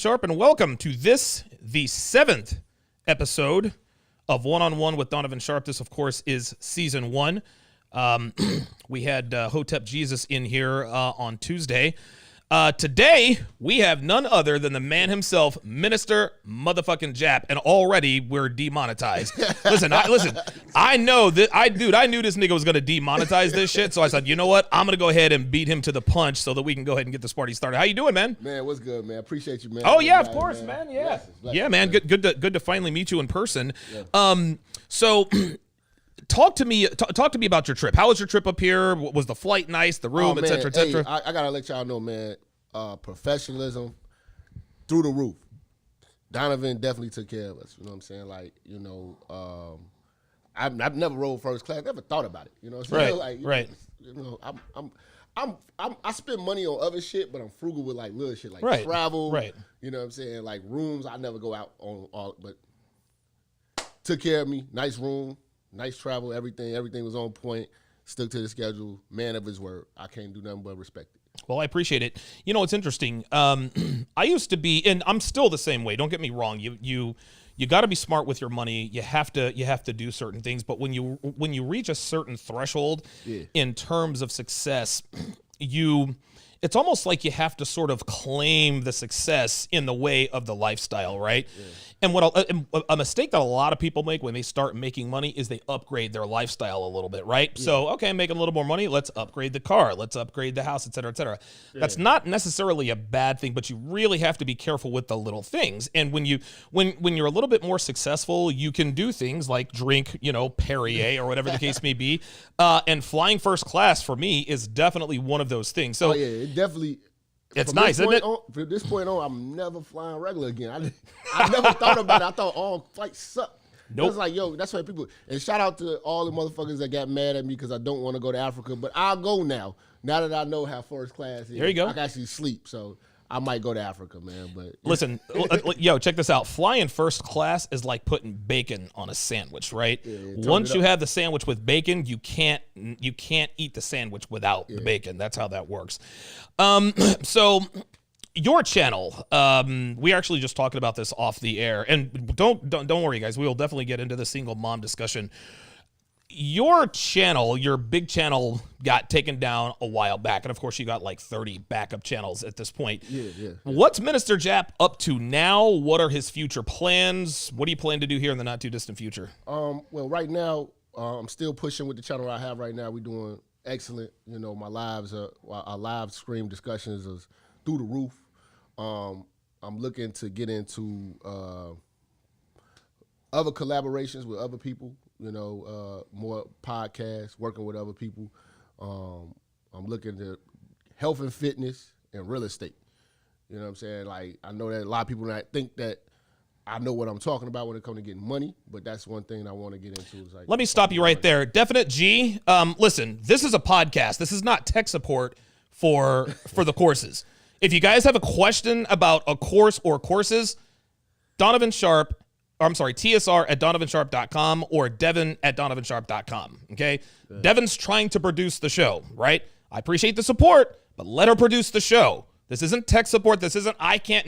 Sharpe, and welcome to this, the 7th episode of One-on-One with Donovan Sharpe. This, of course, is Season 1. We had Hotep Jesus in here on Tuesday. Today, we have none other than the man himself, Minister Motherfucking Jap, and already we're demonetized. I know that I knew this nigga was gonna demonetize this shit, so I said, you know what? I'm gonna go ahead and beat him to the punch so that we can go ahead and get this party started. How you doing, man? Man, what's good, man? Appreciate you, man. Oh yeah, of course, man. Yeah, blessings, man. Good to finally meet you in person. Yeah. So. Talk to me about your trip. How was your trip up here? Was the flight nice? The room, et cetera, et cetera? Hey, I gotta let y'all know, man. Professionalism through the roof. Donovan definitely took care of us. You know what I'm saying? Like, you know, I've never rode first class. Never thought about it. You know what I'm saying? Right. You know, I spend money on other shit, but I'm frugal with like little shit like travel. Right. You know what I'm saying? Like rooms, I never go out on all, but took care of me. Nice room. Nice travel, everything was on point, stuck to the schedule, man of his word. I can't do nothing but respect it. Well, I appreciate it. You know, it's interesting. I used to be, and I'm still the same way. Don't get me wrong. You got to be smart with your money. You have to do certain things. But when you reach a certain threshold in terms of success, it's almost like you have to sort of claim the success in the way of the lifestyle, right? Yeah. And a mistake that a lot of people make when they start making money is they upgrade their lifestyle a little bit, right? Yeah. So, okay, I'm making a little more money. Let's upgrade the car. Let's upgrade the house, et cetera, et cetera. Yeah. That's not necessarily a bad thing, but you really have to be careful with the little things. And when you're a little bit more successful, you can do things like drink, Perrier or whatever the case may be. And flying first class for me is definitely one of those things. So, it definitely. It's nice, isn't it? From this point on, I'm never flying regular again. I never thought about it. I thought all flights suck. Nope. I was like, yo, that's why people. And shout out to all the motherfuckers that got mad at me because I don't want to go to Africa, but I'll go now. Now that I know how first class is, there you go. I can actually sleep, so I might go to Africa, man. But listen, yo, check this out. Flying first class is like putting bacon on a sandwich, right? Yeah, once you have the sandwich with bacon, you can't eat the sandwich without the bacon. That's how that works. So your channel, we actually just talking about this off the air, and don't worry, guys. We will definitely get into the single mom discussion. Your channel, your big channel, got taken down a while back. And, of course, you got like 30 backup channels at this point. Yeah. What's Minister Jap up to now? What are his future plans? What do you plan to do here in the not-too-distant future? Well, right now, I'm still pushing with the channel I have right now. We're doing excellent. You know, my our live stream discussions is through the roof. I'm looking to get into other collaborations with other people. More podcasts, working with other people. I'm looking to health and fitness and real estate. You know what I'm saying? Like, I know that a lot of people think that I know what I'm talking about when it comes to getting money, but that's one thing I want to get into. Is like, let me stop you right there. Definite G, listen, this is a podcast. This is not tech support for the courses. If you guys have a question about a course or courses, Donovan Sharpe, TSR at donovansharpe.com or Devin at donovansharpe.com, okay? Yeah. Devin's trying to produce the show, right? I appreciate the support, but let her produce the show. This isn't tech support. This isn't,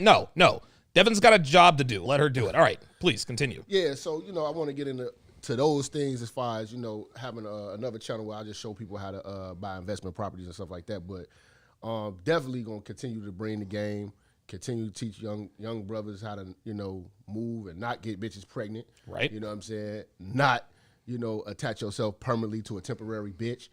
no. Devin's got a job to do. Let her do it. All right, please continue. Yeah, so, I want to get into those things as far as, having another channel where I just show people how to buy investment properties and stuff like that. But definitely going to continue to bring the game. Continue to teach young brothers how to, move and not get bitches pregnant. Right. You know what I'm saying? Not, attach yourself permanently to a temporary bitch.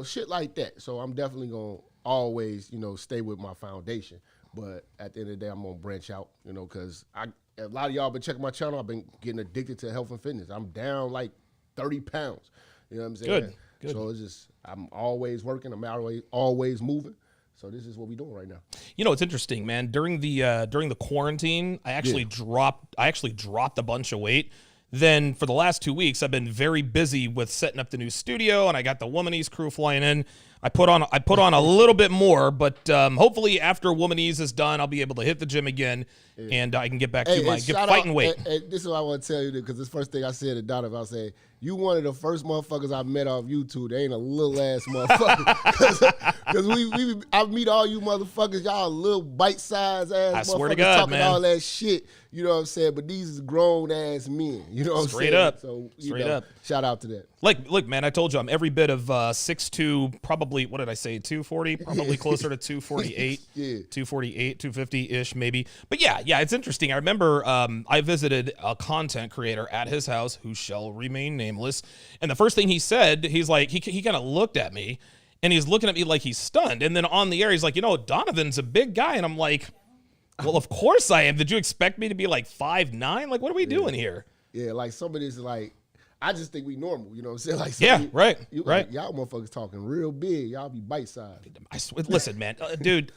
Shit like that. So I'm definitely going to always, stay with my foundation. But at the end of the day, I'm going to branch out, because a lot of y'all been checking my channel. I've been getting addicted to health and fitness. I'm down like 30 pounds. You know what I'm saying? Good. So it's just, I'm always working. I'm always moving. So this is what we're doing right now. It's interesting, man. During the quarantine, I actually dropped a bunch of weight. Then for the last 2 weeks, I've been very busy with setting up the new studio, and I got the Womanese crew flying in. I put on a little bit more, but hopefully after Womanese is done, I'll be able to hit the gym again, and I can get back to fighting weight. This is what I want to tell you, because this first thing I said to Donovan, I said, you one of the first motherfuckers I met off YouTube. They ain't a little ass motherfucker. Because I meet all you motherfuckers, y'all little bite-sized ass I motherfuckers swear to God, talking man. all that shit. You know what I'm saying? But these is grown ass men. You know what I'm saying? Straight up. So, Straight up. Shout out to that. Like, look, man, I told you I'm every bit of 6'2", probably, what did I say, 240? Probably closer to 248. Yeah. 248, 250-ish maybe. But yeah, it's interesting. I remember I visited a content creator at his house who shall remain nameless. And the first thing he said, he's like, he kind of looked at me and he's looking at me like he's stunned. And then on the air, he's like, Donovan's a big guy. And I'm like, well, of course I am. Did you expect me to be like 5'9"? Like, what are we doing here? Yeah, like some of this, like, I just think we normal. You know what I'm saying? Like, Yeah, right. Like, y'all motherfuckers talking real big. Y'all be bite-sized. I swear, listen, man, dude,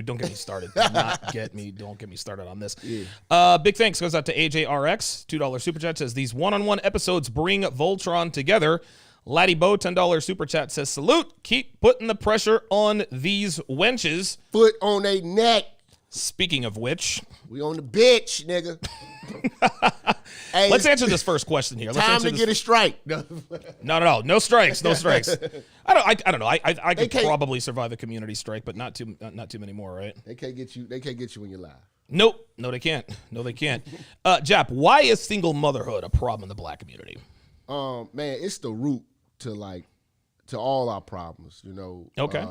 don't get me started. Don't get me started on this. Yeah. Big thanks goes out to AJRX, $2 super chat, says these one-on-one episodes bring Voltron together. Laddie Bo, $10 super chat, says salute. Keep putting the pressure on these wenches. Foot on they neck. Speaking of which, we on the bitch, nigga. Hey, let's answer this first question here. Time to get a strike. No strikes. I don't know. I could probably survive a community strike, but not too many more, right? They can't get you when you're live. Nope. No, they can't. Jap, why is single motherhood a problem in the black community? Man, it's the root to all our problems, Okay.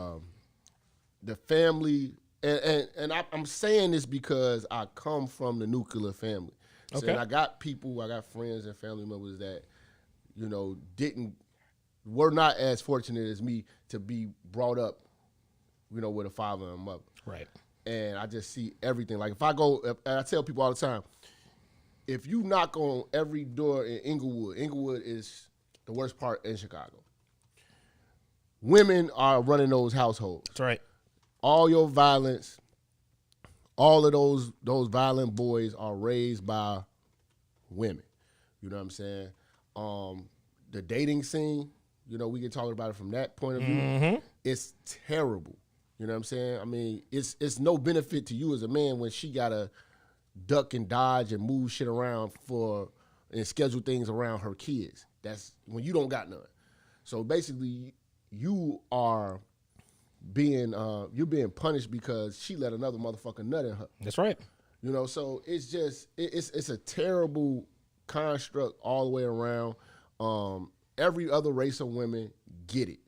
The family, and I'm saying this because I come from the nuclear family. So, Okay. and I got friends and family members that, were not as fortunate as me to be brought up, with a father and a mother. Right. And I just see everything. Like and I tell people all the time, if you knock on every door in Inglewood is the worst part in Chicago. Women are running those households. That's right. All your violence, all of those violent boys are raised by women. You know what I'm saying? The dating scene, we can talk about it from that point of view. Mm-hmm. It's terrible. You know what I'm saying? I mean, it's no benefit to you as a man when she gotta duck and dodge and move shit around and schedule things around her kids. That's when you don't got none. So basically, you are you're being punished because she let another motherfucker nut in her. That's right. So it's just it's a terrible construct all the way around. Every other race of women get it.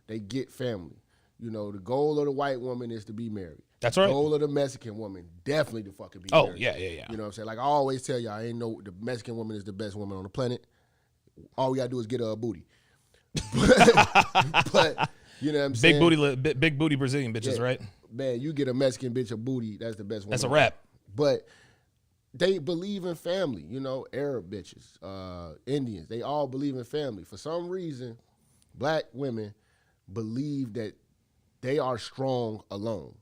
They get family. The goal of the white woman is to be married. That's right. The goal of the Mexican woman definitely to fucking be Oh, married. yeah. You know what I'm saying? Like I always tell y'all, I ain't know the Mexican woman is the best woman on the planet. All we gotta do is get her a booty. But you know what I'm saying? Big booty Brazilian bitches, right? Man, you get a Mexican bitch a booty, that's the best woman. That's a wrap. But they believe in family, Arab bitches, Indians, they all believe in family. For some reason, black women believe that they are strong alone.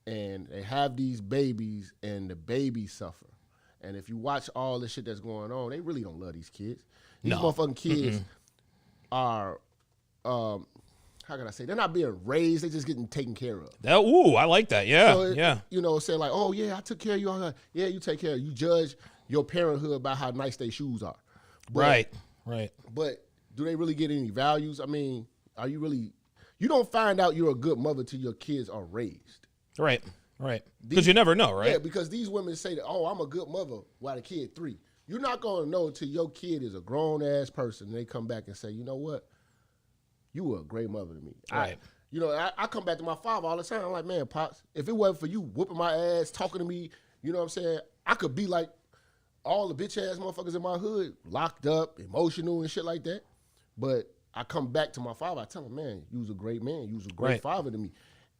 And they have these babies, and the babies suffer. And if you watch all the shit that's going on, they really don't love these kids. These motherfucking kids are, how can I say, they're not being raised, they're just getting taken care of. I like that. Yeah, So saying like, oh, yeah, I took care of you. Yeah, you take care of you. Judge your parenthood by how nice their shoes are. But, Right. But do they really get any values? I mean, you don't find out you're a good mother till your kids are raised. Right. Because you never know, right? Yeah, because these women say that, oh, I'm a good mother while the kid 3. You're not going to know until your kid is a grown-ass person and they come back and say, you know what? You were a great mother to me. Right. I come back to my father all the time. I'm like, man, Pops, if it wasn't for you whooping my ass, talking to me, you know what I'm saying? I could be like all the bitch-ass motherfuckers in my hood, locked up, emotional and shit like that. But I come back to my father, I tell him, man, you was a great man. You was a great father to me.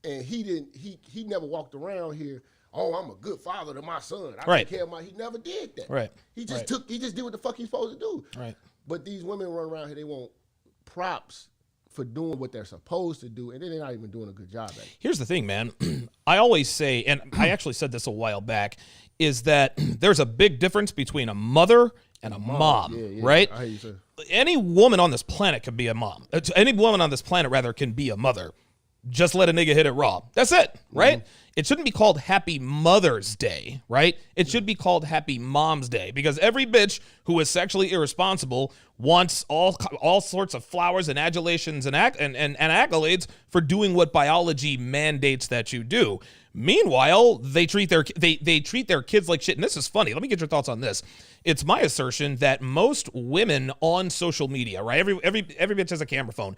And he never walked around here, oh, I'm a good father to my son. I take care of he never did that. Right. He just did what the fuck he's supposed to do. Right. But these women run around here, they want props for doing what they're supposed to do, and then they're not even doing a good job at it. Here's the thing, man. I always say, and I actually said this a while back, is that there's a big difference between a mother and a mom, right? I hear you, sir. Any woman on this planet can be a mom. Any woman on this planet, rather, can be a mother. just let a nigga hit it raw. That's it, right? It shouldn't be called Happy Mother's Day, right? It should be called Happy Mom's Day, because every bitch who is sexually irresponsible wants all sorts of flowers and adulations and accolades for doing what biology mandates that you do. Meanwhile, they treat their kids like shit. And this is funny. Let me get your thoughts on this. It's my assertion that most women on social media, right? Every bitch has a camera phone.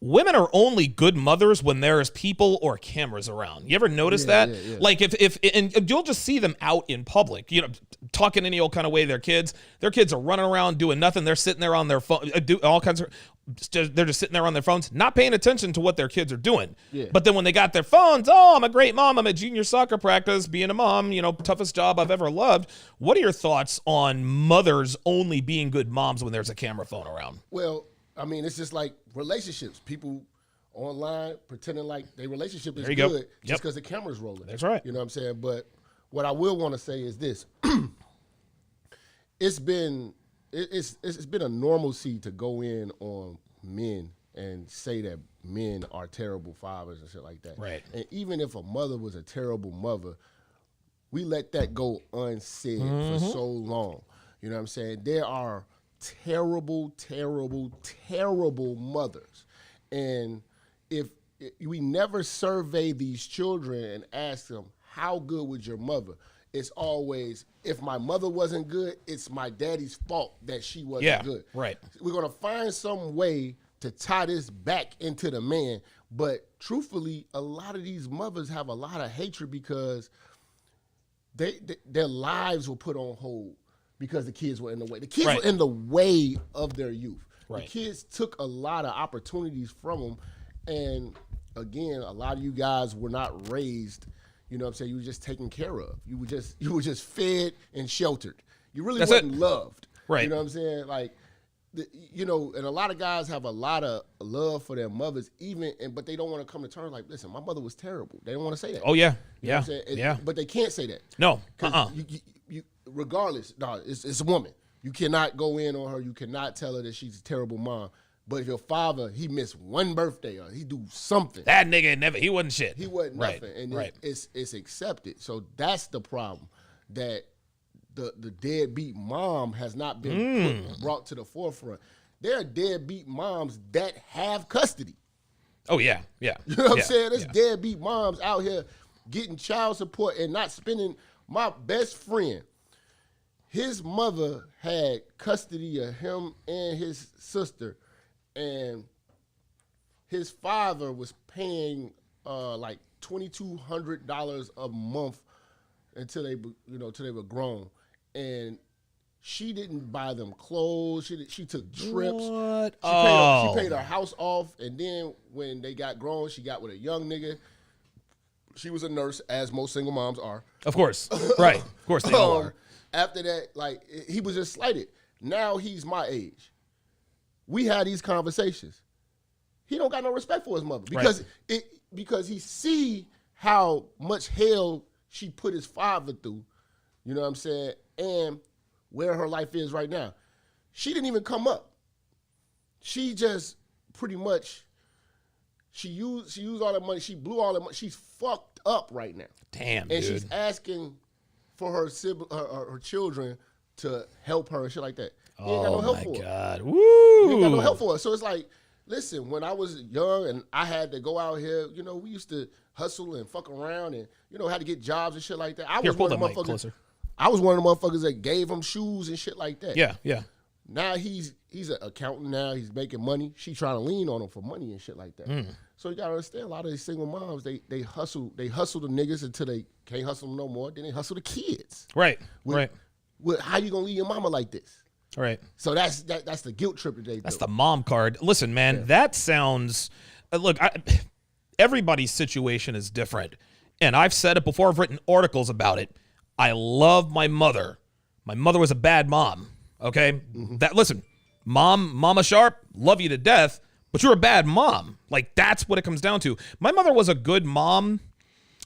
Women are only good mothers when there's people or cameras around. You ever notice that? Yeah. Like if you'll just see them out in public, talking any old kind of way to their kids. Their kids are running around doing nothing. They're sitting there on their phone, do all kinds of. They're just sitting there on their phones, not paying attention to what their kids are doing. Yeah. But then when they got their phones, I'm a great mom. I'm at junior soccer practice, being a mom, toughest job I've ever loved. What are your thoughts on mothers only being good moms when there's a camera phone around? Well, I mean, it's just like relationships. People online pretending like their relationship is good just because the camera's rolling. That's right. You know what I'm saying? But what I will want to say is this. It's been a normalcy to go in on men and say that men are terrible fathers and shit like that. Right. And even if a mother was a terrible mother, we let that go unsaid for so long. You know what I'm saying? There are terrible, terrible, terrible mothers. And if we never survey these children and ask them, how good was your mother? It's always, if my mother wasn't good, it's my daddy's fault that she wasn't good. Right. We're going to find some way to tie this back into the man. But truthfully, a lot of these mothers have a lot of hatred because their lives were put on hold because the kids were in the way. The kids were in the way of their youth. Right. The kids took a lot of opportunities from them. And again, a lot of you guys were not raised, you know what I'm saying, you were just taken care of. You were just fed and sheltered. You really wasn't loved. Right. You know what I'm saying? Like, and a lot of guys have a lot of love for their mothers, but they don't want to come to terms like, listen, my mother was terrible. They don't want to say that. Oh, yeah. You know what I'm saying? But they can't say that. No. Regardless, it's a woman. You cannot go in on her. You cannot tell her that she's a terrible mom. But if your father, he missed one birthday or he do something. That nigga he wasn't shit. He wasn't nothing. And it's accepted. So that's the problem, that the deadbeat mom has not been brought to the forefront. There are deadbeat moms that have custody. Oh, yeah. You know what I'm saying? There's deadbeat moms out here getting child support and not spending. My best friend, his mother had custody of him and his sister, and his father was paying like $2,200 a month until they were grown, and she didn't buy them clothes. She took trips. What? She paid her house off, and then when they got grown, she got with a young nigga. She was a nurse, as most single moms are. Of course. Right. Of course they all are. After that, like, he was just slighted. Now he's my age. We had these conversations. He don't got no respect for his mother because he see how much hell she put his father through, you know what I'm saying, and where her life is right now. She didn't even come up. She just pretty much, she used all that money. She blew all that money. She's fucked up right now. Damn, and she's asking for her children to help her and shit like that. He ain't got no help for her. Oh, my God. Woo! He ain't got no help for her. So it's like, listen, when I was young and I had to go out here, we used to hustle and fuck around and, had to get jobs and shit like that. I was one of the motherfuckers that gave him shoes and shit like that. Yeah. Now he's an accountant now. He's making money. She trying to lean on him for money and shit like that. So you got to understand, a lot of these single moms, they hustle the niggas until they can't hustle them no more. Then they hustle the kids. Right. How you going to leave your mama like this? Right. So that's the guilt trip that they do. That's the mom card. Listen, man, that sounds, look, everybody's situation is different. And I've said it before. I've written articles about it. I love my mother. My mother was a bad mom. Okay? Listen, Mama Sharpe, love you to death, but you're a bad mom. Like, that's what it comes down to. My mother was a good mom.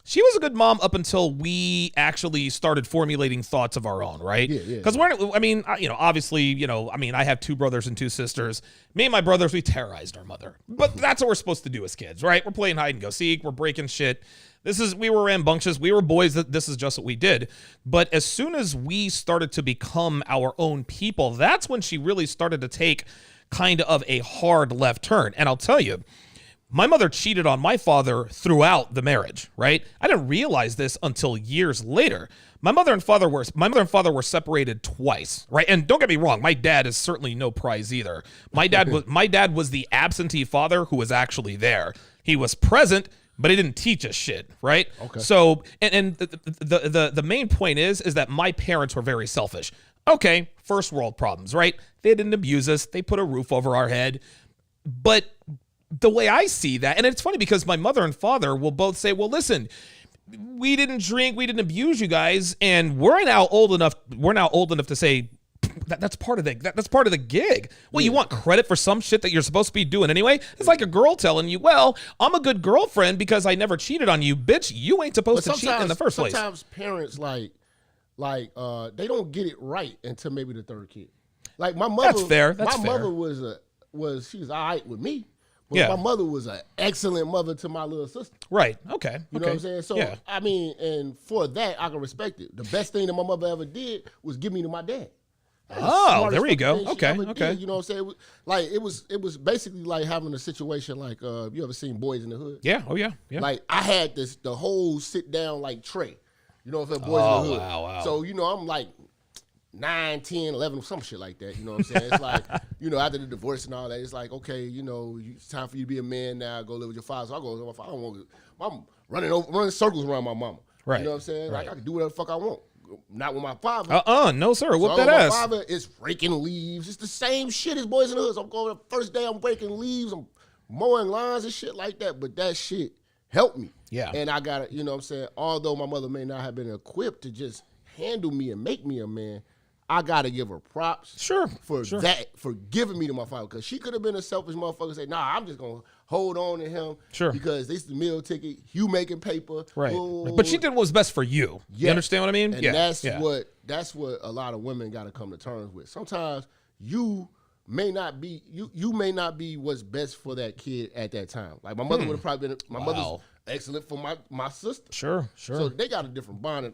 She was a good mom up until we actually started formulating thoughts of our own, right? Yeah, yeah. Because obviously, I have 2 brothers and 2 sisters. Me and my brothers, we terrorized our mother. But that's what we're supposed to do as kids, right? We're playing hide and go seek. We're breaking shit. We were rambunctious. We were boys. This is just what we did. But as soon as we started to become our own people, that's when she really started to take kind of a hard left turn. And I'll tell you, my mother cheated on my father throughout the marriage, right? I didn't realize this until years later. My mother and father were separated twice, right? And don't get me wrong, my dad is certainly no prize either. My dad was the absentee father who was actually there. He was present, but he didn't teach us shit, right? Okay. So, and the main point is that my parents were very selfish. Okay, first world problems, right? They didn't abuse us. They put a roof over our head. But the way I see that, and it's funny because my mother and father will both say, well, listen, we didn't drink, we didn't abuse you guys, and we're now old enough to say that's part of the gig. Well, you want credit for some shit that you're supposed to be doing anyway? It's like a girl telling you, well, I'm a good girlfriend because I never cheated on you. Bitch, you ain't supposed to cheat in the first place. Sometimes parents they don't get it right until maybe the 3rd kid. Like my mother, that's fair. Mother she was all right with me. But my mother was an excellent mother to my little sister. Right. Okay. You know what I'm saying? So, and for that, I can respect it. The best thing that my mother ever did was give me to my dad. There we go. Okay. You know what I'm saying? It was basically like having a situation like, you ever seen Boys in the Hood? Yeah. Oh, yeah. Yeah. Like, I had the whole sit down like tray. You know what I'm saying? Boys in the Hood. Wow. So, I'm like 9, 10, 11, some shit like that. You know what I'm saying? It's like, after the divorce and all that, it's like, okay, it's time for you to be a man now. Go live with your father. So I go live with my father. I don't want to. I'm running circles around my mama. Right. You know what I'm saying? Right. Like, I can do whatever the fuck I want. Not with my father. No, sir. Whoop so that ass. My father is raking leaves. It's the same shit as Boys in the Hood. So I'm going the first day, I'm breaking leaves. I'm mowing lawns and shit like that. But that shit helped me. Yeah. And I got to, you know what I'm saying? Although my mother may not have been equipped to just handle me and make me a man, I gotta give her props for that, for giving me to my father. Because she could have been a selfish motherfucker and say, nah, I'm just gonna hold on to him because this is the meal ticket, you making paper. Right. But she did what was best for you. Yes. You understand what I mean? And that's what a lot of women gotta come to terms with. Sometimes you may not be what's best for that kid at that time. Like my mother would have probably been mother's excellent for my sister. Sure. So they got a different bond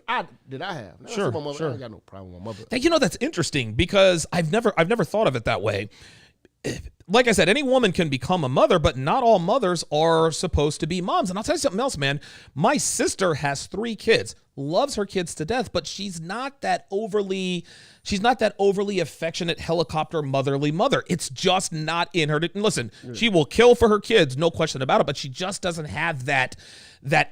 than I have. Now, my mother, I ain't got no problem with my mother. Now, that's interesting because I've never thought of it that way. Like I said, any woman can become a mother, but not all mothers are supposed to be moms. And I'll tell you something else, man. My sister has 3 kids, loves her kids to death, but she's not that overly affectionate helicopter motherly mother. It's just not in her. Listen, she will kill for her kids, no question about it, but she just doesn't have that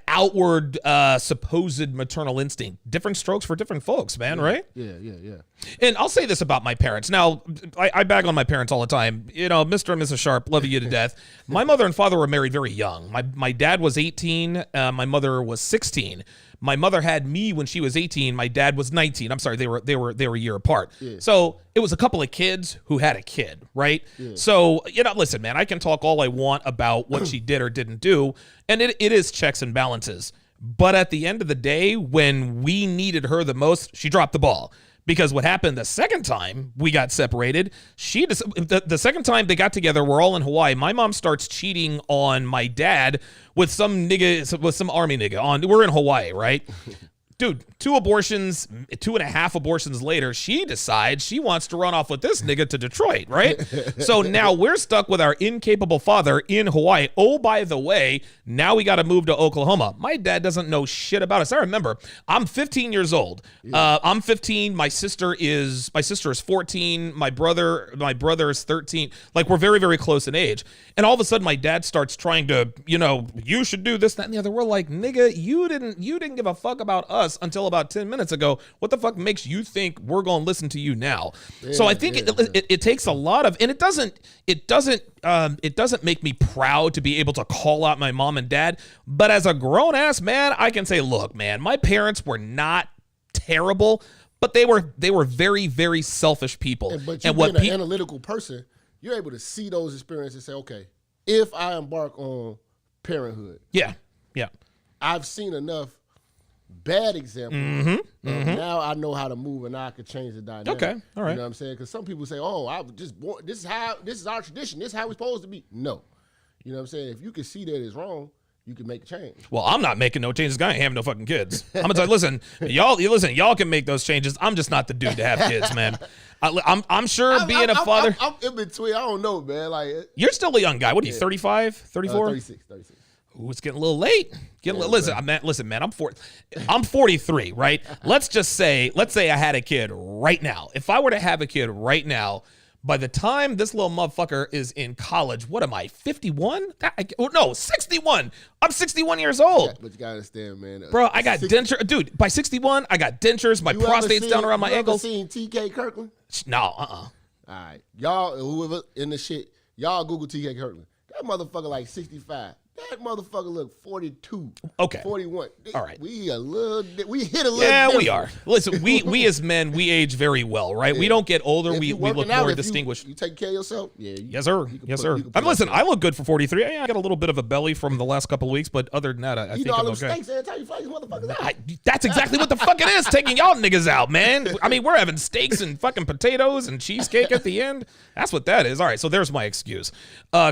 outward supposed maternal instinct. Different strokes for different folks, man, right? Yeah. And I'll say this about my parents. Now, I bag on my parents all the time. Mr. and Mrs. Sharpe, love you to death. My mother and father were married very young. My dad was 18. My mother was 16. My mother had me when she was 18. My dad was 19. I'm sorry, they were a year apart. Yeah. So it was a couple of kids who had a kid, right? Yeah. So, listen, man, I can talk all I want about what she did or didn't do, and it is checks and balances. But at the end of the day, when we needed her the most, she dropped the ball. Because what happened the second time we got separated, the second time they got together, we're all in Hawaii. My mom starts cheating on my dad with some army nigga. We're in Hawaii, right? Dude, 2 abortions, 2.5 abortions later, she decides she wants to run off with this nigga to Detroit, right? So now we're stuck with our incapable father in Hawaii. Oh, by the way, now we got to move to Oklahoma. My dad doesn't know shit about us. I remember, I'm 15 years old. Yeah. I'm 15. My sister is 14. My brother is 13. Like, we're very, very close in age. And all of a sudden, my dad starts trying to, you should do this, that, and the other. We're like, nigga, you didn't give a fuck about us until about 10 minutes ago. What the fuck makes you think we're going to listen to you now? Yeah, so I think it takes a lot of, and it doesn't make me proud to be able to call out my mom and dad. But as a grown ass man, I can say, look, man, my parents were not terrible, but they were very, very selfish people. But you being an analytical person, you're able to see those experiences and say, okay, if I embark on parenthood, I've seen enough bad examples. Now I know how to move, and now I could change the dynamic. Okay, all right. You know what I'm saying? Because some people say, "Oh, I was just born. This is our tradition. This is how we're supposed to be." No, you know what I'm saying? If you can see that it's wrong, you can make a change. Well, I'm not making no changes. I ain't having no fucking kids. I'm gonna tell you, listen, y'all can make those changes. I'm just not the dude to have kids, man. I'm sure being a father. I'm in between. I don't know, man. Like You're still a young guy. What are you, 35, 34? 36. Ooh, it's getting a little late. Listen, man, I'm 43, right? Let's say I had a kid right now. If I were to have a kid right now, by the time this little motherfucker is in college, what am I, 51? No, 61. I'm 61 years old. Yeah, but you gotta understand, man. Bro, I got dentures. Dude, by 61, I got dentures. My prostate's down around my ankles. You ever seen TK Kirkland? No, All right. Y'all, whoever in the shit, y'all Google TK Kirkland. That motherfucker like 65. That motherfucker look 42. Okay. 41. All right. We hit a little Yeah, different. we are. Listen, we as men, we age very well, right? Yeah. We don't get older. We look more distinguished. You take care of yourself? Yeah. Yes, sir. Listen, I look good for 43. I got a little bit of a belly from the last couple of weeks, but other than that, I think I'm okay. Steaks every time you fly these motherfuckers out. That's exactly what the fuck it is, taking y'all niggas out, man. I mean, we're having steaks and fucking potatoes and cheesecake at the end. That's what that is. All right, so there's my excuse.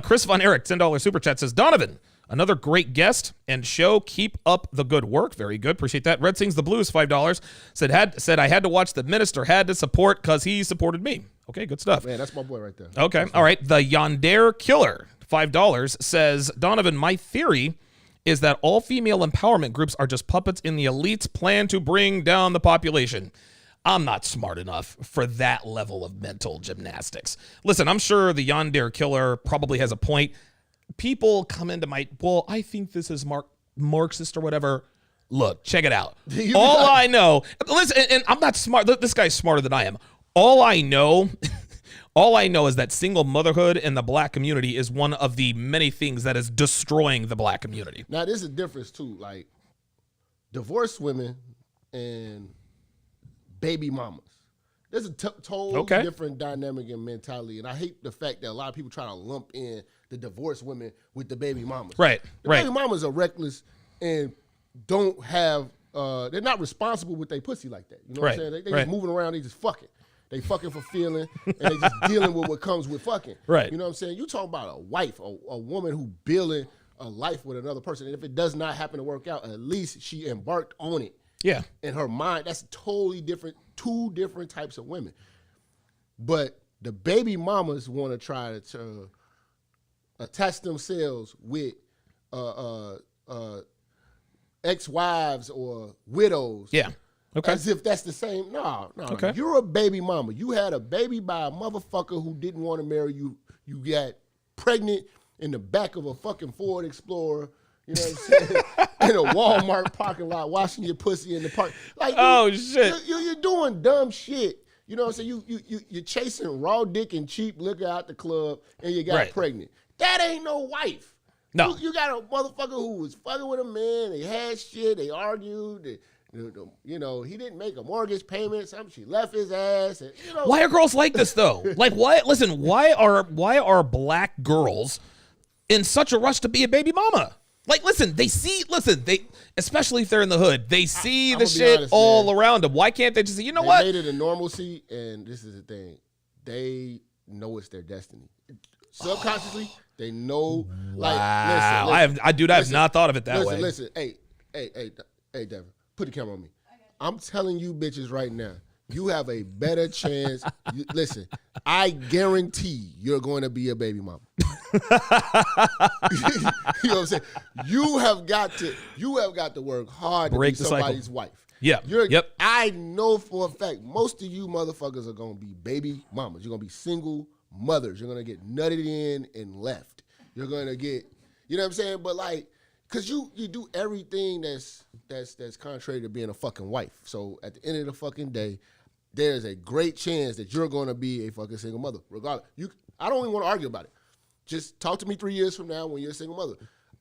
Chris Von Erich, $10 super chat says, Donovan, another great guest and show. Keep up the good work. Very good. Appreciate that. Red Sings the Blues, $5. Said I had to watch the minister, had to support because he supported me. Okay, good stuff. Man, that's my boy right there. Okay, all right. The Yonder Killer, $5, says, Donovan, my theory is that all female empowerment groups are just puppets in the elite's plan to bring down the population. I'm not smart enough for that level of mental gymnastics. Listen, I'm sure the Yonder Killer probably has a point. People come into I think this is Marxist or whatever. Look, check it out. All I know, listen, and I'm not smart. This guy's smarter than I am. All I know is that single motherhood in the black community is one of the many things that is destroying the black community. Now, there's a difference too. Like divorced women and baby mamas. There's a totally different dynamic and mentality, and I hate the fact that a lot of people try to lump in the divorced women with the baby mamas. Right, baby mamas are reckless and don't have, they're not responsible with their pussy like that. You know what I'm saying? They just moving around, they just fucking. They fucking for feeling, and they just dealing with what comes with fucking. Right. You know what I'm saying? You talking about a wife, a woman who building a life with another person, and if it does not happen to work out, at least she embarked on it. Yeah. In her mind, that's totally different, two different types of women. But the baby mamas want to try to attach themselves with ex-wives or widows. Yeah. Okay. As if that's the same. No. Okay. You're a baby mama. You had a baby by a motherfucker who didn't want to marry you. You got pregnant in the back of a fucking Ford Explorer. You know what I'm saying? In a Walmart parking lot, washing your pussy in the park. Like, shit. You're doing dumb shit. You know what I'm saying? You're chasing raw dick and cheap liquor out the club, and you got pregnant. That ain't no wife. No. You got a motherfucker who was fucking with a man. They had shit. They argued. You know, he didn't make a mortgage payment. Something, she left his ass. And, you know. Why are girls like this though? Like, why? Listen, why are black girls in such a rush to be a baby mama? Like, they especially if they're in the hood, they see the shit honest, all man. Around them. Why can't they just say, you know what? They made it a normalcy, and this is the thing. They know it's their destiny. Subconsciously, they know. Wow. Like, listen, I have not thought of it that way. Listen, hey, Devin, put the camera on me. I'm telling you bitches right now, you have a better chance. Listen, I guarantee you're going to be a baby mama. You know what I'm saying? You have got to work hard to be somebody's wife. Yeah. Yep. I know for a fact most of you motherfuckers are gonna be baby mamas. You're gonna be single mothers. You're gonna get nutted in and left. You're gonna get, you know what I'm saying? But like, cause you do everything that's contrary to being a fucking wife. So at the end of the fucking day, there's a great chance that you're gonna be a fucking single mother. Regardless, I don't even want to argue about it. Just talk to me 3 years from now when you're a single mother.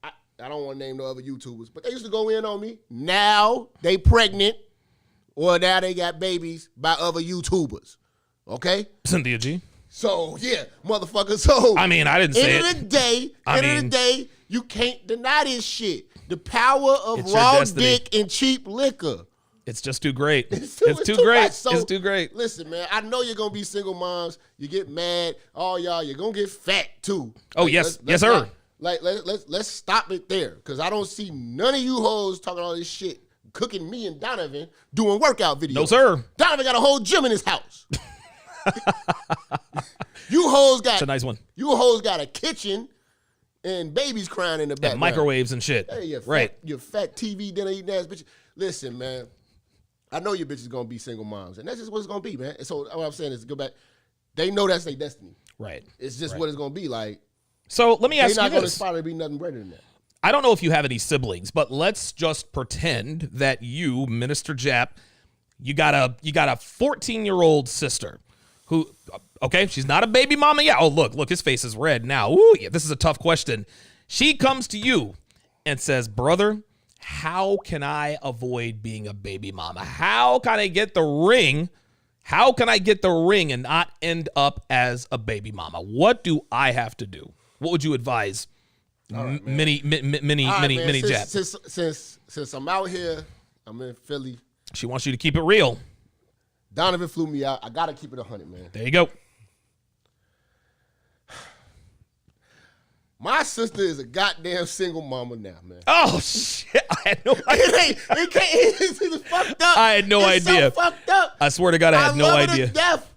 I don't want to name no other YouTubers, but they used to go in on me. Now they pregnant, or now they got babies by other YouTubers. Okay? Cynthia G. So yeah, motherfucker. So I mean, I didn't say it. End of the day, you can't deny this shit. The power of It's your raw destiny. dick and cheap liquor. It's just too great. It's too much. great. So, It's too great. Listen, man, I know you're gonna be single moms. You get mad. Oh, y'all, you're gonna get fat too. Oh, yes. Yes, sir. Let's stop it there, because I don't see none of you hoes talking all this shit, cooking me and Donovan doing workout videos. No, sir. Donovan got a whole gym in his house. You hoes got It's a nice one. You hoes got a kitchen and babies crying in the background. And microwaves and shit. Hey, right. You fat TV dinner eating ass bitch. Listen, man, I know your bitch is gonna be single moms, and that's just what it's gonna be, man. And so what I'm saying is, go back. They know that's their destiny. Right. It's just what it's gonna be like. So let me ask They're you not gonna this. aspire to be nothing greater than that. I don't know if you have any siblings, but let's just pretend that you, Minister Jap, you got a 14-year-old sister who, okay, she's not a baby mama yet. Oh, look, his face is red now. Ooh, yeah, this is a tough question. She comes to you and says, brother, how can I avoid being a baby mama? How can I get the ring? How can I get the ring and not end up as a baby mama? What do I have to do? What would you advise? Right, mini Jap. Since I'm out here, I'm in Philly. She wants you to keep it real. Donovan flew me out. I gotta keep it 100, man. There you go. My sister is a goddamn single mama now, man. Oh shit! I had no idea. It's fucked up. I had no idea. So fucked up. I swear to God, I had no love her idea. to death.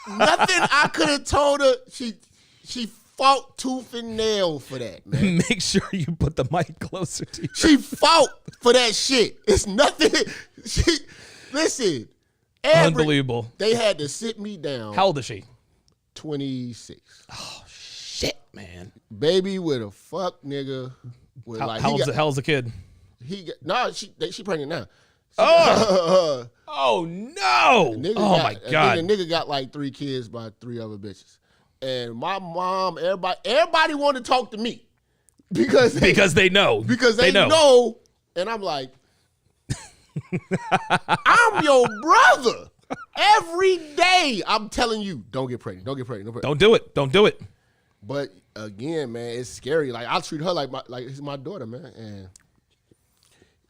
Nothing I could have told her. She fought tooth and nail for that, man. Make sure you put the mic closer to you. She fought for that shit. It's nothing. Listen. Unbelievable. They had to sit me down. How old is she? 26. Oh shit, man. Baby with a fuck nigga. With How old's the kid? She pregnant now. Oh. Oh no. My God. The nigga got like 3 kids by 3 other bitches. And my mom, everybody wanted to talk to me. Because they know. Because they know. And I'm like, I'm your brother. Every day I'm telling you, don't get pregnant. Don't get pregnant. Don't do it. Don't do it. But again, man, it's scary. Like, I treat her like it's my daughter, man. And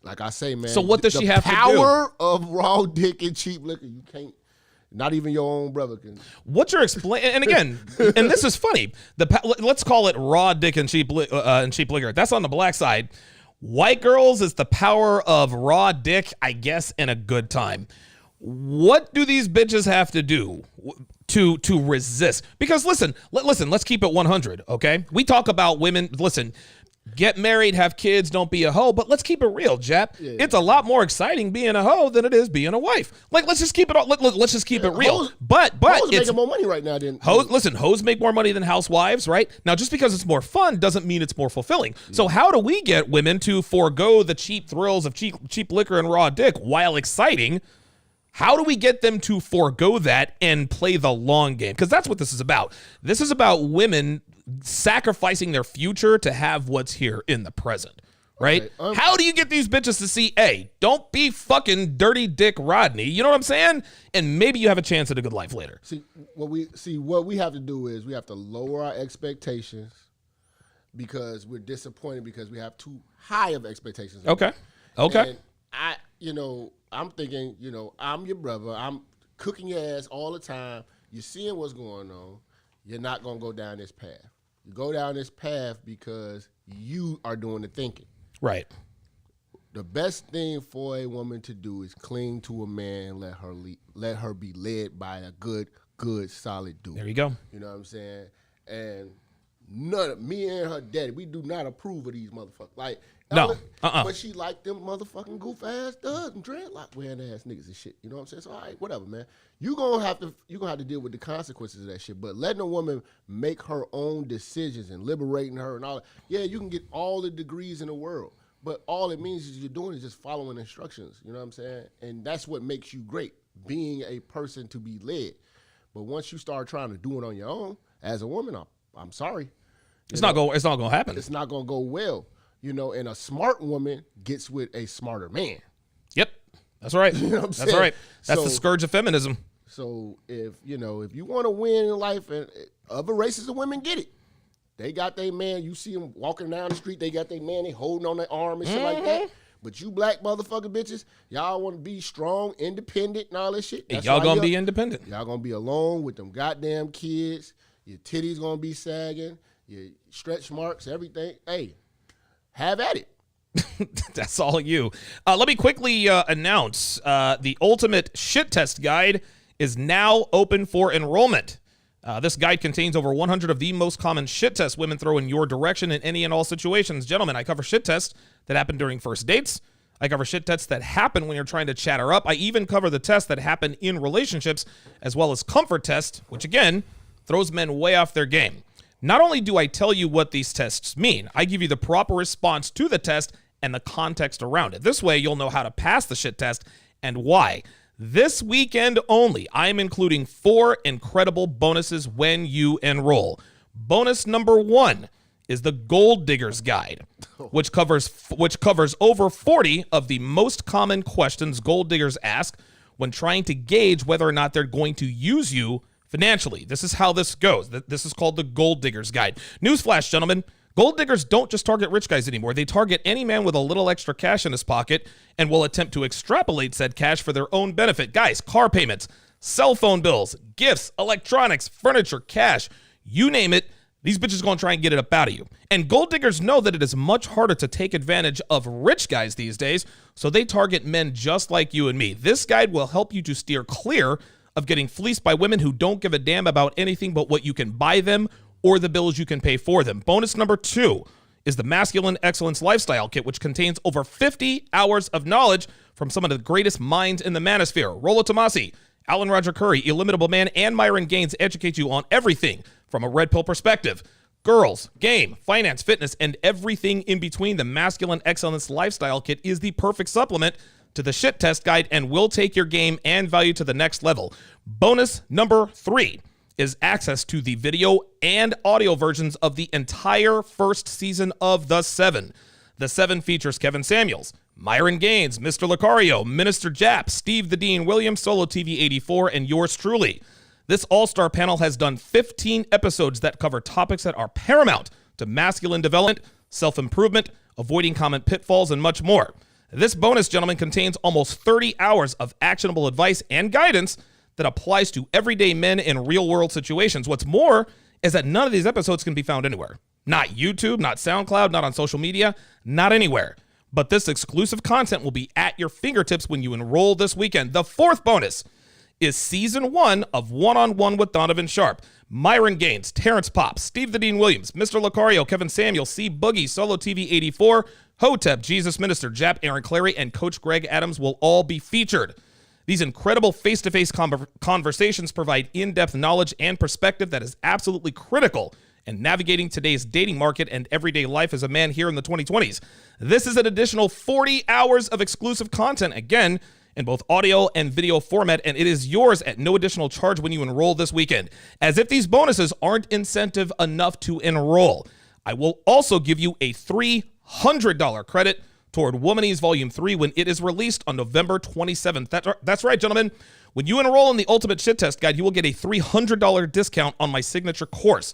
like I say, man. So what does she have to do? The power of raw dick and cheap liquor, you can't. Not even your own brother can. What you're explaining, and again, and this is funny. Let's call it raw dick and cheap liquor. That's on the black side. White girls is the power of raw dick, I guess, in a good time. What do these bitches have to do to resist? Because listen, let's keep it 100, okay? We talk about women, listen, get married, have kids, don't be a hoe, but let's keep it real, Jap. Yeah. It's a lot more exciting being a hoe than it is being a wife. Like, let's just keep it all, let's just keep it real. Hoes, but hoes it's making more money right now than hoes. Listen, hoes make more money than housewives, right? Now, just because it's more fun doesn't mean it's more fulfilling. Yeah. So how do we get women to forego the cheap thrills of cheap liquor and raw dick while exciting? How do we get them to forego that and play the long game? Because that's what this is about. This is about women sacrificing their future to have what's here in the present, right? Okay, how do you get these bitches to see, hey, don't be fucking dirty dick Rodney, you know what I'm saying? And maybe you have a chance at a good life later. What we have to do is we have to lower our expectations because we're disappointed because we have too high of expectations. Okay. And I'm thinking, I'm your brother. I'm cooking your ass all the time. You're seeing what's going on. You're not going to go down this path. You go down this path because you are doing the thinking. Right. The best thing for a woman to do is cling to a man and let her be led by a good, solid dude. There you go. You know what I'm saying? And me and her daddy, we do not approve of these motherfuckers. Like, no. But she like them motherfucking goof ass dudes and dreadlock wearing ass niggas and shit. You know what I'm saying? So all right, whatever, man. You gonna have to deal with the consequences of that shit. But letting a woman make her own decisions and liberating her and all that, yeah, you can get all the degrees in the world. But all it means is you're doing is just following instructions. You know what I'm saying? And that's what makes you great, being a person to be led. But once you start trying to do it on your own, as a woman, I'm sorry. It's not gonna happen. It's not gonna go well. And a smart woman gets with a smarter man. Yep, that's right. You know what I'm that's saying? right. That's the scourge of feminism. So if you want to win in life, and other races of women get it, They got their man. You see them walking down the street. They got their man. They holding on their arm and shit like that. But you black motherfucker bitches, y'all want to be strong, independent, and all that shit. Hey, y'all gonna be independent. Y'all gonna be alone with them goddamn kids. Your titties gonna be sagging. Your stretch marks, everything. Hey, have at it. That's all you. Let me quickly announce the Ultimate Shit Test Guide is now open for enrollment. This guide contains over 100 of the most common shit tests women throw in your direction in any and all situations. Gentlemen, I cover shit tests that happen during first dates. I cover shit tests that happen when you're trying to chat her up. I even cover the tests that happen in relationships, as well as comfort tests, which again, throws men way off their game. Not only do I tell you what these tests mean, I give you the proper response to the test and the context around it. This way, you'll know how to pass the shit test and why. This weekend only, I'm including 4 incredible bonuses when you enroll. Bonus number 1 is the Gold Diggers Guide, which covers over 40 of the most common questions gold diggers ask when trying to gauge whether or not they're going to use you financially. This is how this goes. This is called the Gold Diggers Guide. Newsflash, gentlemen. Gold diggers don't just target rich guys anymore. They target any man with a little extra cash in his pocket and will attempt to extrapolate said cash for their own benefit. Guys, car payments, cell phone bills, gifts, electronics, furniture, cash, you name it, these bitches going to try and get it up out of you. And gold diggers know that it is much harder to take advantage of rich guys these days, so they target men just like you and me. This guide will help you to steer clear of getting fleeced by women who don't give a damn about anything but what you can buy them or the bills you can pay for them. Bonus number 2 is the Masculine Excellence Lifestyle Kit, which contains over 50 hours of knowledge from some of the greatest minds in the manosphere. Rollo Tomasi, Alan Roger Curry, Illimitable Man, and Myron Gaines educate you on everything from a red pill perspective. Girls, game, finance, fitness, and everything in between. The Masculine Excellence Lifestyle Kit is the perfect supplement to the Shit Test Guide and will take your game and value to the next level. Bonus number 3 is access to the video and audio versions of the entire first season of The 7. The 7 features Kevin Samuels, Myron Gaines, Mr. Lucario, Minister Jap, Steve the Dean Williams, Solo TV 84, and yours truly. This all-star panel has done 15 episodes that cover topics that are paramount to masculine development, self-improvement, avoiding common pitfalls, and much more. This bonus, gentlemen, contains almost 30 hours of actionable advice and guidance that applies to everyday men in real-world situations. What's more is that none of these episodes can be found anywhere. Not YouTube, not SoundCloud, not on social media, not anywhere. But this exclusive content will be at your fingertips when you enroll this weekend. The 4th bonus is Season 1 of One-on-One with Donovan Sharpe. Myron Gaines, Terrence Pop, Steve the Dean Williams, Mr. Lucario, Kevin Samuel, C. Boogie, Solo TV 84, Hotep, Jesus Minister, Jap, Aaron Clary, and Coach Greg Adams will all be featured. These incredible face-to-face conversations provide in-depth knowledge and perspective that is absolutely critical in navigating today's dating market and everyday life as a man here in the 2020s. This is an additional 40 hours of exclusive content, again, in both audio and video format, and it is yours at no additional charge when you enroll this weekend. As if these bonuses aren't incentive enough to enroll, I will also give you a $300 credit toward Womanese Volume 3 when it is released on November 27th. That's right, gentlemen. When you enroll in the Ultimate Shit Test Guide, you will get a $300 discount on my signature course.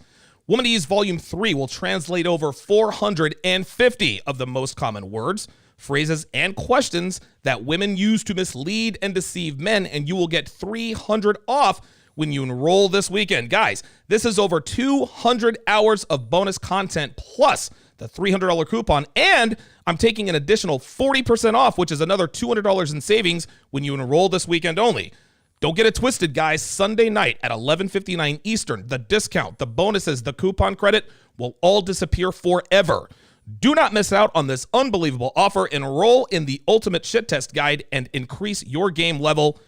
Womanese Volume 3 will translate over 450 of the most common words, phrases, and questions that women use to mislead and deceive men, and you will get $300 off when you enroll this weekend. Guys, this is over 200 hours of bonus content plus the $300 coupon, and I'm taking an additional 40% off, which is another $200 in savings when you enroll this weekend only. Don't get it twisted, guys. Sunday night at 11:59 Eastern, the discount, the bonuses, the coupon credit will all disappear forever. Do not miss out on this unbelievable offer. Enroll in the Ultimate Shit Test Guide and increase your game level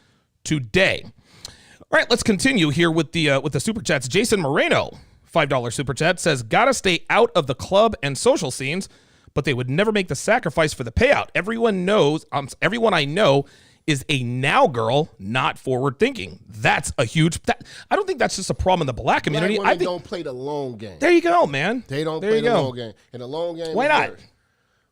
today. All right, let's continue here with the super chats. Jason Moreno, $5 super chat, says, gotta stay out of the club and social scenes, but they would never make the sacrifice for the payout. Everyone I know is a now girl, not forward thinking. That's a huge. I don't think that's just a problem in the black community. Black women don't play the long game. There you go, man. They don't play the long game. And the long game. Why not? Worse.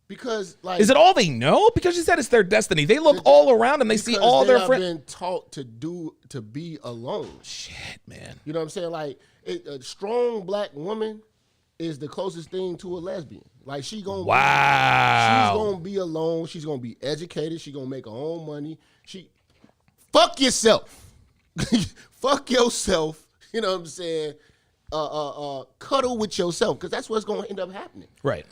Because is it all they know? Because you said it's their destiny. They look all around and they see all their friends. They've been taught to be alone. Shit, man. You know what I'm saying? Like a strong black woman is the closest thing to a lesbian. Like she's gonna be alone. She's gonna be educated. She's gonna make her own money. Fuck yourself. Fuck yourself. You know what I'm saying? Cuddle with yourself, because that's what's gonna end up happening. Right.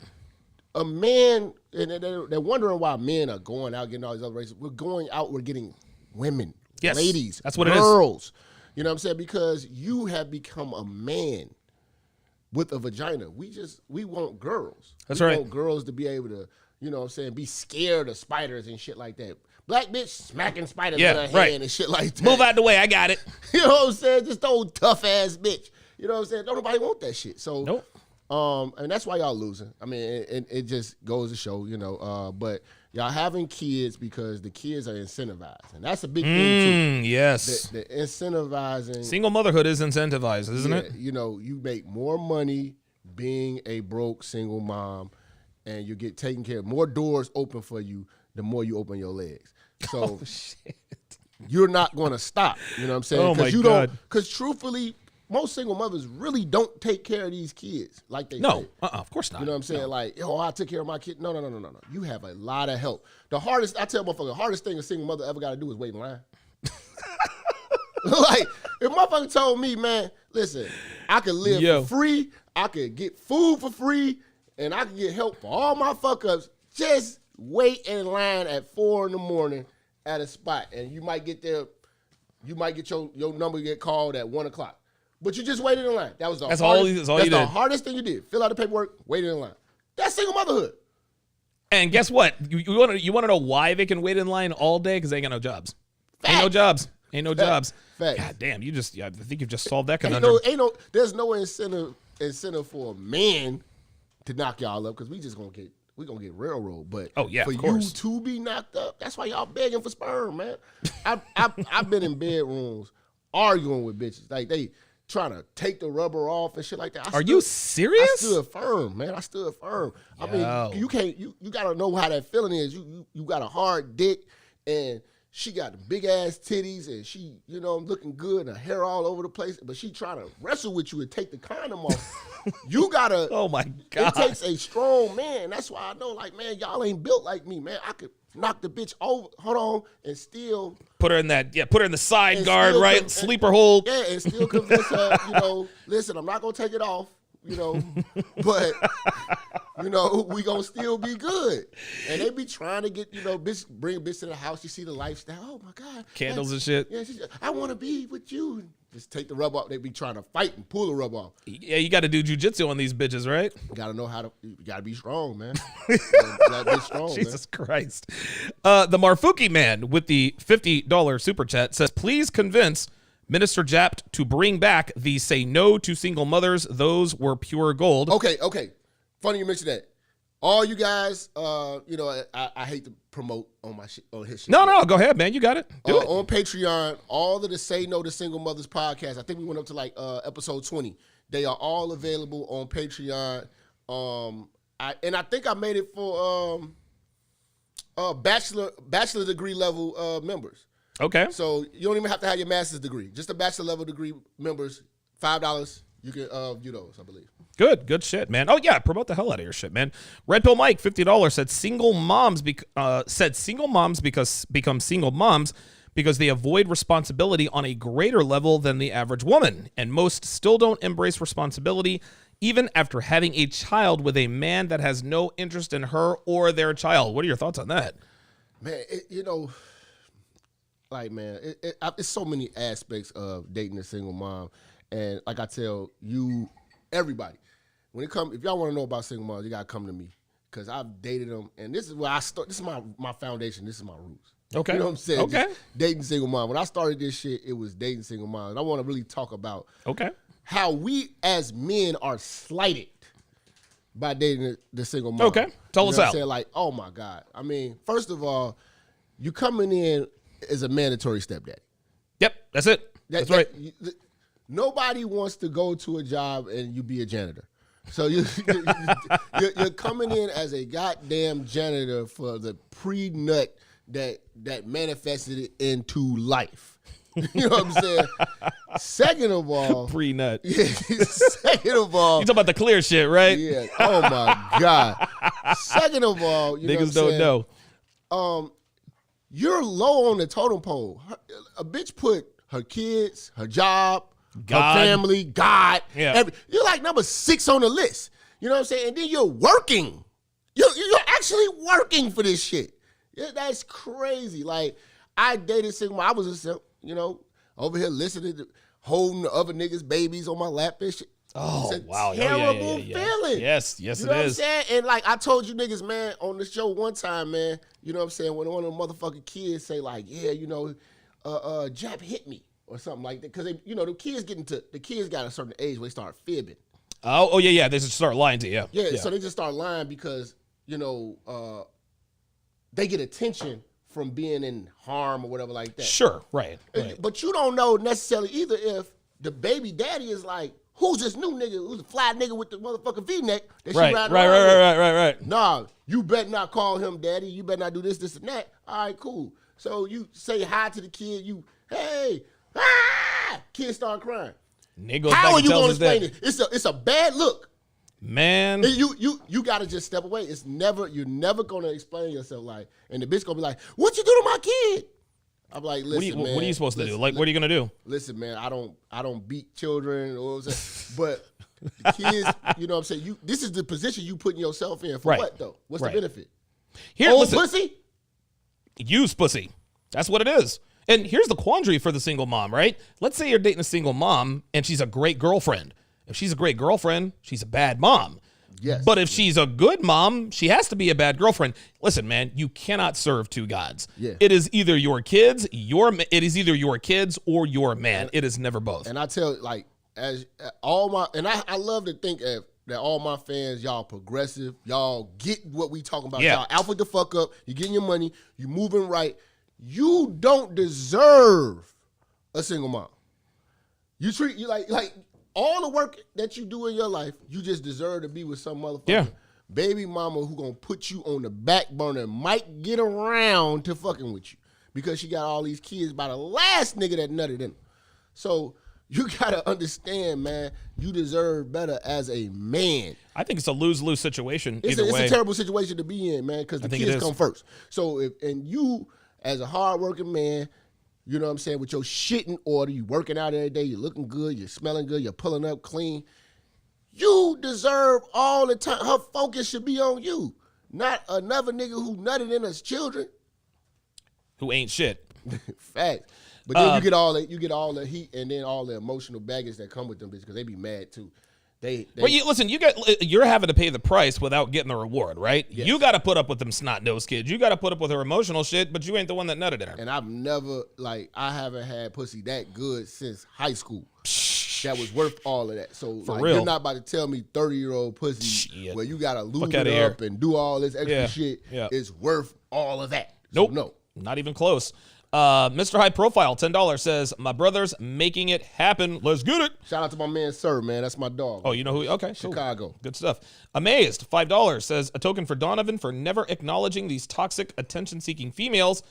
A man, and they're wondering why men are going out getting all these other races. We're going out. We're getting women, ladies, that's what girls. You know what I'm saying? Because you have become a man with a vagina. We want girls. That's we right. Want girls to be able to, you know what I'm saying, be scared of spiders and shit like that. Black bitch smacking spiders with her hand and shit like that. Move out the way, I got it. You know what I'm saying? Just old tough ass bitch. You know what I'm saying? Don't nobody want that shit. So nope. And that's why y'all losing. I mean, it just goes to show, you know. But y'all having kids because the kids are incentivized, and that's a big thing too. Yes, the incentivizing. Single motherhood is incentivized, isn't it? You know, you make more money being a broke single mom, and you get taken care of. More doors open for you the more you open your legs. So you're not going to stop. You know what I'm saying? Oh my God. Because truthfully, most single mothers really don't take care of these kids like they say. Of course not. You know what I'm saying? Like, I took care of my kid. No. You have a lot of help. I tell motherfucker, the hardest thing a single mother ever got to do is wait in line. Like, if motherfucker told me, man, listen, I could live for free, I could get food for free, and I could get help for all my fuck ups, just wait in line at 4 a.m. at a spot, and you might get there, you might get your number get called at 1 o'clock. But you just waited in line. That's the hardest thing you did. Fill out the paperwork, waited in line. That's single motherhood. And guess what? You want to know why they can wait in line all day? Because they ain't got no jobs. Ain't no jobs. Fact. God damn, I think you've just solved that conundrum. There's no incentive for a man to knock y'all up, because we're gonna get railroad. But of you to be knocked up, that's why y'all begging for sperm, man. I've been in bedrooms arguing with bitches. Like, they trying to take the rubber off and shit like that. Are you serious? I stood firm, man. I stood firm. I mean, you can't. You gotta know how that feeling is. You got a hard dick, and she got the big ass titties, and she, looking good, and her hair all over the place. But she trying to wrestle with you and take the condom off. You gotta. Oh my God. It takes a strong man. That's why I know, like, man, y'all ain't built like me, man. I could knock the bitch over, hold on, and still put her in the side guard, right? Sleeper hold. Yeah, and still convince her, listen, I'm not gonna take it off, but we gonna still be good. And they be trying to get, bitch, bring a bitch to the house. You see the lifestyle. Oh my God, candles and shit. Yeah, I want to be with you. Just take the rub off. They be trying to fight and pull the rub off. Yeah, you got to do jujitsu on these bitches, right? You got to know how to. You got to be strong, man. You got to be strong, Jesus Christ. The Marfuki man with the $50 super chat says, please convince Minister Japt to bring back the say no to single mothers. Those were pure gold. Okay. Funny you mentioned that. All you guys, I hate to promote on his shit. No, go ahead, man. You got it. Do it. On Patreon, all of the Say No to Single Mothers podcast, I think we went up to like episode 20. They are all available on Patreon. I think I made it for bachelor degree level members. Okay. So you don't even have to have your master's degree. Just a bachelor level degree members, $5. You can view those, I believe. Good shit, man. Oh yeah, promote the hell out of your shit, man. Red Pill Mike, $50 said single moms become single moms because they avoid responsibility on a greater level than the average woman, and most still don't embrace responsibility even after having a child with a man that has no interest in her or their child. What are your thoughts on that? Man, it's so many aspects of dating a single mom. And like I tell you, everybody, if y'all want to know about single moms, you got to come to me, because I've dated them. And this is where I start. This is my foundation. This is my roots. Okay. You know what I'm saying? Okay. Just dating single mom. When I started this shit, it was dating single mom. And I want to really talk about how we as men are slighted by dating the single mom. Okay. Tell us out. Saying, like, oh my God. I mean, first of all, you coming in as a mandatory stepdaddy. Yep, that's it. That's right. Nobody wants to go to a job and you be a janitor. So you're coming in as a goddamn janitor for the pre-nut that manifested it into life. You know what I'm saying? Second of all, Pre-nut. yeah, second of all, You talking about the clear shit, right? yeah. Oh my God. Second of all, you know Niggas what I'm don't saying? know. You're low on the totem pole. A bitch put her kids, her job, God. her family, God. Yeah. You're like number 6 on the list. You know what I'm saying? And then you're working. You're actually working for this shit. Yeah, that's crazy. Like, I dated single. I was a simp, you know, over here listening to holding the other niggas' babies on my lap and shit. Oh, it's a wow. terrible Yeah. feeling. Yes, You it know what I'm is. saying? And like I told you niggas, man, on the show one time, man, you know what I'm saying, when one of the motherfucking kids say like, yeah, you know, Jap hit me or something like that. Cause they, you know, the kids got a certain age where they start fibbing. Oh, yeah. They just start lying to you. Yeah, so they just start lying because, you know, they get attention from being in harm or whatever like that. Sure, right. But you don't know necessarily either if the baby daddy is like, who's this new nigga? Who's the fly nigga with the motherfucking V-neck that she riding around with? Right. Nah, you better not call him daddy. You better not do this, and that. All right, cool. So you say hi to the kid. Hey, kid start crying. Nigga How are you gonna explain it? It's a bad look. Man. And you gotta just step away. You're never gonna explain yourself like, and the bitch gonna be like, what you do to my kid? I'm like, listen, man. What are you supposed to do? Like, what are you gonna do? Listen, man, I don't beat children or but the kids, you know what I'm saying? This is the position you putting yourself in for what though? What's the benefit? Listen, pussy? Use pussy. That's what it is. And here's the quandary for the single mom, right? Let's say you're dating a single mom and she's a great girlfriend. If she's a great girlfriend, she's a bad mom. Yes. But if she's a good mom, she has to be a bad girlfriend. Listen, man, you cannot serve two gods. Yeah. It is either your kids, or your man. It is never both. And I tell like I love to think that all my fans, y'all progressive, y'all get what we talking about. Yeah. Y'all alpha the fuck up. You getting your money. You moving right. You don't deserve a single mom. You treat you like all the work that you do in your life, you just deserve to be with some motherfucker baby mama who gonna put you on the back burner and might get around to fucking with you because she got all these kids by the last nigga that nutted in them. So you gotta understand, man, you deserve better as a man. I think it's a lose-lose situation It's either way. a terrible situation to be in, man, because the kids come first. So and you, as a hardworking man, you know what I'm saying, with your shit in order, you working out every day, you're looking good, you're smelling good, you're pulling up clean. You deserve all the time. Her focus should be on you, not another nigga who nutted in us children. Who ain't shit. Fact. But then you get all the heat and then all the emotional baggage that come with them bitches because they be mad too. Well, listen, you're having to pay the price without getting the reward, right? Yes. You got to put up with them snot-nosed kids. You got to put up with her emotional shit, but you ain't the one that nutted in her. And I haven't had pussy that good since high school. That was worth all of that. So you're not about to tell me 30-year-old pussy where you got to lube it up and do all this extra shit is worth all of that. Nope. So no. Not even close. Mr. High Profile, $10 says, my brother's making it happen. Let's get it. Shout out to my man, Sir, man. That's my dog. Oh, you know who? Okay, Chicago. Cool. Good stuff. Amazed, $5 says, a token for Donovan for never acknowledging these toxic, attention-seeking females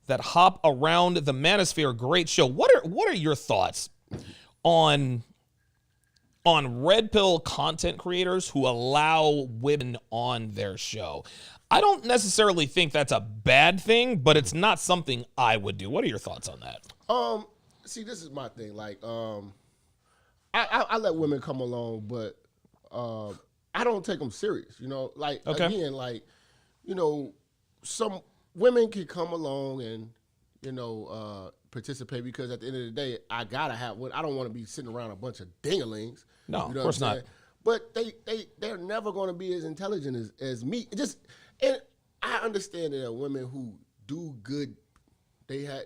that hop around the manosphere. Great show. What are your thoughts on red pill content creators who allow women on their show? I don't necessarily think that's a bad thing, but it's not something I would do. What are your thoughts on that? See, this is my thing. Like, I let women come along, but I don't take them serious. You know, like again, like, you know, some women can come along and participate because at the end of the day, I gotta have one. I don't want to be sitting around a bunch of dinglings. No, you know of course not. But they're never going to be as intelligent as me. And I understand that there are women who do good. They're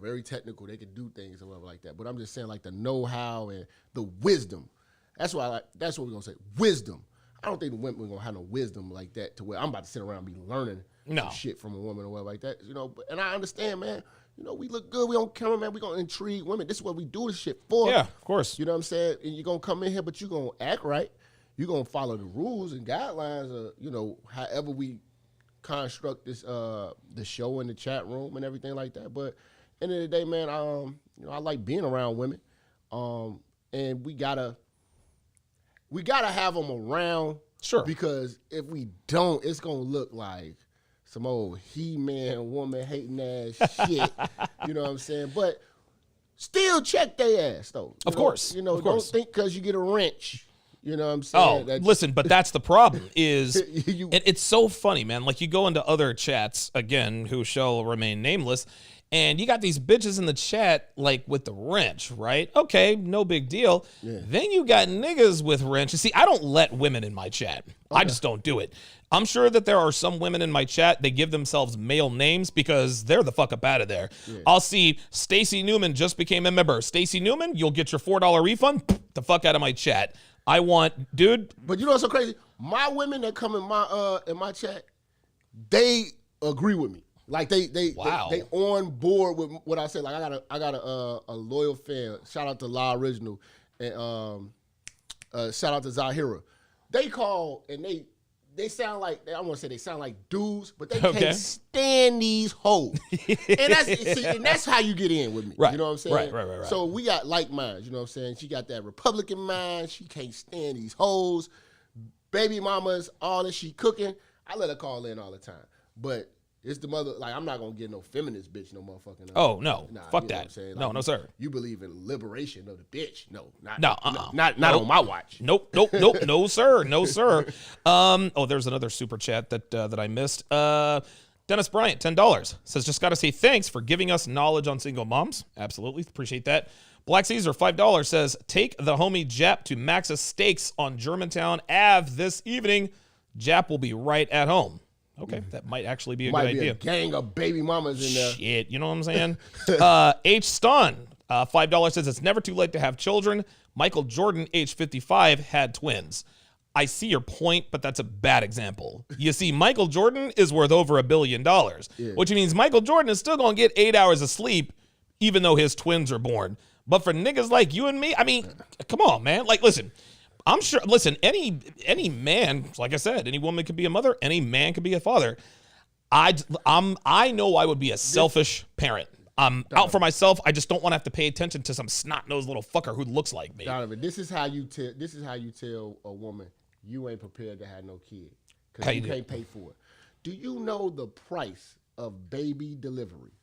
very technical. They can do things or whatever like that. But I'm just saying, like, the know-how and the wisdom. That's what we're gonna say. Wisdom. I don't think the women are gonna have no wisdom like that to where I'm about to sit around and be learning some shit from a woman or whatever like that. You know, and I understand, man. You know, we look good. We on camera, man. We gonna intrigue women. This is what we do this shit for. Yeah, of course. You know what I'm saying? And you're gonna come in here, but you're gonna act right. You're gonna follow the rules and guidelines of, however we construct this the show in the chat room and everything like that. But end of the day, man, I like being around women, and we gotta have them around. Sure. Because if we don't, it's gonna look like some old He-Man woman hating ass shit. You know what I'm saying? But still check their ass though. Of course. Don't think because you get a wrench. You know what I'm saying? Oh, listen, but that's the problem is, it's so funny, man. Like, you go into other chats, again, who shall remain nameless, and you got these bitches in the chat, like, with the wrench, right? Okay, no big deal. Yeah. Then you got niggas with wrenches. See, I don't let women in my chat. Okay. I just don't do it. I'm sure that there are some women in my chat, they give themselves male names because they're the fuck up out of there. Yeah. I'll see Stacy Newman just became a member. Stacy Newman, you'll get your $4 refund. The fuck out of my chat. I want, dude. But you know what's so crazy? My women that come in my chat, they agree with me. Like they on board with what I said. Like I got a loyal fan. Shout out to La Original and shout out to Zahira. They call and they sound like, I want to say they sound like dudes, but they can't stand these hoes. and that's how you get in with me. Right. You know what I'm saying? Right. So we got like minds, you know what I'm saying? She got that Republican mind. She can't stand these hoes. Baby mamas, all that she cooking. I let her call in all the time. But it's the mother, like, I'm not going to get no feminist bitch, no motherfucking. Oh, no. Fuck that. Like, no, sir. You believe in liberation of the bitch. No, not nope. on my watch. Nope. No, sir. No, sir. There's another super chat that I missed. Dennis Bryant, $10, says, just got to say thanks for giving us knowledge on single moms. Absolutely. Appreciate that. Black Caesar, $5, says, take the homie Jap to Max's Steaks on Germantown Ave this evening. Jap will be right at home. Okay, that might actually be a good idea. Might be a gang of baby mamas in there. Shit, you know what I'm saying? H. Stun, $5, says, it's never too late to have children. Michael Jordan, age 55, had twins. I see your point, but that's a bad example. You see, Michael Jordan is worth over $1 billion, which means Michael Jordan is still going to get 8 hours of sleep, even though his twins are born. But for niggas like you and me, I mean, come on, man. Like, listen. I'm sure, listen, any man, like I said, any woman could be a mother, any man could be a father. I know I would be a selfish parent. I'm out for myself. I just don't want to have to pay attention to some snot-nosed little fucker who looks like me. Donovan, this is how you tell a woman you ain't prepared to have no kid because you can't pay for it. Do you know the price of baby delivery?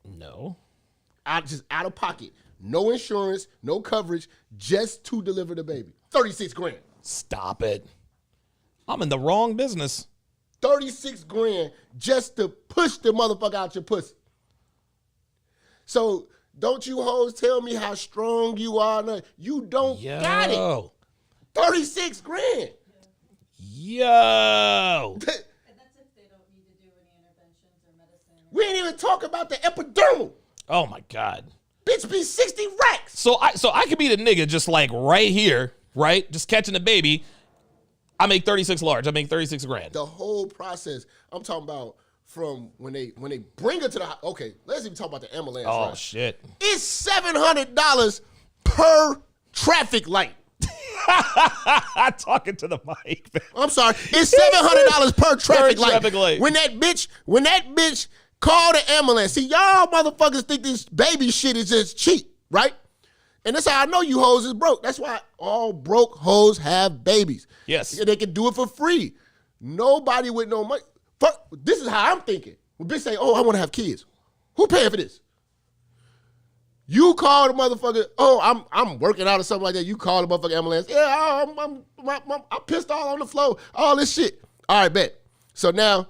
No. Out of pocket. No insurance, no coverage, just to deliver the baby. 36 grand. Stop it. I'm in the wrong business. 36 grand just to push the motherfucker out your pussy. So don't you hoes tell me how strong you are. No, you don't got it. 36 grand. Yo. And that's if they don't need to do any interventions or medicine. We ain't even talk about the epidural. Oh my God. Bitch be 60 racks. So I could be the nigga just like right here, right? Just catching the baby. I make 36 large. I make 36 grand. The whole process. I'm talking about from when they bring her to the okay, let's even talk about the ambulance. Oh right? shit. It's $700 per traffic light. Talking to the mic, man. I'm sorry. It's $700 per traffic light. When that bitch call the ambulance. See, y'all motherfuckers think this baby shit is just cheap, right? And that's how I know you hoes is broke. That's why all broke hoes have babies. Yes. They can do it for free. Nobody with no money. This is how I'm thinking. When bitch say, oh, I want to have kids. Who paying for this? You call the motherfucker, oh, I'm working out or something like that. You call the motherfucker ambulance. Yeah, I'm pissed all on the floor. All this shit. All right, bet. So now,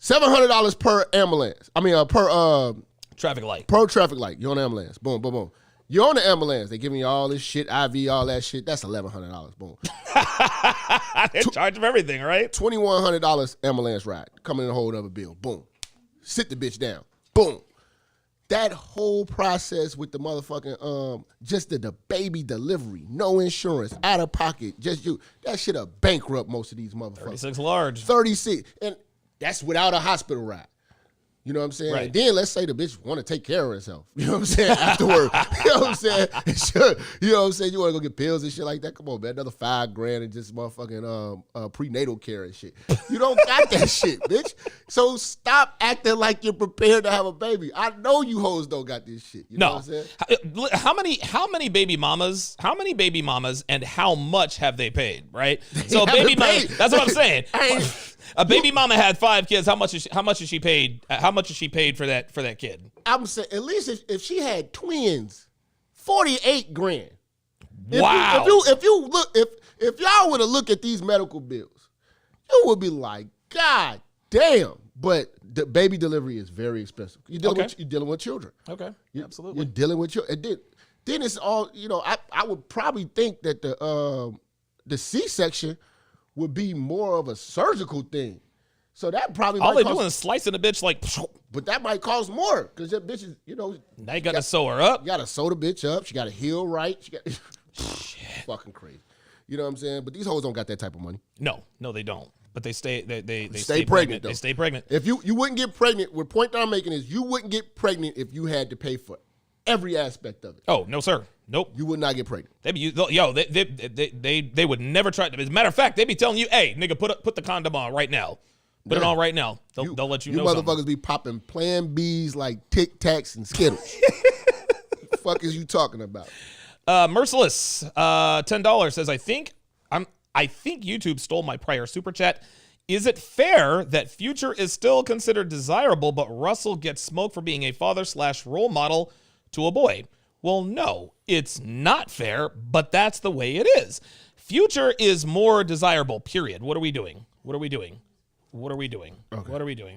$700 per ambulance. I mean, per traffic light. Per traffic light. You're on the ambulance. Boom, boom, boom. You're on the ambulance. They giving you all this shit, IV, all that shit. That's $1,100. Boom. They're charging for everything, right? $2,100 ambulance ride. Coming in a whole other bill. Boom. Sit the bitch down. Boom. That whole process with the motherfucking just the baby delivery, no insurance, out of pocket, just you. That shit'll bankrupt most of these motherfuckers. 36 large. 36, and that's without a hospital ride. You know what I'm saying? Right. And then let's say the bitch want to take care of herself. You know what I'm saying? Afterward. You know what I'm saying? Sure. You know what I'm saying? You want to go get pills and shit like that? Come on, man. Another $5,000 and just motherfucking prenatal care and shit. You don't got that shit, bitch. So stop acting like you're prepared to have a baby. I know you hoes don't got this shit. You know what I'm saying? How many baby mamas and how much have they paid, right? So a baby mama, that's what I'm saying. A baby mama had 5 kids. How much is she paid? How much is she paid for that kid? I'm saying at least if she had twins, $48,000. Wow. If y'all were to look at these medical bills, you would be like, God damn. But the baby delivery is very expensive. You're dealing with children. Okay. Absolutely. You're dealing with children. Then it's all, I would probably think that the C-section would be more of a surgical thing. So that probably all might they cost, doing is slicing a bitch like. But that might cost more because that bitch is, Now you got to sew her up. You got to sew the bitch up. She got to heal right. She got fucking crazy. You know what I'm saying? But these hoes don't got that type of money. No, they don't. But they stay pregnant. Though. They stay pregnant. If you wouldn't get pregnant, the point that I'm making is you wouldn't get pregnant if you had to pay for every aspect of it. Oh no, sir. Nope. You would not get pregnant. They would never try to. As a matter of fact, they'd be telling you, "Hey, nigga, put the condom on right now. Put it on right now. They'll let you know." You motherfuckers something. be popping Plan Bs like Tic Tacs and Skittles. The fuck is you talking about? Merciless, $10 says, I think YouTube stole my prior super chat. Is it fair that Future is still considered desirable, but Russell gets smoke for being a father/role model to a boy? Well, no, it's not fair, but that's the way it is. Future is more desirable, period. What are we doing? Okay.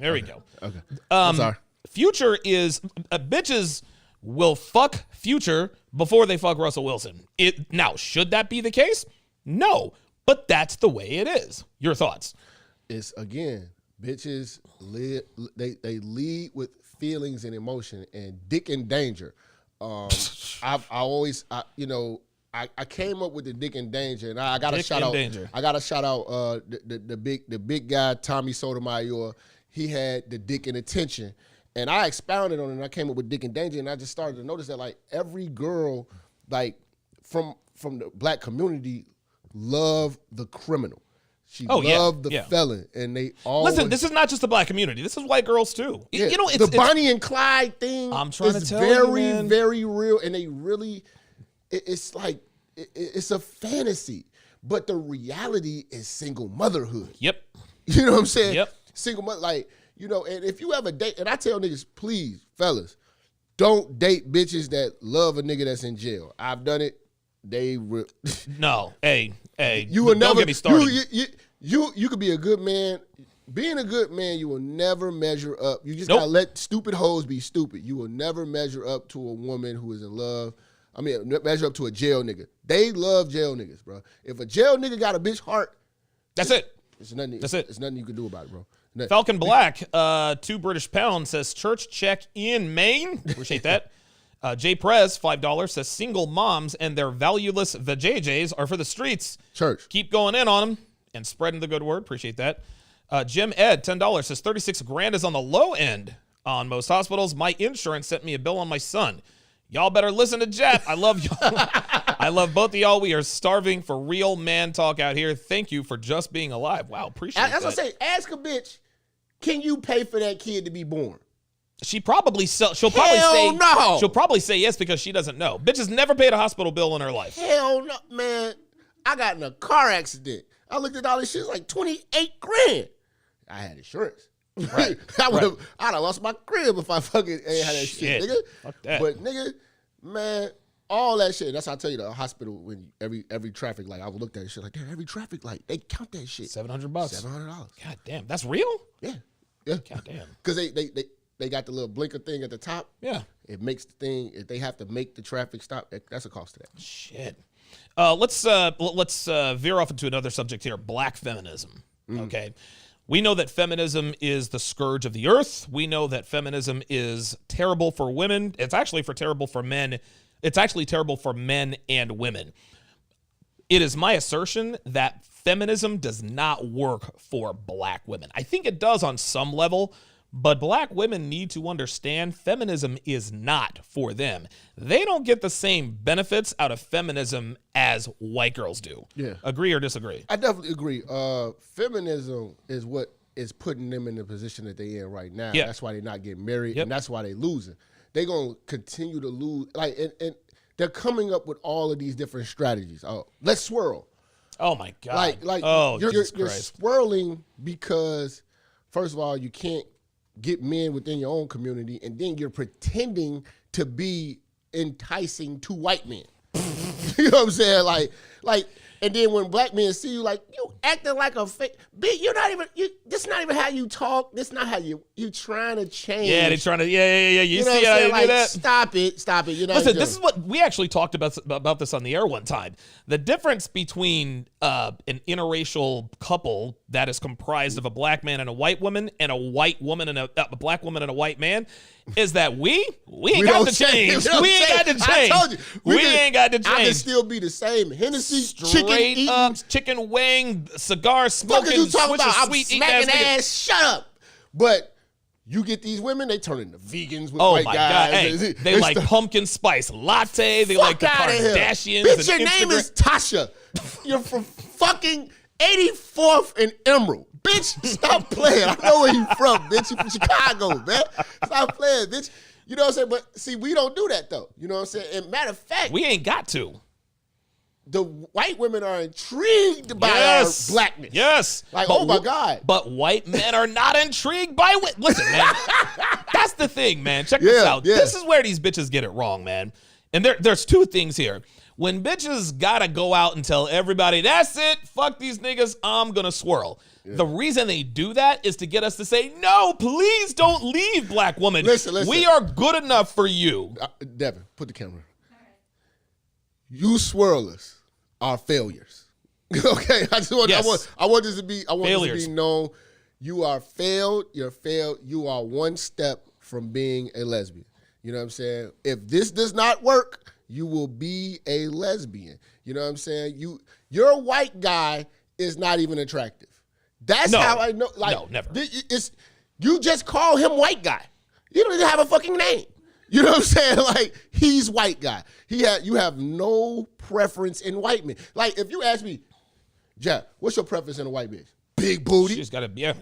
There we go. Okay. I'm sorry. Future is bitches will fuck Future before they fuck Russell Wilson. Now, should that be the case? No, but that's the way it is. Your thoughts? It's again, bitches they lead with feelings and emotion and dick and danger. I came up with the dick and danger, and I got to shout out. Danger. I got to shout out the big guy Tommy Sotomayor. He had the dick and attention, and I expounded on it. And I came up with dick and danger, and I just started to notice that like every girl, like from the black community, love the criminal. She loved the felon, and they all listen. This is not just the black community. This is white girls too. Yeah. It's the Bonnie and Clyde thing. I'm trying to tell very, you, man. very real, and they really. It's like it's a fantasy, but the reality is single motherhood. Yep. You know what I'm saying? Yep. Single mother, like and if you ever date, and I tell niggas, please, fellas, don't date bitches that love a nigga that's in jail. I've done it. No, hey, you will don't never get me started. You could be a good man. Being a good man, you will never measure up. You just gotta let stupid hoes be stupid. You will never measure up to a woman who is in love. I mean, measure up to a jail nigga. They love jail niggas, bro. If a jail nigga got a bitch heart, that's it. That's it. There's nothing you can do about it, bro. Nothing. Falcon Black, 2 British pounds, says church check in Maine. Appreciate that. Jay Prez, $5, says single moms and their valueless vajayjays are for the streets. Church. Keep going in on them and spreading the good word. Appreciate that. Jim Ed, $10, says 36 grand is on the low end on most hospitals. My insurance sent me a bill on my son. Y'all better listen to Jet. I love y'all. I love both of y'all. We are starving for real man talk out here. Thank you for just being alive. Wow, appreciate that. As I say, ask a bitch, can you pay for that kid to be born? She'll probably say no. She'll probably say yes because she doesn't know. Bitch has never paid a hospital bill in her life. Hell no, man. I got in a car accident. I looked at all this shit. It's like 28 grand. I had insurance. Right. I'd have lost my crib if I fucking ain't had that shit, nigga. Fuck that. But nigga, man, all that shit. That's how I tell you the hospital when every traffic light. I looked at that shit like, damn, every traffic light, they count that shit. $700. $700. God damn, that's real? Yeah. God damn. Because they got the little blinker thing at the top. Yeah. It makes the thing, if they have to make the traffic stop, that's a cost to that. Shit. Let's veer off into another subject here, black feminism. Okay. We know that feminism is the scourge of the earth. We know that feminism is terrible for women. It's actually terrible for men. It's actually terrible for men and women. It is my assertion that feminism does not work for black women. I think it does on some level, But black women need to understand feminism is not for them. They don't get the same benefits out of feminism as white girls do. Yeah. Agree or disagree? I definitely agree. Feminism is what is putting them in the position that they in right now. Yeah. That's why they're not getting married, Yep. and that's why they losing. They're going to continue to lose. And they're coming up with all of these different strategies. Oh, let's swirl. Oh, my God. You're Christ. swirling because, first of all, you can't get men within your own community, and then you're pretending to be enticing to white men. You know what I'm saying? Like, and then when black men see you, like, you acting like a fake bitch. This not even how you talk. This not how you trying to change. Yeah, they're trying to, yeah. You know see what how I'm they saying? do Like, that? stop it. You're not Listen, doing this is what we actually talked about this on the air one time. The difference between an interracial couple that is comprised of a black man and a white woman, and a white woman and a black woman and a white man, is that we ain't got to change. We ain't got to change. I told you. We ain't got to I can change. still be the same. Hennessy, chicken Straight eating. up, chicken wing, cigar Fuck smoking, is you talking switch of about? I'm sweet eating smacking nigga. ass. Shut up. But you get these women, they turn into vegans with Oh white my guys. God! Hey, they like pumpkin spice latte. They Fuck like the outta here. Kardashians. Bitch, your and name Instagram. is Tasha. You're from fucking 84th and Emerald. Bitch, stop playing. I know where you from, bitch. You from Chicago, man. Stop playing, bitch. You know what I'm saying? But see, we don't do that though. You know what I'm saying? And matter of fact, We ain't got to. the white women are intrigued by our blackness. Yes. Like, But oh my God. But white men are not intrigued by it. Listen, man. That's the thing, man. Check this Yeah, out. yeah. This is where these bitches get it wrong, man. And there's two things here. When bitches gotta go out and tell everybody, that's it, fuck these niggas, I'm gonna swirl. The reason they do that is to get us to say, no, please don't leave, black woman. Listen. We are good enough for you. Devin, put the camera. You swirlers are failures. Okay, I just want Yes. I want this to be Failures. this to be known. You are failed. You're failed. You are one step from being a lesbian. You know what I'm saying? If this does not work, you will be a lesbian. You know what I'm saying? Your white guy is not even attractive. That's No. how I know. Like, No, never. You just call him white guy. You don't even have a fucking name. You know what I'm saying? Like, he's white guy. You have no preference in white men. Like, if you ask me, Jack, what's your preference in a white bitch? Big booty, She's gotta, yeah.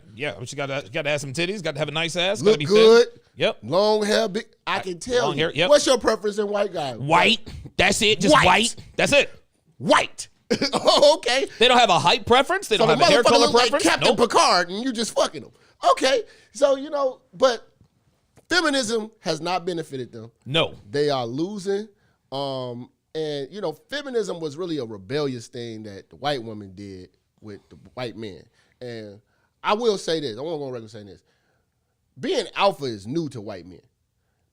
She gotta have some titties, gotta have a nice ass, look gotta be good, fit. Yep. long hair, big. I can tell Long you. hair, yep. What's your preference in white guy? White. That's it. Just White. white. That's it. White. Oh, okay. They don't have a height preference. They don't So have the a hair motherfucker color look like preference. Captain Nope. Picard, and you just fucking him. Okay, so but feminism has not benefited them. No. They are losing. And feminism was really a rebellious thing that the white woman did with the white men. And I will say this, I won't go on record saying this. Being alpha is new to white men.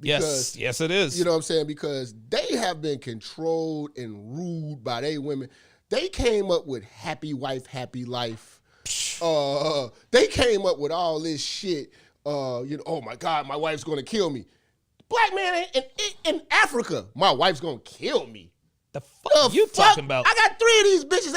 Yes, it is. You know what I'm saying? Because they have been controlled and ruled by their women. They came up with happy wife, happy life. They came up with all this shit. Oh my God, my wife's gonna kill me. Black man in Africa, my wife's gonna kill me. The fuck you talking about? I got 3 of these bitches.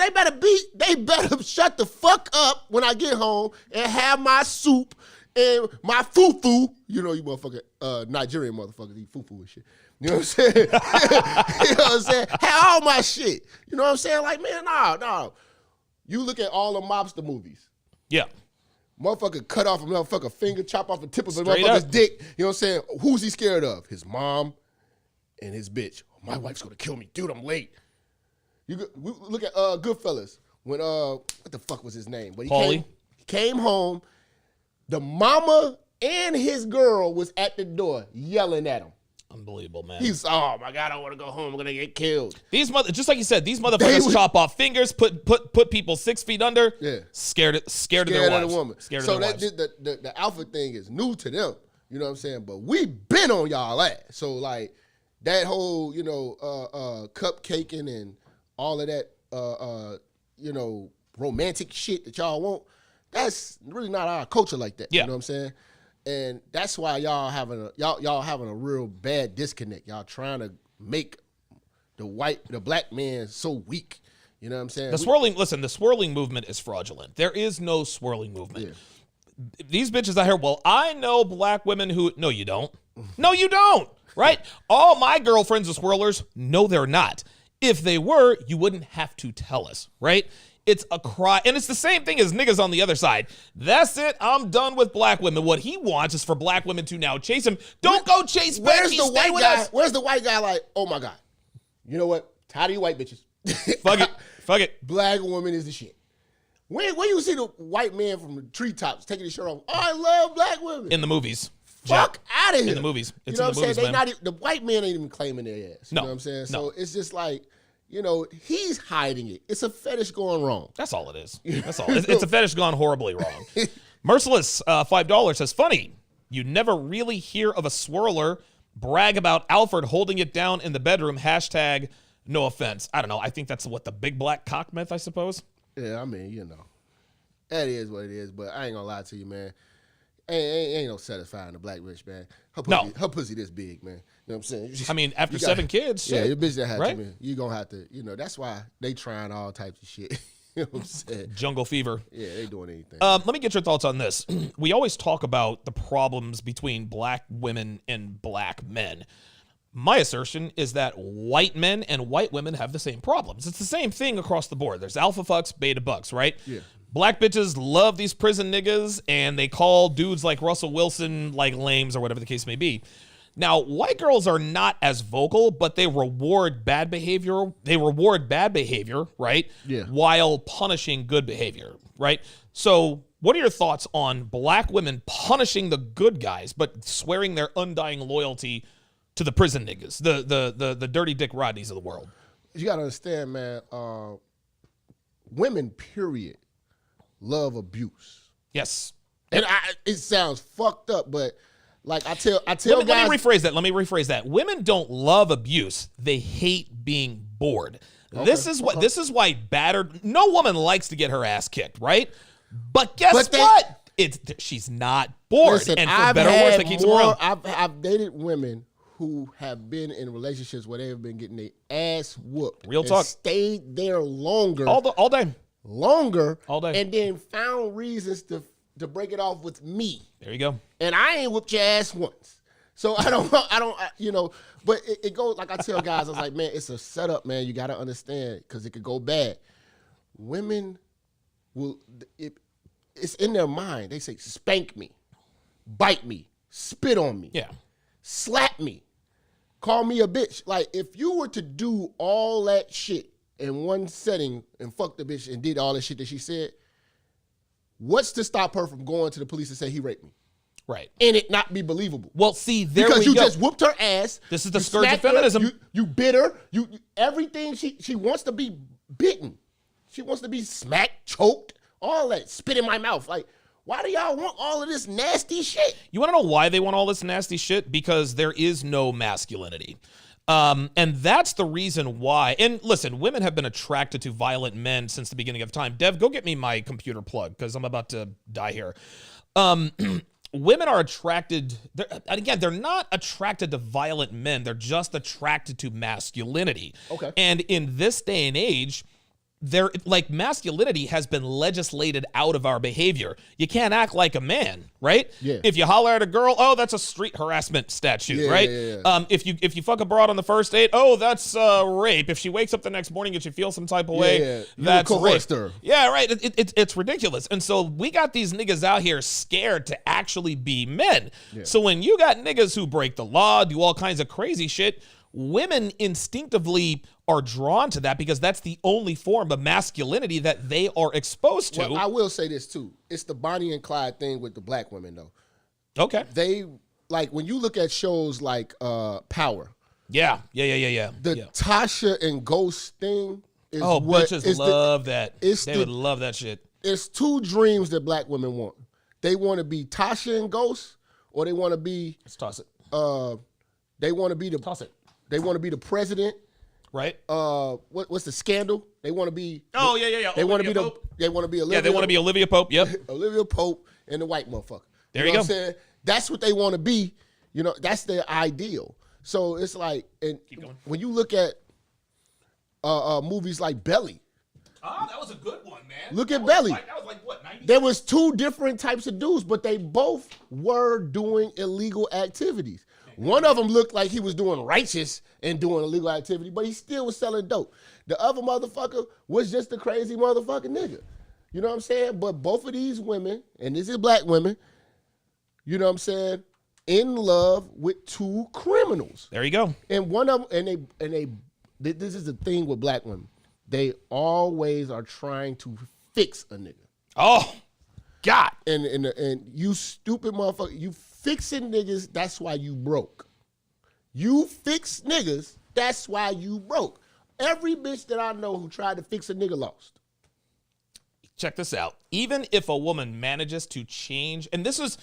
They better shut the fuck up when I get home and have my soup and my fufu. You motherfucker, Nigerian motherfuckers eat fufu and shit. You know what I'm saying? You know what I'm saying? Have all my shit. You know what I'm saying? Like, man, no. You look at all the mobster movies. Yeah. Motherfucker cut off a motherfucker finger, chop off the tip of a Straight motherfucker's up. dick. You know what I'm saying? Who's he scared of? His mom and his bitch. My wife's gonna kill me. Dude, I'm late. We look at Goodfellas. When, what the fuck was his name? But Paulie. he came home. The mama and his girl was at the door yelling at him. Unbelievable, man. He's, oh my God, I want to go home. I'm gonna get killed. These just like you said, these motherfuckers chop off fingers, put people 6 feet under. Yeah. Scared of their wives. the woman. Scared so of their that wives. the alpha thing is new to them. You know what I'm saying? But we been on y'all ass. So like that whole cupcaking and all of that romantic shit that y'all want. That's really not our culture like that. Yeah. You know what I'm saying? And that's why y'all having a real bad disconnect. Y'all trying to make the black man so weak. You know what I'm saying? The swirling movement is fraudulent. There is no swirling movement. Yeah. These bitches out here, well, I know black women who, no, you don't. No, you don't, right? All my girlfriends are swirlers. No, they're not. If they were, you wouldn't have to tell us, right? It's a cry. And it's the same thing as niggas on the other side. That's it. I'm done with black women. What he wants is for black women to now chase him. Don't go chase Becky. Stay with us. Where's the white guy like, oh my God. You know what? Tired of you white bitches. Fuck it. Fuck it. Black woman is the shit. When you see the white man from the treetops taking his shirt off, oh, I love black women. In the movies. Fuck out of here. In the movies. It's you know in the what I'm movies, saying? man. The white men ain't even claiming their ass. You No. know what I'm saying? No. So it's just like, you know, he's hiding it. It's a fetish going wrong. That's all it is. That's all. It's a fetish gone horribly wrong. Merciless, $5 says, funny, you never really hear of a swirler brag about Alfred holding it down in the bedroom. Hashtag no offense. I don't know. I think that's what the big black cock myth, I suppose. Yeah, I mean, you know, that is what it is. But I ain't gonna lie to you, man. Ain't no satisfying the black bitch, man. Her pussy this big, man. You know what I'm saying? I mean, after 7 kids, yeah, shit, your bitch that had right? to, you gonna have to, you know, that's why they trying all types of shit. You know what I'm saying? Jungle fever. Yeah, they doing anything. Let me get your thoughts on this. We always talk about the problems between black women and black men. My assertion is that white men and white women have the same problems. It's the same thing across the board. There's alpha fucks, beta bucks, right? Yeah. Black bitches love these prison niggas, and they call dudes like Russell Wilson like lames or whatever the case may be. Now, white girls are not as vocal, but they reward bad behavior. They reward bad behavior, right? Yeah. While punishing good behavior, right? So what are your thoughts on black women punishing the good guys, but swearing their undying loyalty to the prison niggas, the dirty Dick Rodneys of the world? You gotta understand, man, women, period, love abuse. Yes. And it sounds fucked up, but like I tell guys. Let me rephrase that. Women don't love abuse. They hate being bored. Okay, This is why battered. No woman likes to get her ass kicked, right? But guess what? She's not bored. Listen, and for better or worse, that keeps them around. I've dated women who have been in relationships where they have been getting their ass whooped. Real and talk. Stayed there longer. All day. All day. day. And then found reasons to break it off with me. There you go. And I ain't whooped your ass once. So I don't, you know, but it goes, like I tell guys, I was like, man, it's a setup, man. You got to understand, because it could go bad. Women will, it's in their mind. They say, spank me, bite me, spit on me, Yeah. slap me, call me a bitch. Like, if you were to do all that shit in one setting and fuck the bitch and did all that shit that she said, what's to stop her from going to the police and say he raped me? Right. And it not be believable. Well, see, there because we you go. just whooped her ass. This is the you scourge of smacked her, feminism. You bit her. You everything she wants to be bitten. She wants to be smacked, choked, all that. Spit in my mouth. Like, why do y'all want all of this nasty shit? You want to know why they want all this nasty shit? Because there is no masculinity. And that's the reason why. And listen, women have been attracted to violent men since the beginning of time. Dev, go get me my computer plug because I'm about to die here. Women are attracted, they're not attracted to violent men. They're just attracted to masculinity. Okay. And in this day and age, masculinity has been legislated out of our behavior. You can't act like a man, right? Yeah. If you holler at a girl, oh, that's a street harassment statute, Yeah, right? yeah. If you fuck a broad on the first date, oh, that's rape. If she wakes up the next morning and she feels some type of way, Yeah. You that's rape. coerced her. Yeah, right. It's ridiculous. And so we got these niggas out here scared to actually be men. Yeah. So when you got niggas who break the law, do all kinds of crazy shit, women instinctively are drawn to that because that's the only form of masculinity that they are exposed to. Well, I will say this too. It's the Bonnie and Clyde thing with the black women though. Okay. They, like, when you look at shows like Power. Yeah. The Tasha and Ghost thing is bitches love that. They would love that shit. It's two dreams that black women want. They want to be Tasha and Ghost, or they want to be Let's toss it. they want to be the Toss it. They want to be the president. Right? What's the scandal? They want to be. Oh, yeah. They want to be Olivia Pope. They want to be Olivia. Yeah, they want to be Olivia Pope. Yep. Olivia Pope and the white motherfucker. There you know go. What I'm saying? That's what they want to be. You know, that's their ideal. So it's like, and Keep going. when you look at movies like Belly, Oh, that was a good one, man. Look at Belly. That was like what, 90? There was 2 different types of dudes, but they both were doing illegal activities. One of them looked like he was doing righteous and doing illegal activity, but he still was selling dope. The other motherfucker was just a crazy motherfucking nigga. You know what I'm saying? But both of these women, and this is black women, you know what I'm saying, in love with 2 criminals. There you go. And one of them, this is the thing with black women. They always are trying to fix a nigga. Oh, God. And you stupid motherfucker, you fixing niggas, that's why you broke. You fix niggas, that's why you broke. Every bitch that I know who tried to fix a nigga lost. Check this out. Even if a woman manages to change, and this is,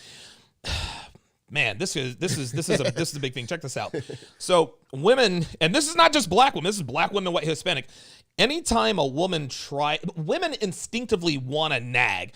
man, this is a big thing. Check this out. So women, and this is not just black women. This is black women, white, Hispanic. Anytime a woman women instinctively want to nag.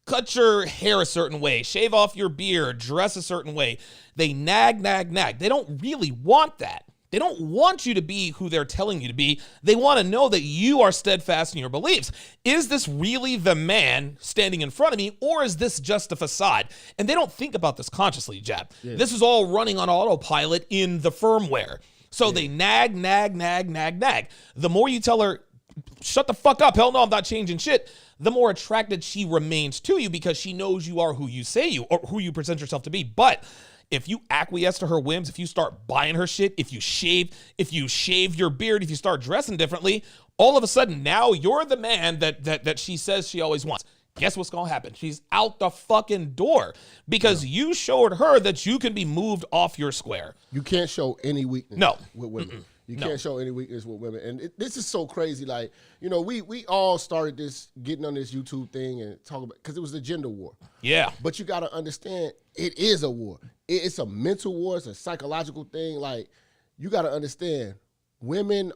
Cut your hair a certain way, shave off your beard, dress a certain way. They nag. They don't really want that. They don't want you to be who they're telling you to be. They want to know that you are steadfast in your beliefs. Is this really the man standing in front of me, or is this just a facade? And they don't think about this consciously, Jab. Yeah. This is all running on autopilot in the firmware. So they nag. The more you tell her, shut the fuck up, hell no, I'm not changing shit, the more attracted she remains to you because she knows you are who you say you, or who you present yourself to be. But if you acquiesce to her whims, if you start buying her shit, if you shave your beard, if you start dressing differently, all of a sudden now you're the man that she says she always wants. Guess what's gonna happen? She's out the fucking door because you showed her that you can be moved off your square. You can't show any weakness with women. Mm-mm. You can't show any weakness with women. And this is so crazy. Like, you know, we all started this, getting on this YouTube thing and talking about, because it was a gender war. Yeah. But you got to understand, it is a war. It's a mental war. It's a psychological thing. Like, you got to understand, women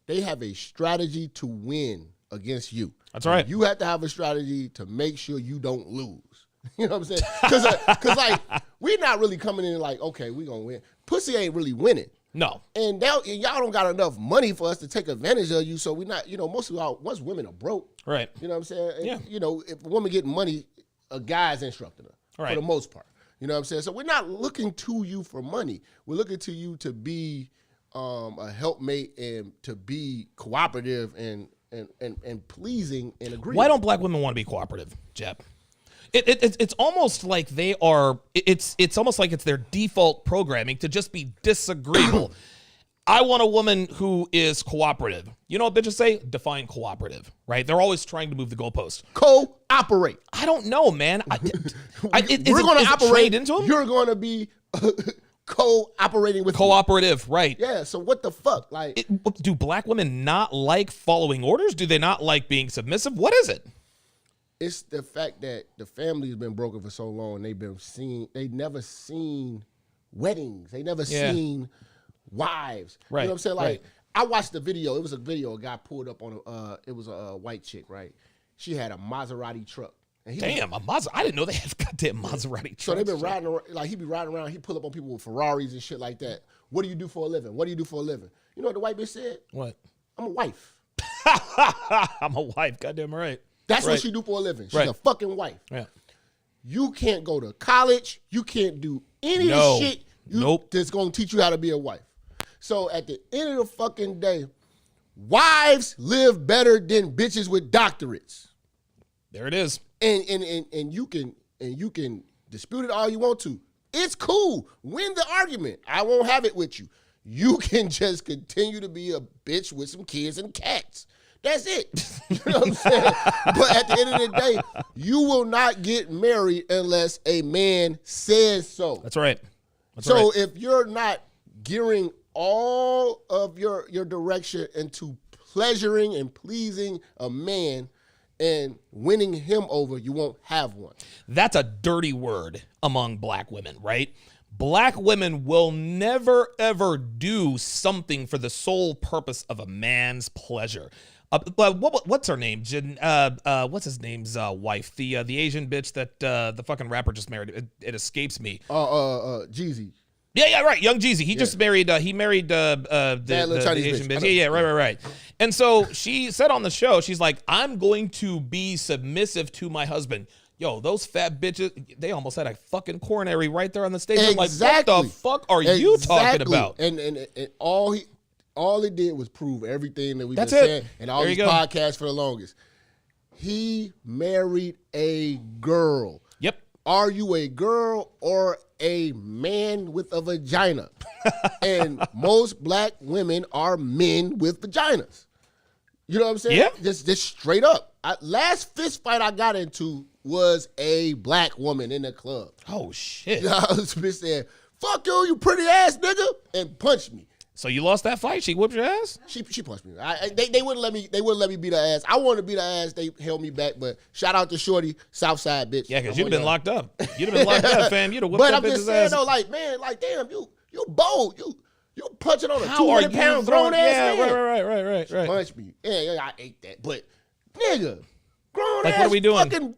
they have a strategy to win against you. That's right. You have to have a strategy to make sure you don't lose. You know what I'm saying? Because like, we're not really coming in like, okay, we're going to win. Pussy ain't really winning. No. And y'all don't got enough money for us to take advantage of you, so we not, you know, most women are broke. Right. You know what I'm saying? And, yeah. You know, if a woman getting money, a guy's instructing her right. for the most part. You know what I'm saying? So we're not looking to you for money. We're looking to you to be a helpmate and to be cooperative and pleasing and agreeable. Why don't black women want to be cooperative, Jeb? It's almost like they are. It's almost like it's their default programming to just be disagreeable. I want a woman who is cooperative. You know what bitches say? Define cooperative, right? They're always trying to move the goalpost. Cooperate. I don't know, man. We're going to operate into them. You're going to be cooperating with cooperative, right? Yeah. So what the fuck? Like, do black women not like following orders? Do they not like being submissive? What is it? It's the fact that the family has been broken for so long. They never seen weddings. They never seen wives. Right. You know what I'm saying? Like, right. I watched the video. It was a video a guy pulled up on it was a white chick, right? She had a Maserati truck. And damn, a Maserati. I didn't know they have goddamn Maserati trucks. So they've been riding around, like he be riding around, he pull up on people with Ferraris and shit like that. What do you do for a living? What do you do for a living? You know what the white bitch said? What? I'm a wife. I'm a wife. Goddamn right. That's right. what she do for a living. She's right. a fucking wife. Yeah. You can't go to college. You can't do any of the shit that's going to teach you how to be a wife. So at the end of the fucking day, wives live better than bitches with doctorates. There it is. And you can dispute it all you want to. It's cool. Win the argument. I won't have it with you. You can just continue to be a bitch with some kids and cats. That's it. You know what I'm saying? But at the end of the day, you will not get married unless a man says so. That's right. So if you're not gearing all of your direction into pleasuring and pleasing a man and winning him over, you won't have one. That's a dirty word among black women, right? Black women will never, ever do something for the sole purpose of a man's pleasure. What's her name? What's his name's wife? The Asian bitch that the fucking rapper just married. It escapes me. Jeezy. Yeah, right. Young Jeezy. He just married. He married the Chinese Asian bitch. bitch. Yeah, right. And so she said on the show, she's like, "I'm going to be submissive to my husband." Yo, those fat bitches, they almost had a fucking coronary right there on the stage. I'm like, what the fuck are you talking about? And all he did was prove everything that we've been That's it. saying and all There these you go. podcasts for the longest. He married a girl. Yep. Are you a girl or a man with a vagina? And most black women are men with vaginas. You know what I'm saying? Yeah. Just straight up. Last fist fight I got into was a black woman in the club. Oh shit. This bitch said, "Fuck you, you pretty ass nigga," and punched me. So you lost that fight? She whooped your ass? She punched me. They wouldn't let me. They wouldn't let me beat her ass. I wanted to beat her ass. They held me back. But shout out to Shorty, Southside bitch. Yeah, because you'd have been locked up. You'd have been locked up, fam. You'd have whooped But that I'm just bitch's saying ass. though, like man, like damn, you bold. You punching on a How are you 200-pound grown ass Yeah, man. right. Punch me. Yeah, I ate that. But nigga, grown Like, ass. what are we doing? Fucking,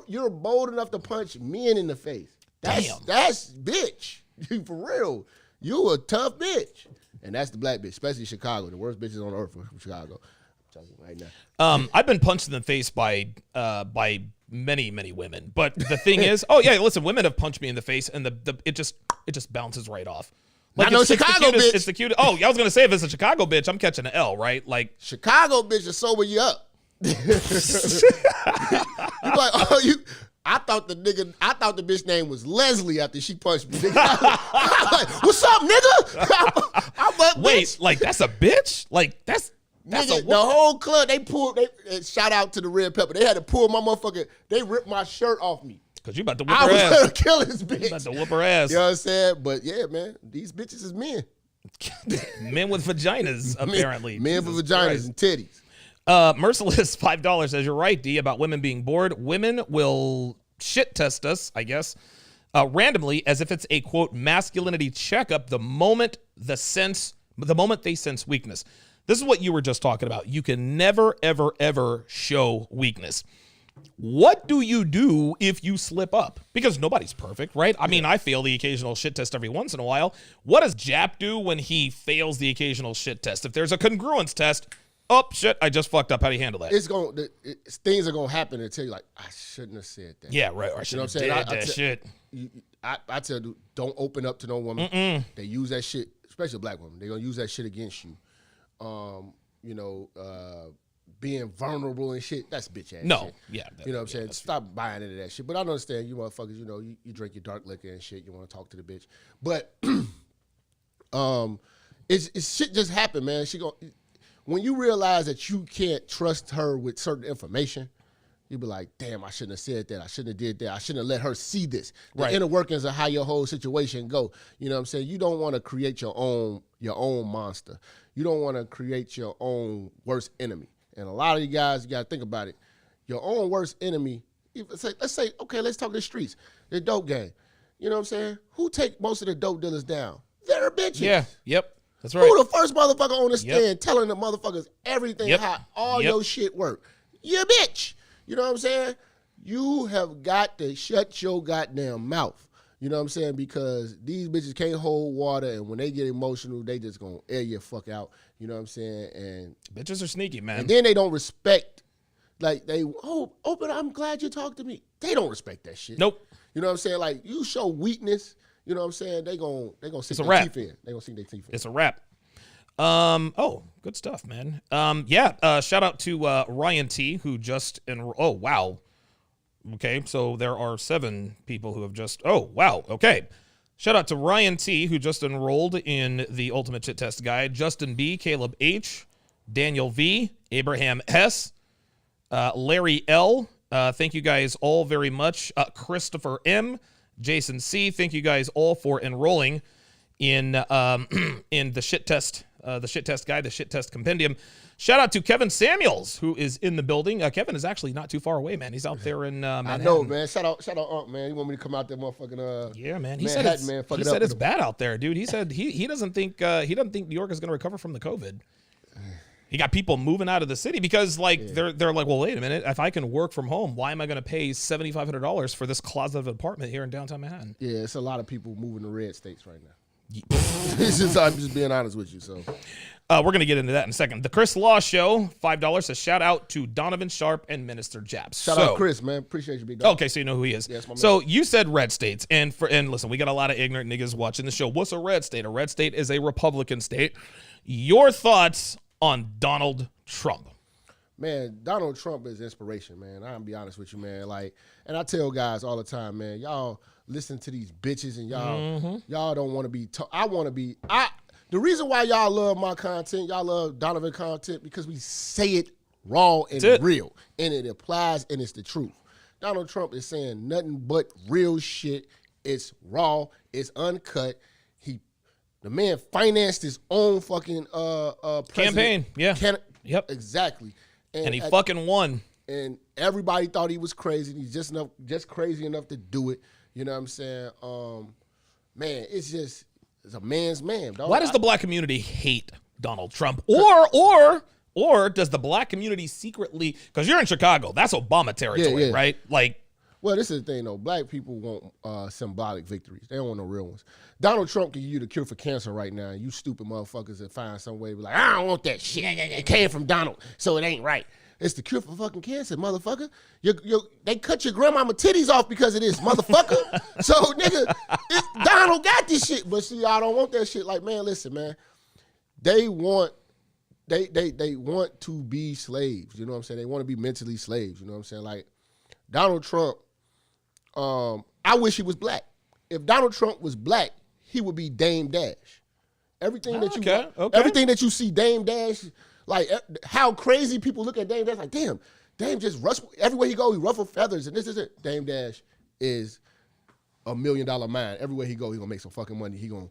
you're bold enough to punch men in the face. Damn. That's bitch. You for real. You a tough bitch. And that's the black bitch, especially Chicago. The worst bitches on earth from Chicago. I'm telling you right now. I've been punched in the face by many women, but the thing is, oh yeah, listen, women have punched me in the face, and it just bounces right off. Like, I know Chicago bitch. It's the cutest. Oh, I was gonna say if it's a Chicago bitch, I'm catching an L, right? Like Chicago bitch will sober you up. You like, oh, you. I thought the bitch name was Leslie after she punched me. I'm like, what's up, nigga? I'm like, wait, bitch. like that's a bitch? Like that's Nigga, the whole club, they shout out to the Red Pepper. They had to pull my motherfucker, they ripped my shirt off me. Because you about to whoop I her was ass. gonna kill this bitch. You about to whoop her ass. You know what I'm saying? But yeah, man, these bitches is men. Men with vaginas, apparently. Men with Jesus vaginas Christ. and titties. Merciless $5 says, you're right, D, about women being bored. Women will shit test us, I guess, randomly as if it's a, quote, masculinity checkup the moment they sense weakness. This is what you were just talking about. You can never, ever, ever show weakness. What do you do if you slip up? Because nobody's perfect, right? I mean, I fail the occasional shit test every once in a while. What does Jap do when he fails the occasional shit test? If there's a congruence test, oh, shit, I just fucked up. How do you handle that? Things are going to happen until you're like, I shouldn't have said that. Yeah, right. Or I should have did that shit. I tell you, don't open up to no woman. Mm-mm. They use that shit, especially black women. They're going to use that shit against you. Being vulnerable and shit, that's bitch ass shit. Yeah. You know what I'm saying? Stop buying into that shit. But I understand you motherfuckers, you drink your dark liquor and shit, you want to talk to the bitch. But it's shit just happened, man. When you realize that you can't trust her with certain information, you be like, damn, I shouldn't have said that. I shouldn't have did that. I shouldn't have let her see this. The inner workings of how your whole situation go. You know what I'm saying? You don't want to create your own monster. You don't want to create your own worst enemy. And a lot of you guys, you got to think about it. Your own worst enemy, let's say, okay, let's talk the streets. The dope gang. You know what I'm saying? Who take most of the dope dealers down? They're bitches. Yeah, yep. That's right. Who the first motherfucker on the stand telling the motherfuckers everything, how all your shit work? You bitch. You know what I'm saying? You have got to shut your goddamn mouth. You know what I'm saying? Because these bitches can't hold water, and when they get emotional, they just gonna air your fuck out. You know what I'm saying? And bitches are sneaky, man. And then they don't respect, like but I'm glad you talked to me. They don't respect that shit. Nope. You know what I'm saying? Like, you show weakness, you know what I'm saying? They gonna sink their teeth in. They gonna sink their teeth in. It's a wrap. Good stuff, man. Shout out to Ryan T, who just oh wow. Okay, so there are 7 people who have just okay. Shout out to Ryan T, who just enrolled in the Ultimate Shit Test Guide. Justin B, Caleb H, Daniel V, Abraham S, Larry L. Thank you guys all very much. Christopher M, Jason C. Thank you guys all for enrolling in the shit test guide, the shit test compendium. Shout out to Kevin Samuels, who is in the building. Kevin is actually not too far away, man. He's out there in Manhattan. I know, man. Shout out, Unc, man. You want me to come out there, motherfucking yeah, man. He Manhattan, said it's bad out there, dude. He said he doesn't think New York is going to recover from the COVID. You got people moving out of the city because they're like, well, wait a minute. If I can work from home, why am I going to pay $7,500 for this closet of an apartment here in downtown Manhattan? Yeah, it's a lot of people moving to red states right now. I'm just being honest with you. So we're going to get into that in a second. The Chris Law Show, $5. A shout out to Donovan, Sharpe, and Minister Japs. Shout out Chris, man. Appreciate you, big dog. Okay, so you know who he is. Yes, my man. So you said red states, and listen, we got a lot of ignorant niggas watching the show. What's a red state? A red state is a Republican state. Your thoughts on Donald Trump? Man, Donald Trump is inspiration, man. I'm gonna be honest with you, man. Like, and I tell guys all the time, man, y'all listen to these bitches and y'all don't want to be. I want to be. The reason why y'all love my content, y'all love Donovan content, because we say it raw and real, and it applies, and it's the truth. Donald Trump is saying nothing but real shit. It's raw. It's uncut. The man financed his own fucking campaign. Yeah. Yep. Exactly. And he fucking won. And everybody thought he was crazy. He's just crazy enough to do it. You know what I'm saying? Man, it's a man's man, dog. Why does the black community hate Donald Trump? Or does the black community secretly, because you're in Chicago, that's Obama territory, right? Like, well, this is the thing, though. Black people want symbolic victories. They don't want no real ones. Donald Trump can give you the cure for cancer right now, and you stupid motherfuckers that find some way to be like, I don't want that shit. It came from Donald, so it ain't right. It's the cure for fucking cancer, motherfucker. They cut your grandmama titties off because of this, motherfucker. So, nigga, Donald got this shit. But see, y'all don't want that shit. Like, man, listen, man. They want to be slaves. You know what I'm saying? They want to be mentally slaves. You know what I'm saying? Like, Donald Trump, I wish he was black. If Donald Trump was black, he would be Dame Dash. Everything that you see Dame Dash, like how crazy people look at Dame Dash, like, damn, Dame just everywhere he go, he ruffle feathers, and this is it. Dame Dash is $1 million man. Everywhere he go, he gonna make some fucking money. He gonna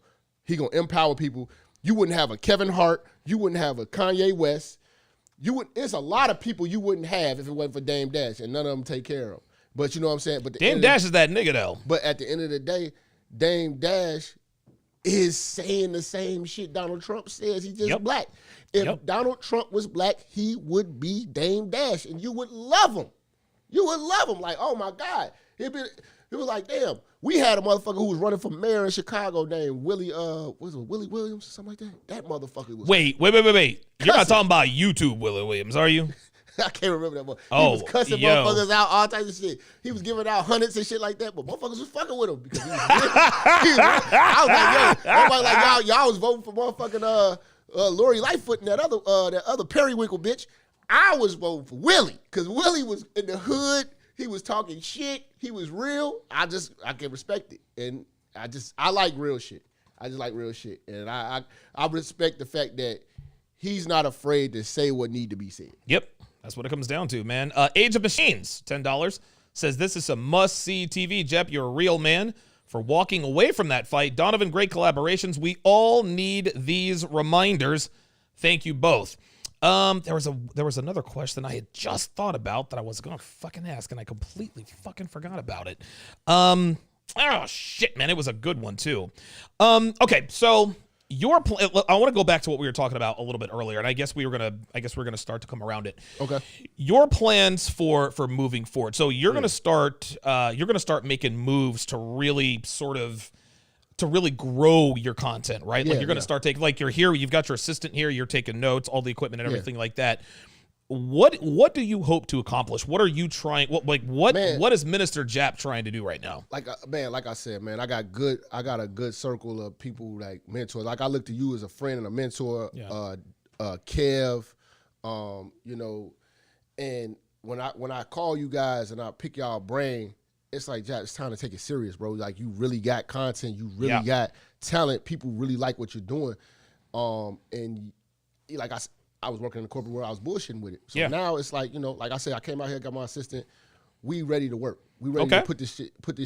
empower people. You wouldn't have a Kevin Hart. You wouldn't have a Kanye West. It's a lot of people you wouldn't have if it wasn't for Dame Dash, and none of them take care of him. But you know what I'm saying? But Dame Dash is that nigga, though. But at the end of the day, Dame Dash is saying the same shit Donald Trump says. He's just black. If Donald Trump was black, he would be Dame Dash, and you would love him. You would love him. Like, oh, my God. It was like, damn, we had a motherfucker who was running for mayor in Chicago named Willie Williams or something like that? That motherfucker was. Wait. You're not talking about YouTube Willie Williams, are you? I can't remember that one. He was cussing motherfuckers out, all types of shit. He was giving out hundreds and shit like that, but motherfuckers was fucking with him because he was I was like, yo, everybody like, y'all was voting for motherfucking Lori Lightfoot and that other Periwinkle bitch. I was voting for Willie because Willie was in the hood. He was talking shit. He was real. I can respect it, and I like real shit. I just like real shit, and I respect the fact that he's not afraid to say what need to be said. Yep. That's what it comes down to, man. Age of Machines, $10, says this is a must-see TV. Jep, you're a real man for walking away from that fight. Donovan, great collaborations. We all need these reminders. Thank you both. There was another question I had just thought about that I was going to fucking ask, and I completely fucking forgot about it. Oh, shit, man. It was a good one, too. Okay, so I want to go back to what we were talking about a little bit earlier, and I guess we're gonna start to come around it. Okay. Your plans for moving forward. So you're gonna start making moves to really grow your content, right? Like you're gonna start taking, like, you're here, you've got your assistant here, you're taking notes, all the equipment and everything like that. What do you hope to accomplish? What are you trying? What is Minister Jap trying to do right now? Like I said, man, I got a good circle of people, like mentors. Like, I look to you as a friend and a mentor. Yeah. Kev, you know, and when I call you guys and I pick y'all brain, it's like, Jap, it's time to take it serious, bro. Like, you really got content, you really got talent. People really like what you're doing, and like I was working in the corporate world. I was bullshitting with it. So now it's like, you know, like I said, I came out here, got my assistant. We ready to work. We ready to put this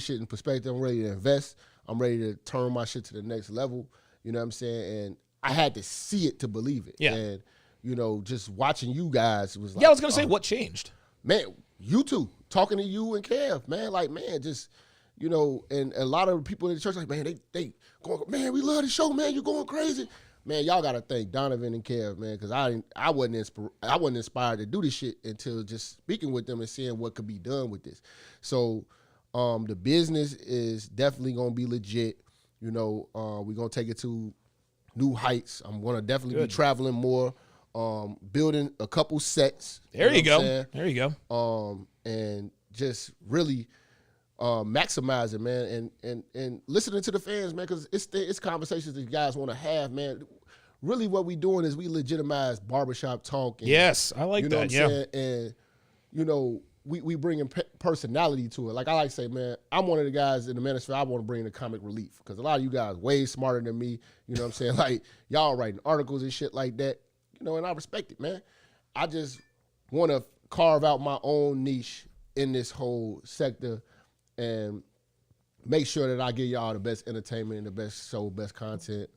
shit in perspective. I'm ready to invest. I'm ready to turn my shit to the next level. You know what I'm saying? And I had to see it to believe it. Yeah. And, you know, just watching you guys was like, I was going to say, what changed? Man, you two, talking to you and Kev, man, like, man, just, you know, and a lot of people in the church, like, man, they going, man, we love the show, man, you're going crazy. man, y'all gotta thank Donovan and Kev, man, because I wasn't inspired to do this shit until just speaking with them and seeing what could be done with this. So the business is definitely gonna be legit. You know, we're gonna take it to new heights. I'm gonna definitely be traveling more, building a couple sets. There you go. There you go. And just really maximizing, man, and listening to the fans, man, because it's conversations that you guys want to have, man. Really, what we doing is we legitimize barbershop talk. And, yes, I like that. Yeah, saying? And you know, we bringing personality to it. Like I like to say, man, I'm one of the guys in the manosphere. I want to bring the comic relief because a lot of you guys way smarter than me. You know what I'm saying? Like y'all writing articles and shit like that. You know, and I respect it, man. I just want to carve out my own niche in this whole sector and make sure that I give y'all the best entertainment and the best show, best content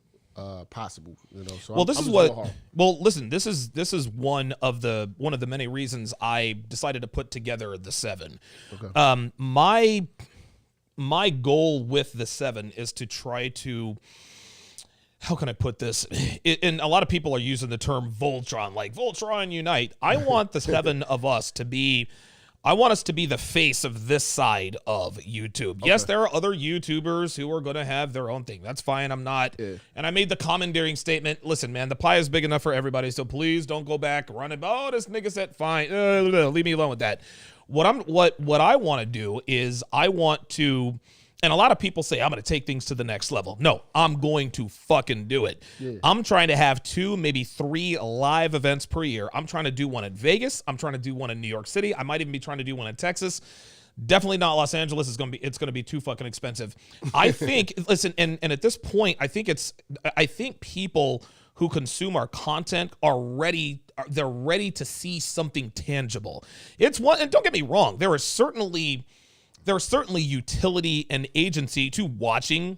possible. You know, so listen, this is one of the many reasons I decided to put together the 7. Okay. My goal with the 7 is to try to, how can I put this? And a lot of people are using the term Voltron, like Voltron Unite. I want the 7 of us to be, I want us to be the face of this side of YouTube. Okay. Yes, there are other YouTubers who are going to have their own thing. That's fine. I'm not. Yeah. And I made the commandeering statement. Listen, man, the pie is big enough for everybody, so please don't go back, run it. Oh, this nigga said fine. Leave me alone with that. What I want to do is I want to, and a lot of people say I'm going to take things to the next level. No, I'm going to fucking do it. Yeah. I'm trying to have 2, maybe 3 live events per year. I'm trying to do one in Vegas. I'm trying to do one in New York City. I might even be trying to do one in Texas. Definitely not Los Angeles. It's going to be too fucking expensive. I think, listen, and at this point, I think people who consume our content are ready. They're ready to see something tangible. It's one, and don't get me wrong, there's certainly utility and agency to watching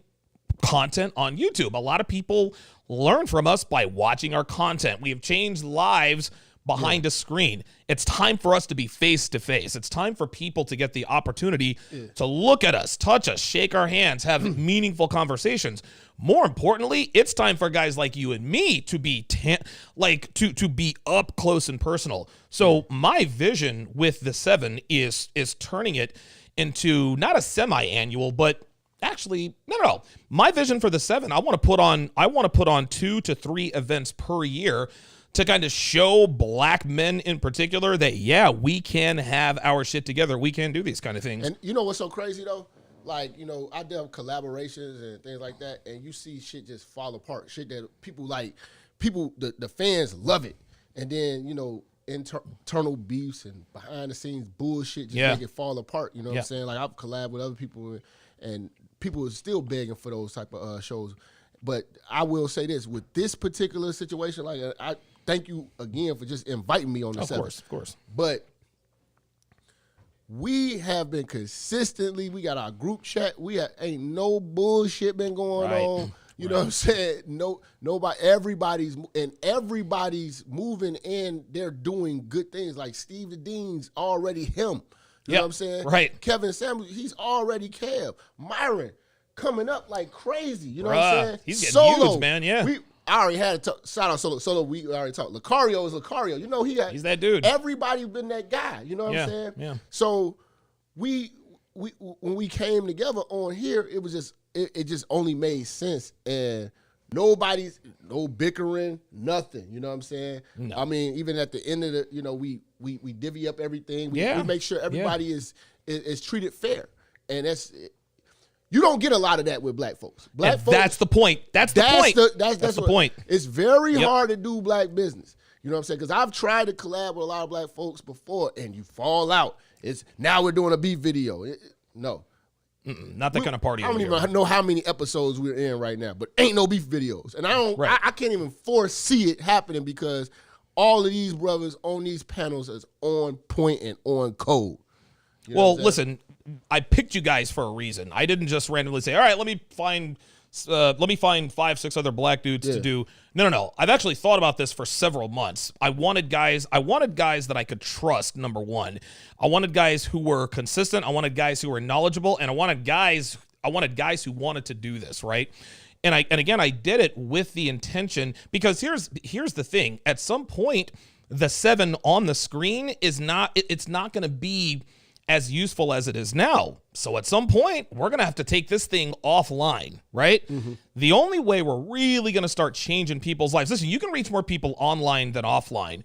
content on YouTube. A lot of people learn from us by watching our content. We have changed lives behind a screen. It's time for us to be face to face. It's time for people to get the opportunity to look at us, touch us, shake our hands, have meaningful conversations. More importantly, it's time for guys like you and me to be to be up close and personal. So my vision with the 7 is turning it into not a semi-annual, but actually, no. My vision for the 7, I want to put on 2 to 3 events per year to kind of show black men in particular that, yeah, we can have our shit together. We can do these kind of things. And you know what's so crazy, though? Like, you know, I done collaborations and things like that, and you see shit just fall apart. Shit that the fans love it. And then, you know, internal beefs and behind the scenes bullshit just make it fall apart. You know what I'm saying? Like, I've collabed with other people, and people are still begging for those type of shows. But I will say this, with this particular situation, like, I thank you again for just inviting me on the 7. Of course. But we have been consistently, we got our group chat. Ain't no bullshit been going on. You know what I'm saying? Everybody's moving and they're doing good things. Like Steve the Dean's already him. You know what I'm saying? Right. Kevin Samuels, he's already Kev. Myron coming up like crazy. You know what I'm saying? He's getting huge, man. Yeah. I already had to shout out Solo. Solo, we already talked. Lucario is Lucario. You know, he's that dude. Everybody been that guy. You know what I'm saying? Yeah. So we when we came together on here, it was just it just only made sense, and no bickering, nothing. You know what I'm saying? No. I mean, even at the end of the, you know, we divvy up everything. We make sure everybody is treated fair, and that's. You don't get a lot of that with black folks. Folks. That's the point. That's the point. It's very hard to do black business. You know what I'm saying? Because I've tried to collab with a lot of black folks before, and you fall out. Now we're doing a beef video. No. Not that kind of party. I don't even know how many episodes we're in right now, but ain't no beef videos. And I can't even foresee it happening because all of these brothers on these panels is on point and on code. You know listen, I picked you guys for a reason. I didn't just randomly say, all right, let me find 5-6 other black dudes to do. No. I've actually thought about this for several months. I wanted guys that I could trust, number one. I wanted guys who were consistent. I wanted guys who were knowledgeable, and I wanted guys who wanted to do this, right? And again, I did it with the intention, because here's the thing. At some point, the 7 on the screen it's not going to be as useful as it is now. So at some point, we're going to have to take this thing offline, right? The only way we're really going to start changing people's lives. Listen, you can reach more people online than offline.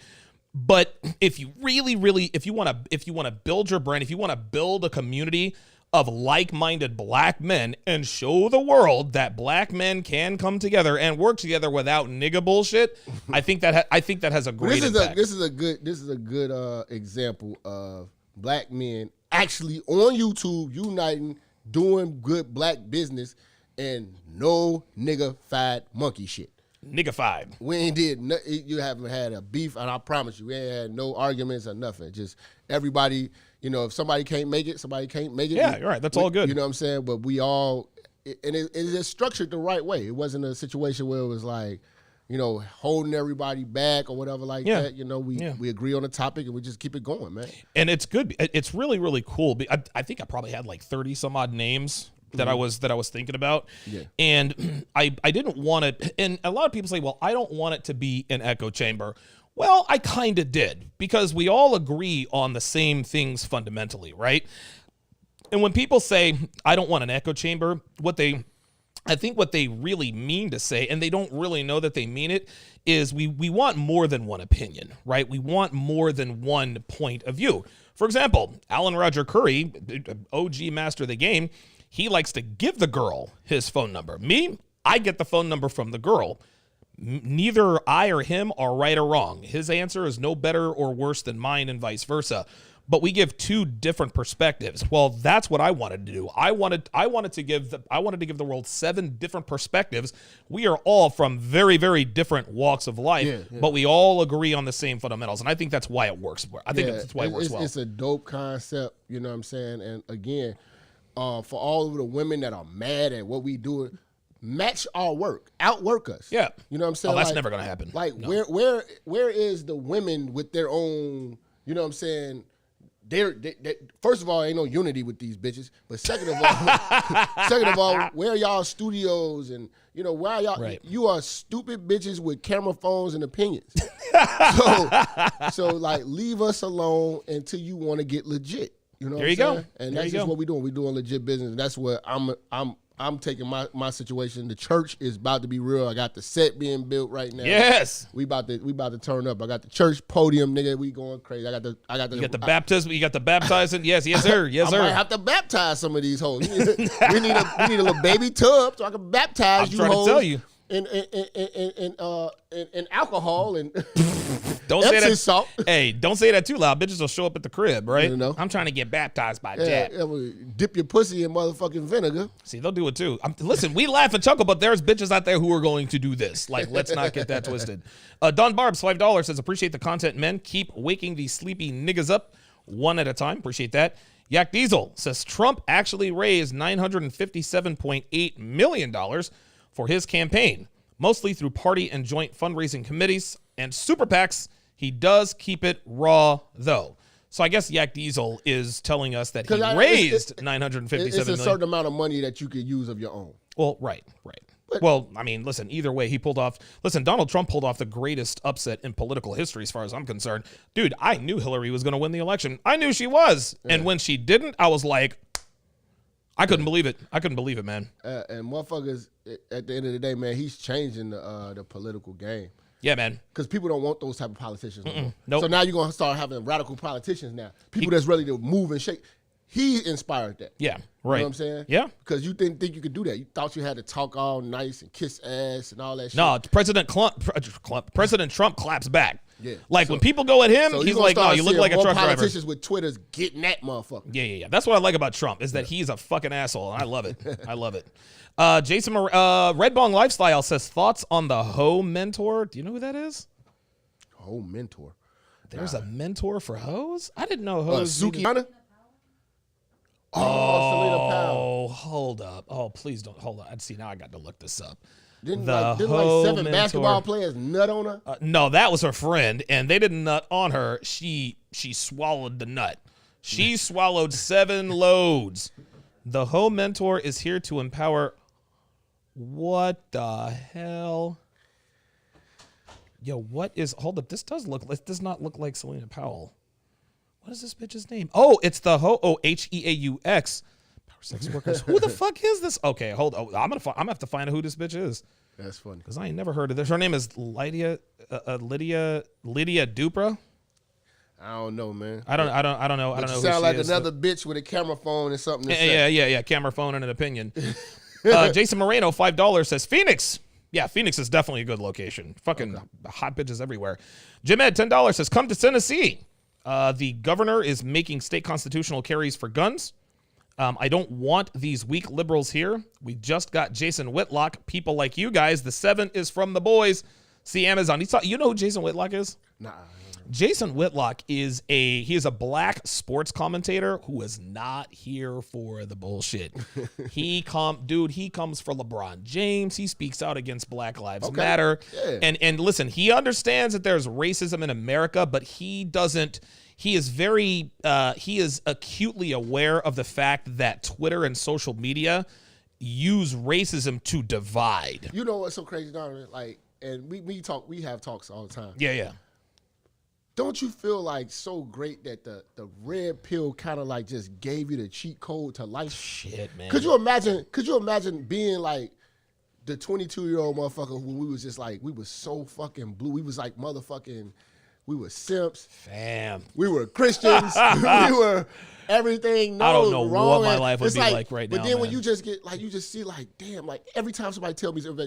But if you really, if you want to build your brand, if you want to build a community of like-minded black men and show the world that black men can come together and work together without nigga bullshit, I think that has a great impact. This is a good example of black men actually on YouTube uniting, doing good black business, and no nigga-fied monkey shit. Nigga-fied. We ain't did you haven't had a beef, and I promise you, we ain't had no arguments or nothing. Just everybody, if somebody can't make it, somebody can't make it. Yeah, you're right. That's all good. You know what I'm saying? But we all, and it's structured the right way. It wasn't a situation where it was like, holding everybody back or whatever like that. We agree on the topic and we just keep it going, man. And it's good. It's really, really cool. I think I probably had like 30 some odd names that I was thinking about. Yeah. And I didn't want it. And a lot of people say, well, I don't want it to be an echo chamber. Well, I kind of did, because we all agree on the same things fundamentally, right? And when people say, I don't want an echo chamber, I think what they really mean to say, and they don't really know that they mean it, is we want more than one opinion, right? We want more than one point of view. For example, Alan Roger Curry, OG master of the game, he likes to give the girl his phone number. Me, I get the phone number from the girl. Neither I or him are right or wrong. His answer is no better or worse than mine, and vice versa. But we give two different perspectives. Well, that's what I wanted to do. I wanted to give the world 7 different perspectives. We are all from very, very different walks of life, but we all agree on the same fundamentals, and I think that's why it works. I think that's why it works well. It's a dope concept, you know what I'm saying? And again, for all of the women that are mad at what we do, match our work, outwork us. Yeah, you know what I'm saying? Oh, that's never gonna happen. Like, no. where is the women with their own? You know what I'm saying? They first of all, ain't no unity with these bitches. But second of all, where are y'all studios and where are y'all? Right. You are stupid bitches with camera phones and opinions. so like, leave us alone until you want to get legit. You know, there you go. And that's just what we're doing. We're doing legit business. And that's what I'm taking my situation. The church is about to be real. I got the set being built right now. Yes. We about to turn up. I got the church podium, nigga. We going crazy. I got the You got the baptism. You got the baptizing. Yes, sir. Yes, sir. I might have to baptize some of these hoes. We need a little baby tub so I can baptize you hoes. I'm trying to tell you. In alcohol and don't say that. Salt. Hey, don't say that too loud. Bitches will show up at the crib, right? I'm trying to get baptized by Jack. Dip your pussy in motherfucking vinegar. See, they'll do it too. Listen, we laugh and chuckle, but there's bitches out there who are going to do this. Like, let's not get that twisted. Don Barbs, $5 says, appreciate the content, men. Keep waking these sleepy niggas up one at a time. Appreciate that. Yak Diesel says, Trump actually raised $957.8 million for his campaign, mostly through party and joint fundraising committees and super PACs. He does keep it raw, though. So I guess Yak Diesel is telling us that he raised $957 million. It's a certain amount of money that you could use of your own. Well, right. Well, I mean, listen, either way, Donald Trump pulled off the greatest upset in political history as far as I'm concerned. Dude, I knew Hillary was going to win the election. I knew she was. Yeah. And when she didn't, I was like, I couldn't believe it. Man. And motherfuckers, at the end of the day, man, he's changing the political game. Yeah, man. Because people don't want those type of politicians no more. Nope. So now you're going to start having radical politicians now. People that's ready to move and shake. He inspired that. Yeah, right. You know what I'm saying? Yeah. Because you didn't think you could do that. You thought you had to talk all nice and kiss ass and all that shit. No, President Trump claps back. Yeah. Like, when people go at him, he's like, no, you look like a truck driver. Politicians with Twitters getting that motherfucker. Yeah. That's what I like about Trump, is that he's a fucking asshole, and I love it. I love it. Jason Red Bong Lifestyle says, thoughts on the Ho mentor? Do you know who that is? Ho mentor. There's a mentor for hoes? I didn't know hoes. Sukiana? Selena Powell. Hold up. Oh, please don't. Hold on. See, now I got to look this up. Didn't 7 basketball players nut on her? No, that was her friend, and they didn't nut on her. She swallowed the nut. She swallowed 7 loads. The Ho mentor is here to empower What the hell? Yo, what is? Hold up. This does not look like Selena Powell. What is this bitch's name? Oh, it's the Heaux. Power sex workers. Who the fuck is this? Okay, hold on. I'm gonna have to find out who this bitch is. That's funny. Because I ain't never heard of this. Her name is Lydia Dupra. I don't know, man. I don't know. I don't know. Sound who she like is, another bitch with a camera phone and something to say. Yeah. Camera phone and an opinion. Jason Moreno, $5 says Phoenix. Yeah, Phoenix is definitely a good location. Fucking hot bitches everywhere. Jim Ed, $10 says come to Tennessee. The governor is making state constitutional carries for guns. I don't want these weak liberals here. We just got Jason Whitlock. People like you guys. The 7 is from the boys. See Amazon. You know who Jason Whitlock is? Nah. Jason Whitlock is a black sports commentator who is not here for the bullshit. He comes for LeBron James. He speaks out against Black Lives Matter. Yeah. And listen, he understands that there's racism in America, but he is acutely aware of the fact that Twitter and social media use racism to divide. You know what's so crazy, Donovan? Like, and we have talks all the time. Yeah. Don't you feel like so great that the red pill kind of like just gave you the cheat code to life? Shit, man. Could you imagine being like the 22-year-old motherfucker when we was just like, we was so fucking blue. We was like motherfucking, we were simps. Fam. We were Christians. We were everything. I don't know wrong. what my life would be like right now. But then when man. you just get like, you just see like, damn, like every time somebody tell me some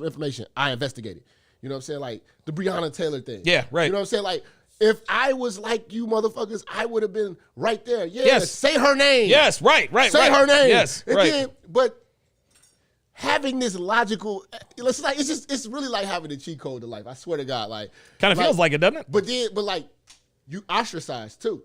information, I investigate it. You know what I'm saying? Like the Breonna Taylor thing. Yeah, right. You know what I'm saying? Like, if I was like you motherfuckers, I would have been right there. Yeah, yes. Say her name. Yes, right. Say her name. Yes, and right. Then, but having this logical, it's really like having a cheat code to life. I swear to God, like kind of feels like it, doesn't it? But like you ostracized too.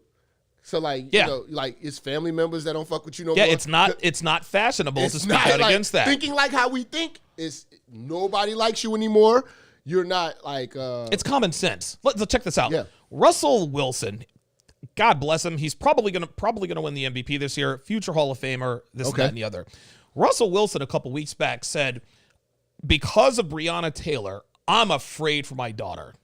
So like, you know, like it's family members that don't fuck with you no more. Yeah, it's not fashionable to speak out like, against that. Thinking like how we think is nobody likes you anymore. You're not like it's common sense. Let's check this out. Yeah. Russell Wilson, God bless him. He's probably gonna win the MVP this year. Future Hall of Famer. This and that and the other. Russell Wilson a couple weeks back said, because of Breonna Taylor, I'm afraid for my daughter.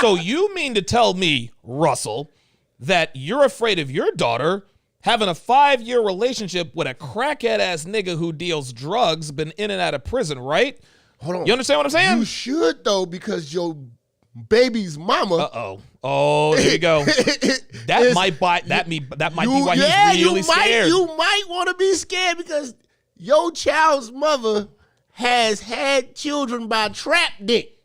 So you mean to tell me, Russell, that you're afraid of your daughter having a 5-year relationship with a crackhead ass nigga who deals drugs, been in and out of prison, right? Hold on. You understand what I'm saying? You should though, because your baby's mama. Oh, here you go. That might be why he's really scared. You might want to be scared because your child's mother has had children by trap dick.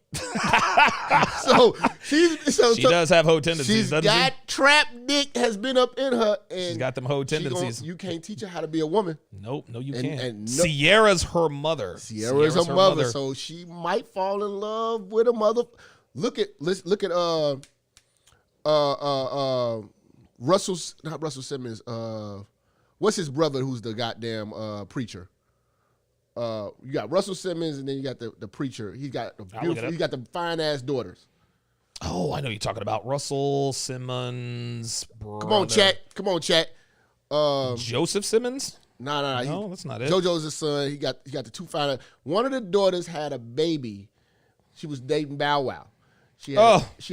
so she does have hoe tendencies. She's got trap dick has been up in her, and she's got them hoe tendencies. You can't teach her how to be a woman. Nope, no, you can't. And Sierra's her mother. Sierra's her mother, so she might fall in love with a mother. Look at not Russell Simmons. What's his brother? Who's the goddamn preacher? You got Russell Simmons, and then you got the preacher. He got the fine ass daughters. Oh, I know you're talking about Russell Simmons. Brother. Come on, chat. Joseph Simmons? No, that's not it. JoJo's his son. He got the two fine. One of the daughters had a baby. She was dating Bow Wow. She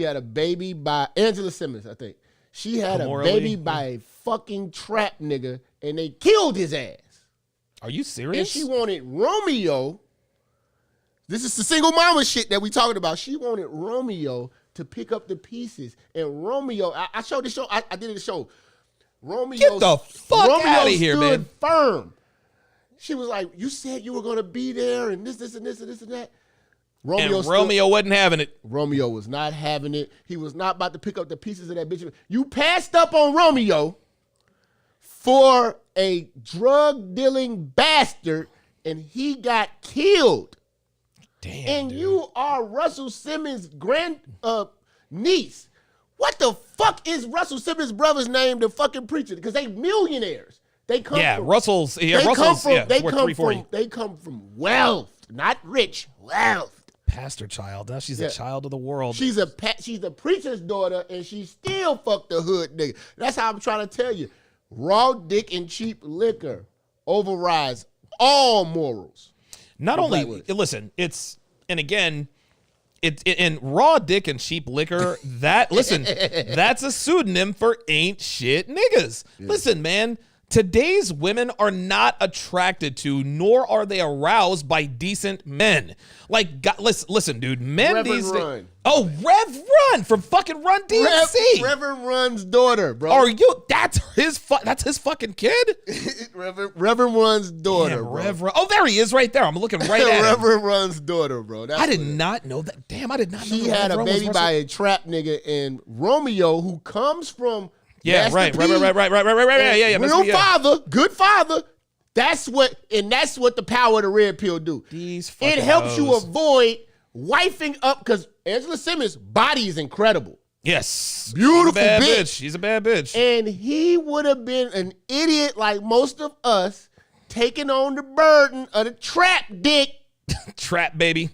had a baby by Angela Simmons, I think. She had a baby by a fucking trap nigga, and they killed his ass. Are you serious? And she wanted Romeo. This is the single mama shit that we talking about. She wanted Romeo to pick up the pieces. And Romeo, I showed the show. I did it the show. Romeo, get the fuck out of here, man. Firm. She was like, you said you were going to be there and this and this and this and that. Romeo wasn't having it. Romeo was not having it. He was not about to pick up the pieces of that bitch. You passed up on Romeo for a drug-dealing bastard, and he got killed. Damn, and dude. You are Russell Simmons' niece. What the fuck is Russell Simmons' brother's name, the fucking preacher? Because they millionaires. They come from, Russell's worth 340. They come from wealth, not rich, wealth. Pastor child. Now she's a child of the world. She's a preacher's daughter, and she still fucked the hood nigga. That's how I'm trying to tell you. Raw dick and cheap liquor overrides all morals. Not with only, black women. listen, it's, and again, and raw dick and cheap liquor, that's a pseudonym for ain't shit niggas. Yeah. Listen, man, today's women are not attracted to, nor are they aroused by decent men. Like, God, listen, dude, men Reverend these days. Run. Oh, Rev Run from fucking Run DMC. Reverend Run's daughter, bro. Are you? That's his fucking kid. Reverend Run's daughter, Damn, bro. Rev Run. Oh, there he is, right there. I'm looking right at him. Reverend Run's daughter, bro. I did not know that. Damn, I did not know. She had a baby by a trap nigga in Romeo, who comes from right, right. Yeah. Real father, good father. That's what the power of the red pill do. It helps you avoid wifing up, because Angela Simmons' body is incredible. Yes. Beautiful bitch. She's a bad bitch. And he would have been an idiot like most of us, taking on the burden of the trap dick. Trap baby.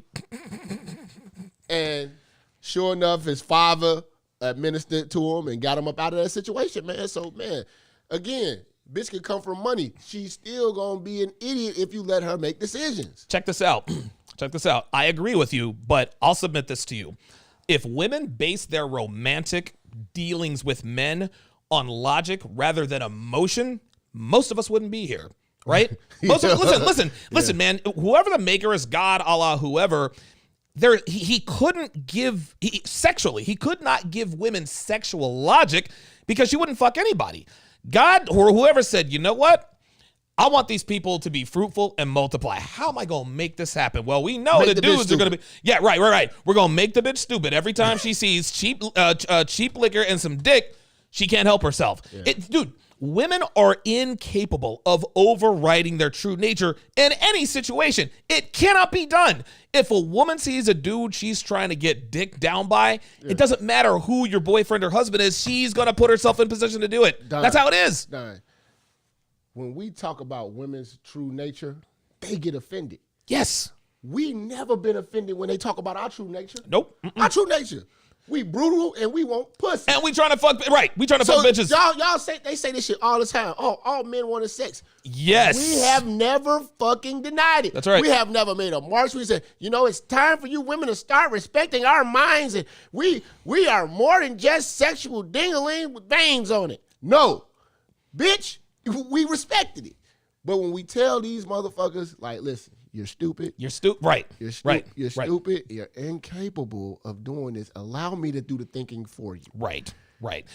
And sure enough, his father administered to him and got him up out of that situation, man. So, man, again, bitch can come from money. She's still going to be an idiot if you let her make decisions. Check this out. I agree with you, but I'll submit this to you. If women base their romantic dealings with men on logic rather than emotion, most of us wouldn't be here, right? Listen, man, whoever the maker is, God, Allah, whoever, he couldn't give, he could not give women sexual logic because she wouldn't fuck anybody. God or whoever said, you know what? I want these people to be fruitful and multiply. How am I going to make this happen? Well, we know the dudes are going to be, yeah, right. We're going to make the bitch stupid. Every time she sees cheap liquor and some dick, she can't help herself. Yeah. Dude, women are incapable of overriding their true nature in any situation. It cannot be done. If a woman sees a dude she's trying to get dick down by, it doesn't matter who your boyfriend or husband is, she's going to put herself in position to do it. That's how it is. When we talk about women's true nature, they get offended. Yes. We never been offended when they talk about our true nature. Nope. Our true nature. We brutal and we want pussy. And we trying to fuck, right. We trying to fuck bitches. Y'all say this shit all the time. Oh, all men wanted sex. Yes. We have never fucking denied it. That's right. We have never made a march. We said, it's time for you women to start respecting our minds, and we are more than just sexual ding-a-ling with veins on it. No. Bitch, we respected it. But when we tell these motherfuckers, like, listen, you're stupid. You're stupid. Right. You're right. You're stupid. You're incapable of doing this. Allow me to do the thinking for you. Right.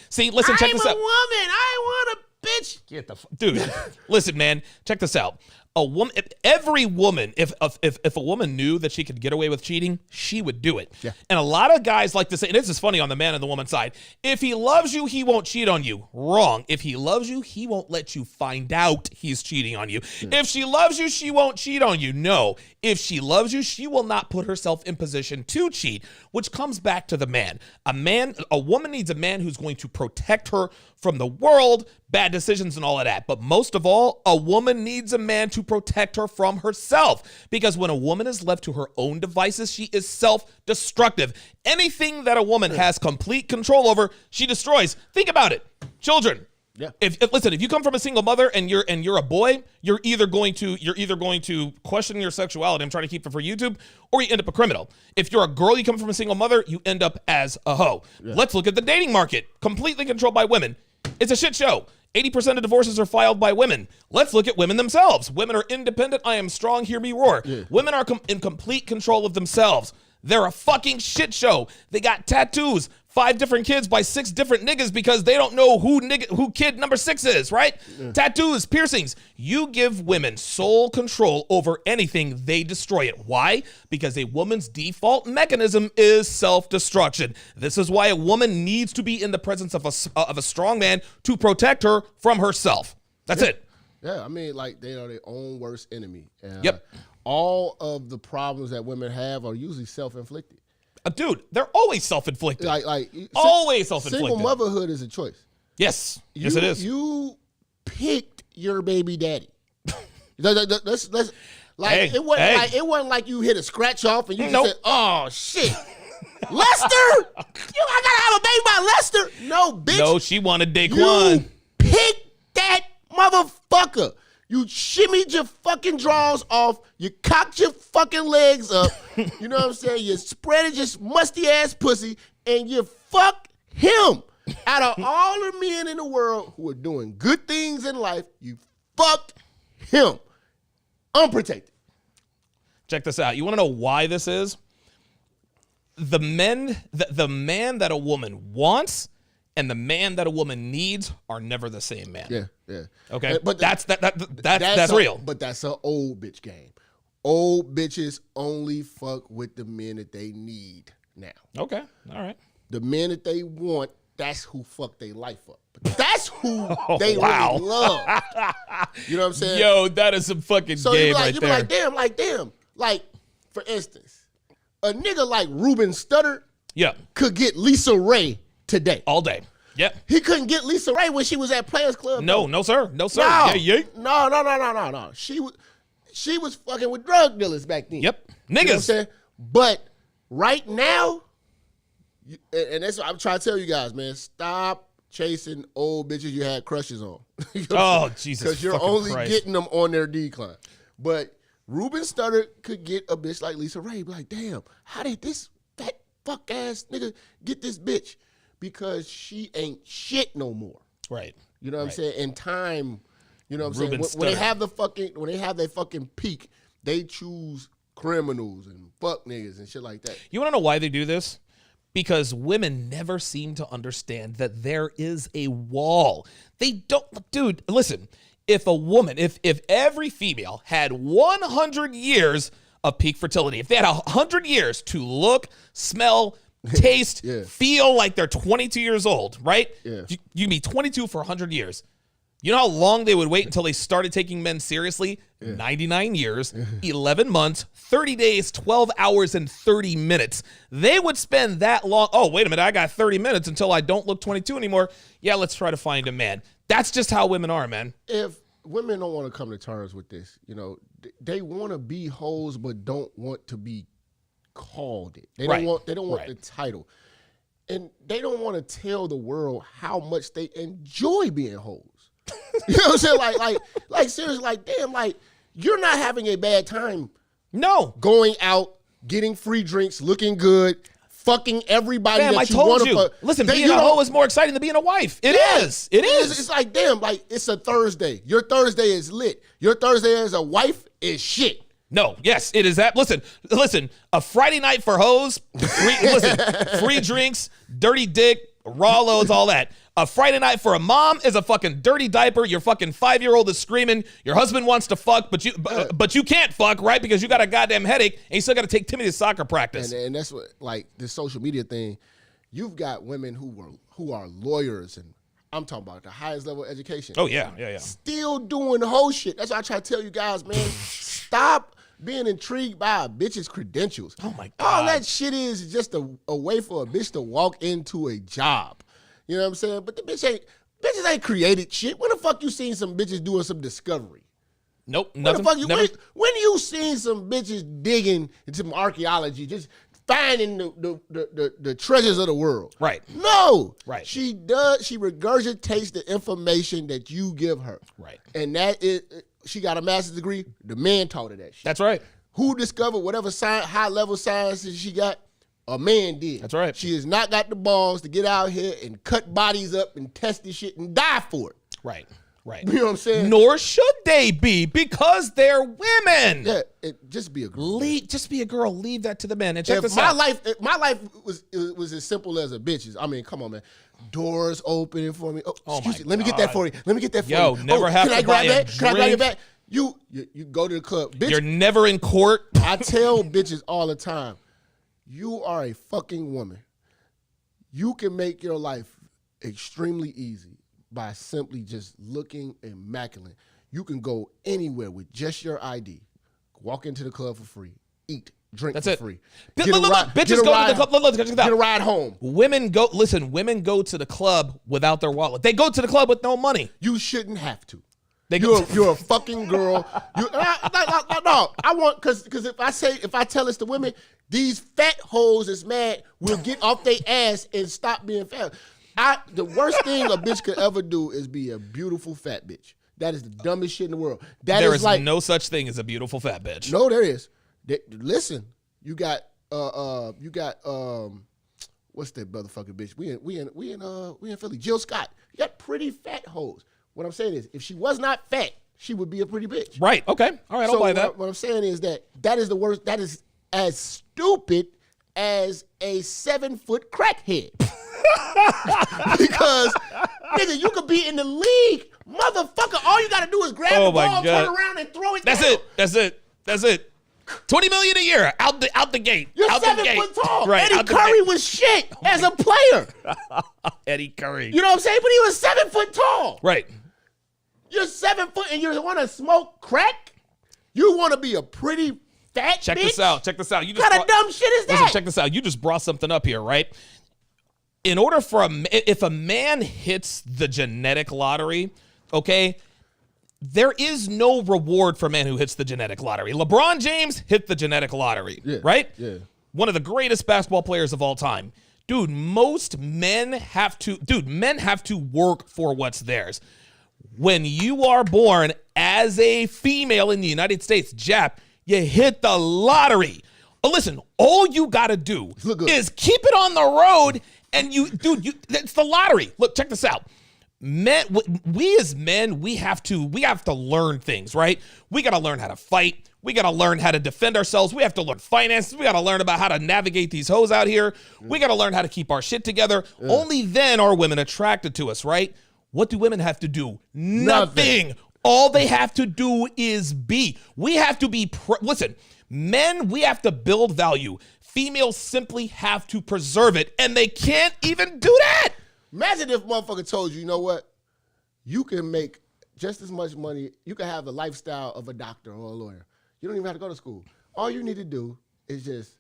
See, listen, check this out. I'm a woman. I want a bitch. Get the dude. Listen, man, check this out. A woman, every woman, if a woman knew that she could get away with cheating, she would do it. Yeah. And a lot of guys like to say, and this is funny on the man and the woman side, if he loves you, he won't cheat on you. Wrong. If he loves you, he won't let you find out he's cheating on you. Yeah. If she loves you, she won't cheat on you. No. If she loves you, she will not put herself in position to cheat, which comes back to the man. A woman needs a man who's going to protect her from the world, bad decisions and all of that. But most of all, a woman needs a man to protect her from herself. Because when a woman is left to her own devices, she is self-destructive. Anything that a woman has complete control over, she destroys. Think about it. Children. Yeah. If you come from a single mother and you're a boy, you're either going to question your sexuality. I'm trying to keep it for YouTube, or you end up a criminal. If you're a girl, you come from a single mother, you end up as a hoe. Yeah. Let's look at the dating market, completely controlled by women. It's a shit show. 80% of divorces are filed by women. Let's look at women themselves. Women are independent. I am strong. Hear me roar. Yeah. Women are in complete control of themselves. They're a fucking shit show. They got tattoos, 5 different kids by 6 different niggas because they don't know who kid number 6 is, right? Yeah. Tattoos, piercings. You give women sole control over anything, they destroy it. Why? Because a woman's default mechanism is self-destruction. This is why a woman needs to be in the presence of a strong man to protect her from herself. That's it. Yeah, I mean, like, they are their own worst enemy. Yep. All of the problems that women have are usually self-inflicted. Dude, they're always self-inflicted. Always self-inflicted. Single motherhood is a choice. Yes. Yes, it is. You picked your baby daddy. It wasn't like you hit a scratch off and you just said, "Oh shit, Lester, I gotta have a baby by Lester." No, bitch. No, she wanted Daquan. You picked that motherfucker. You shimmied your fucking drawers off. You cocked your fucking legs up. You know what I'm saying? You spreaded your musty ass pussy, and you fuck him. Out of all the men in the world who are doing good things in life, you fucked him. Unprotected. Check this out. You want to know why this is? The man that a woman wants and the man that a woman needs are never the same man. Yeah. Okay, But that's real. But that's an old bitch game. Old bitches only fuck with the men that they need now. Okay, all right. The men that they want, that's who fuck their life up. But that's who they wow. really love. You know what I'm saying? Yo, that is some fucking game right there. You be like, damn. Like, for instance, a nigga like Ruben Studdard could get Lisa Ray today. All day. Yep. He couldn't get Lisa Ray when she was at Players Club. No, sir. No. She was fucking with drug dealers back then. Yep. Niggas. You know what I'm saying? But right now, and that's what I'm trying to tell you guys, man. Stop chasing old bitches you had crushes on. You know oh, Jesus. Because you're only getting them on their decline. But Ruben Studdard could get a bitch like Lisa Ray. Be like, damn, how did this fat fuck ass nigga get this bitch? Because she ain't shit no more. Right. You know what I'm saying? In time, you know what I'm Ruben saying? When they have their fucking peak, they choose criminals and fuck niggas and shit like that. You want to know why they do this? Because women never seem to understand that there is a wall. They don't, dude, listen, if a woman, if every female had 100 years of peak fertility, if they had 100 years to look, smell, taste, feel like they're 22 years old, right? Yeah. You'd be 22 for 100 years. You know how long they would wait until they started taking men seriously? 99 years, 11 months, 30 days, 12 hours, and 30 minutes. They would spend that long. Oh, wait a minute. I got 30 minutes until I don't look 22 anymore. Yeah, let's try to find a man. That's just how women are, man. If women don't want to come to terms with this, you know, they want to be hoes but don't want to be called it. They don't want the title. And they don't want to tell the world how much they enjoy being hoes. You know what I'm saying? Like seriously, like damn, like you're not having a bad time. No. Going out, getting free drinks, looking good, fucking everybody Damn, that you want to fuck. Listen, being a hoe is more exciting than being a wife. It is. It's like, damn, like it's a Thursday. Your Thursday is lit. Your Thursday as a wife is shit. No, yes, it is that. Listen, a Friday night for hoes, free drinks, dirty dick, raw loads, all that. A Friday night for a mom is a fucking dirty diaper. Your fucking 5-year-old is screaming. Your husband wants to fuck, but you can't fuck, right? Because you got a goddamn headache and you still got to take Timmy to soccer practice. And that's what, like, this social media thing, you've got women who are lawyers, and I'm talking about the highest level of education. Oh, yeah. Still doing the whole shit. That's why I try to tell you guys, man, stop being intrigued by a bitch's credentials. Oh, my God. All that shit is just a way for a bitch to walk into a job. You know what I'm saying? But the bitches ain't created shit. When the fuck you seen some bitches doing some discovery? Nope, nothing. When you seen some bitches digging into some archaeology, just finding the treasures of the world? Right. No. Right. She regurgitates the information that you give her. Right. And that is, she got a master's degree. The man taught her that shit. That's right. Who discovered whatever high level sciences she got? A man did. That's right. She has not got the balls to get out here and cut bodies up and test this shit and die for it. Right. You know what I'm saying? Nor should they be, because they're women. Yeah, just be a girl. Just be a girl. Leave that to the men. And check this my out. If my life was as simple as a bitch's. I mean, come on, man. Doors opening for me. Oh, excuse me. Let me get that for you. Let me get that for you. Yo, never have to buy a drink. Can I grab your bag? You go to the club. Bitch, You're never in court. I tell bitches all the time, you are a fucking woman. You can make your life extremely easy by simply just looking immaculate. You can go anywhere with just your ID. Walk into the club for free. Eat, drink for free. Bitches go to the club. Get a ride home. Women go to the club without their wallet. They go to the club with no money. You shouldn't have to. You're a fucking girl. No, I want, because if I tell this to women, these fat hoes is mad will get off their ass and stop being fat. The worst thing a bitch could ever do is be a beautiful fat bitch. That is the dumbest shit in the world. That There is is like no such thing as a beautiful fat bitch. no, there is. Listen, you got what's that motherfucking bitch? We in Philly. Jill Scott. You got pretty fat hoes. What I'm saying is, if she was not fat, she would be a pretty bitch. Right. Okay. All right. I'll buy that. What I'm saying is that is the worst. That is as stupid as a 7-foot crackhead. Because nigga, you could be in the league, motherfucker. All you gotta do is grab the ball, turn around, and throw it. That's it. $20 million a year out the gate. You're out 7 the gate. foot tall. Right. Eddie Curry was shit as a player. Eddie Curry. You know what I'm saying? But he was 7 foot tall. Right. You're 7 foot and you want to smoke crack? You want to be a pretty fat Check bitch? this out. Check this out. You just What kind of dumb shit is that? Listen, check this out. You just brought something up here, right? In order for if a man hits the genetic lottery, okay, there is no reward for a man who hits the genetic lottery. LeBron James hit the genetic lottery, right? Yeah. One of the greatest basketball players of all time. Dude, men have to work for what's theirs. When you are born as a female in the United States, Jap, you hit the lottery. But listen, all you got to do is keep it on the road and it's the lottery. Look, check this out. We as men, we have to learn things, right? We got to learn how to fight. We got to learn how to defend ourselves. We have to learn finances. We got to learn about how to navigate these hoes out here. We got to learn how to keep our shit together. Only then are women attracted to us, right? What do women have to do? Nothing. All they have to do is be. We have to be, listen, men, we have to build value. Females simply have to preserve it, and they can't even do that. Imagine if motherfucker told you, you know what? You can make just as much money. You can have the lifestyle of a doctor or a lawyer. You don't even have to go to school. All you need to do is just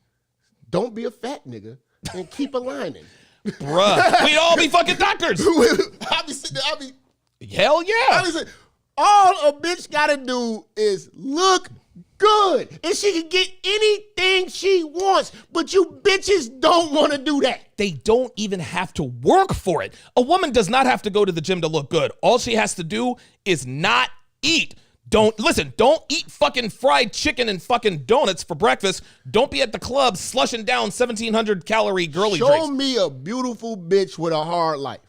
don't be a fat nigga and keep aligning. Bruh, we'd all be fucking doctors. I'll be sitting there, Hell yeah. All a bitch gotta do is look good. And she can get anything she wants. But you bitches don't want to do that. They don't even have to work for it. A woman does not have to go to the gym to look good. All she has to do is not eat. Don't eat fucking fried chicken and fucking donuts for breakfast. Don't be at the club slushing down 1,700 calorie girly drinks. Show me a beautiful bitch with a hard life.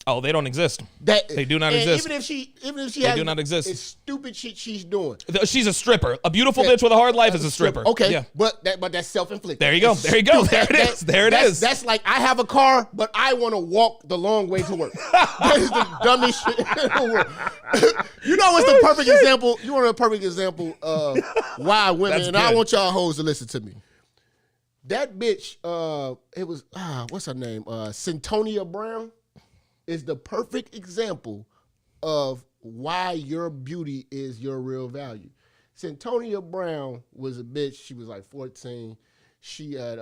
Oh, they don't exist. They do not exist. Even if she do not exist. It's stupid shit she's doing. She's a stripper. A beautiful bitch with a hard life is a stripper. Okay, yeah. but that's self-inflicted. There you go. There it is. That's like I have a car, but I want to walk the long way to work. That is the dumbest shit in the world. You know what's the perfect example? You want a perfect example of why women, and I want y'all hoes to listen to me. That bitch, it was, what's her name? Centonia Brown is the perfect example of why your beauty is your real value. Centonia Brown was a bitch. She was like 14. She had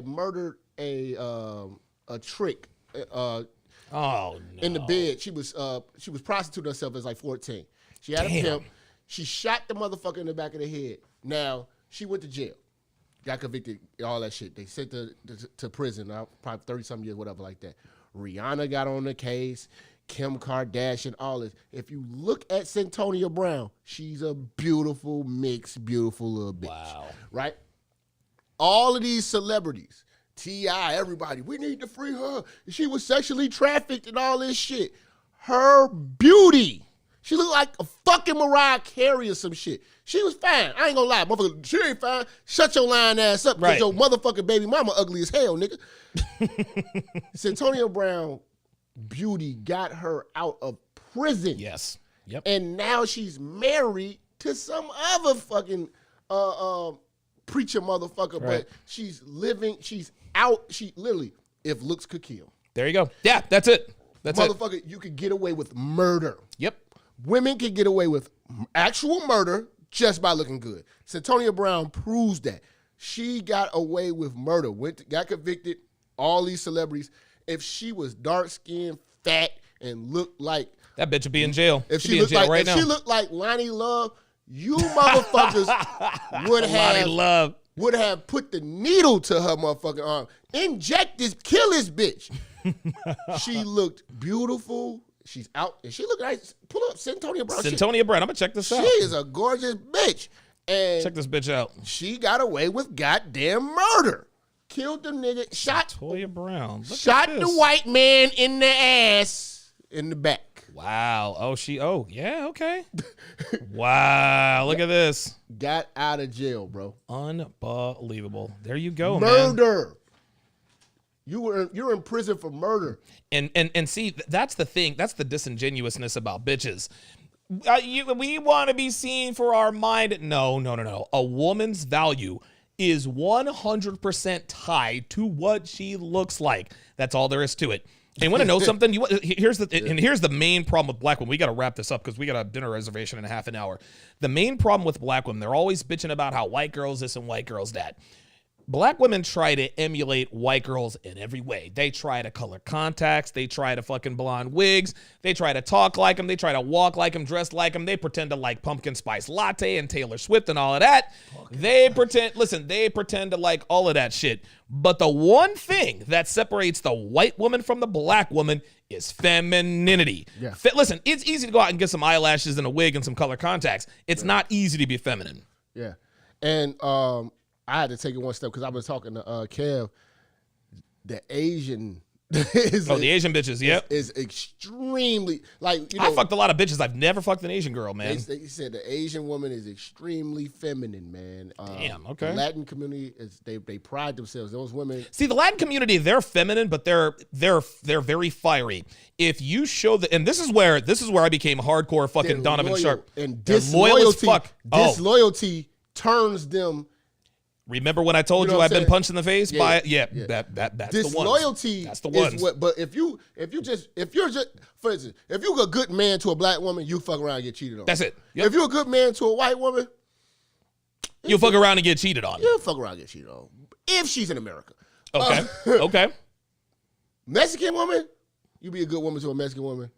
murdered a trick in the bed. She was prostituting herself as like 14. She had a pimp. She shot the motherfucker in the back of the head. Now, she went to jail. Got convicted, all that shit. They sent her to prison, probably 30-something years, whatever like that. Rihanna got on the case, Kim Kardashian, all this. If you look at Centonia Brown, she's a beautiful, mixed, beautiful little bitch. Wow. Right? All of these celebrities, T.I., everybody, we need to free her. She was sexually trafficked and all this shit. Her beauty. She looked like a fucking Mariah Carey or some shit. She was fine. I ain't gonna lie. Motherfucker, she ain't fine. Shut your lying ass up because your motherfucking baby mama ugly as hell, nigga. Centonia Brown beauty got her out of prison. Yes. Yep. And now she's married to some other fucking preacher motherfucker, but she's out. She literally, if looks could kill. There you go. Yeah, that's it. Motherfucker, you could get away with murder. Yep. Women can get away with actual murder just by looking good. Centonia Brown proves that. She got away with murder, got convicted, all these celebrities. If she was dark-skinned, fat, and looked like... That bitch would be in jail. If she looked like Lonnie Love, you motherfuckers would have put the needle to her motherfucking arm. Inject this, kill this bitch. She looked beautiful. she's out and she look like pull up Centonia Brown. Centonia Brown. I'm gonna check this out. She is a gorgeous bitch. And Check this bitch out. she got away with goddamn murder. Killed the nigga, shot Toya Brown. Look shot at the this. white man in the ass in the back. Wow. Oh, yeah, okay. Wow. Look at this. Got out of jail, bro. Unbelievable. There you go, man. Murder. You're in prison for murder. And see, that's the thing. That's the disingenuousness about bitches. We want to be seen for our mind. No. A woman's value is 100% tied to what she looks like. That's all there is to it. And you want to know something? Here's the main problem with black women. We got to wrap this up because we got a dinner reservation in a half an hour. The main problem with black women, they're always bitching about how white girls this and white girls that. Black women try to emulate white girls in every way. They try to color contacts. They try to fucking blonde wigs. They try to talk like them. They try to walk like them, dress like them. They pretend to like pumpkin spice latte and Taylor Swift and all of that. They pretend to like all of that shit. But the one thing that separates the white woman from the black woman is femininity. Yeah. Listen, it's easy to go out and get some eyelashes and a wig and some color contacts. It's not easy to be feminine. Yeah. And I had to take it one step because I was talking to Kev. The Asian the Asian bitches, yep. is extremely like I fucked a lot of bitches. I've never fucked an Asian girl, man. They said the Asian woman is extremely feminine, man. Damn, okay. The Latin community is they pride themselves. Those women. See, the Latin community, they're feminine, but they're very fiery. If you show and this is where I became hardcore fucking Donovan Sharpe. And They're loyal as fuck. Disloyalty turns them. Remember when I told you I've been punched in the face by that's the ones. Disloyalty. That's the ones. Is what, but if you're just for instance, if you're a good man to a black woman, you fuck around and get cheated on. That's it. Yep. If you're a good man to a white woman, you'll fuck around and get cheated on. you'll fuck around and get cheated on. If she's in America. Okay. Okay. Mexican woman, you be a good woman to a Mexican woman,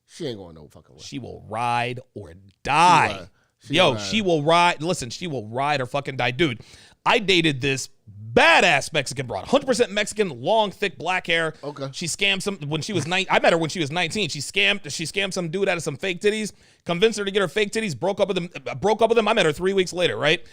she ain't going no fucking way. She will ride or die. She will ride. Listen, she will ride or fucking die. Dude, I dated this badass Mexican broad, 100% Mexican, long, thick, black hair. Okay. She scammed some when she was 9. I met her when she was 19. She scammed some dude out of some fake titties, convinced her to get her fake titties, broke up with him. I met her 3 weeks later, right?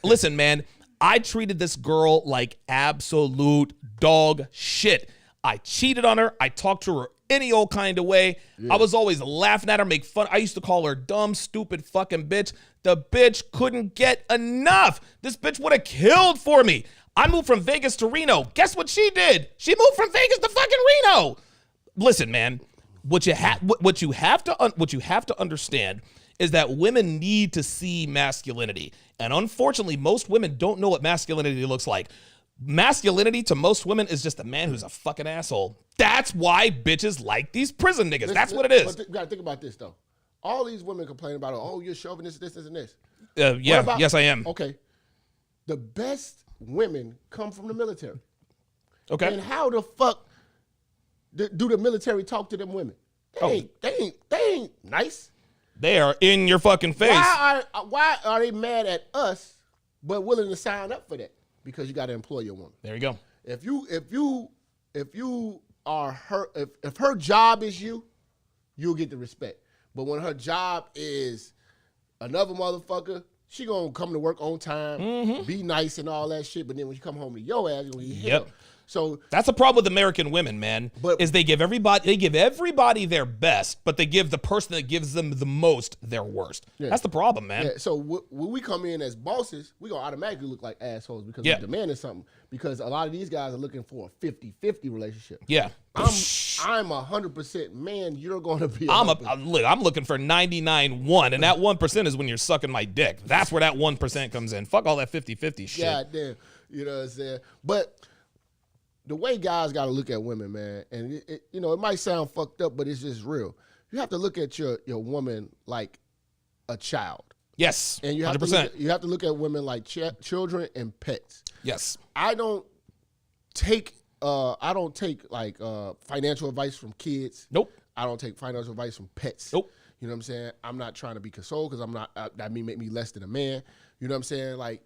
Listen, man, I treated this girl like absolute dog shit. I cheated on her. I talked to her any old kind of way. Yeah. I was always laughing at her, make fun. I used to call her dumb, stupid fucking bitch. The bitch couldn't get enough. This bitch would have killed for me. I moved from Vegas to Reno. Guess what she did? She moved from Vegas to fucking Reno. Listen, man, what you have to understand is that women need to see masculinity. And unfortunately, most women don't know what masculinity looks like. Masculinity to most women is just a man who's a fucking asshole. That's why bitches like these prison niggas. That's what it is. But you gotta think about this though. All these women complain about, oh, you're chauvinist, this, and this. Yes, I am. Okay. The best women come from the military. Okay. And how the fuck do the military talk to them women? They ain't nice. They are in your fucking face. Why are they mad at us but willing to sign up for that? Because you got to employ your woman. There you go. If her job is you'll get the respect. But when her job is another motherfucker, she gonna come to work on time, be nice and all that shit. But then when you come home to your ass, you're gonna get hit up. So that's the problem with American women, man. Is they give everybody their best, but they give the person that gives them the most their worst. Yeah. That's the problem, man. Yeah. So when we come in as bosses, we gonna automatically look like assholes because we're demanding something. Because a lot of these guys are looking for a 50-50 relationship. Yeah. I'm 100% man. You're going to be. I'm looking for 99.1, and that 1% is when you're sucking my dick. That's where that 1% comes in. Fuck all that 50-50 shit. God damn. You know what I'm saying? But the way guys got to look at women, man, and it might sound fucked up, but it's just real. You have to look at your woman like a child. Yes, and you have 100%. You have to look at women like children and pets. Yes, I don't take like financial advice from kids. Nope. I don't take financial advice from pets. Nope. You know what I'm saying? I'm not trying to be consoled because I'm not. That make me less than a man. You know what I'm saying? Like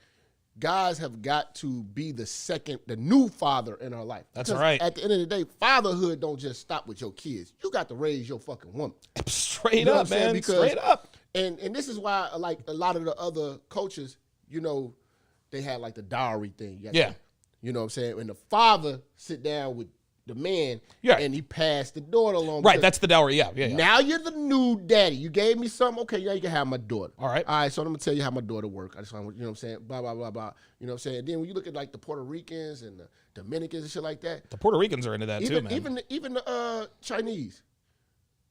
guys have got to be the new father in our life. That's Because right. At the end of the day, fatherhood don't just stop with your kids. You got to raise your fucking woman. Straight You know what up, I'm saying? man. Because- Straight up. And this is why, like, a lot of the other coaches, they had like the dowry thing. Yeah. You know what I'm saying? And the father sit down with the man, Yeah. and he passed the daughter along. Right, because that's the dowry. Yeah. now you're the new daddy. You gave me something. Okay, now you can have my daughter. All right. All right, so I'm going to tell you how my daughter work. I just want, you know what I'm saying? Blah, blah, blah, blah. You know what I'm saying? Then when you look at like the Puerto Ricans and the Dominicans and shit like that. The Puerto Ricans are into that too, man. Even the Chinese.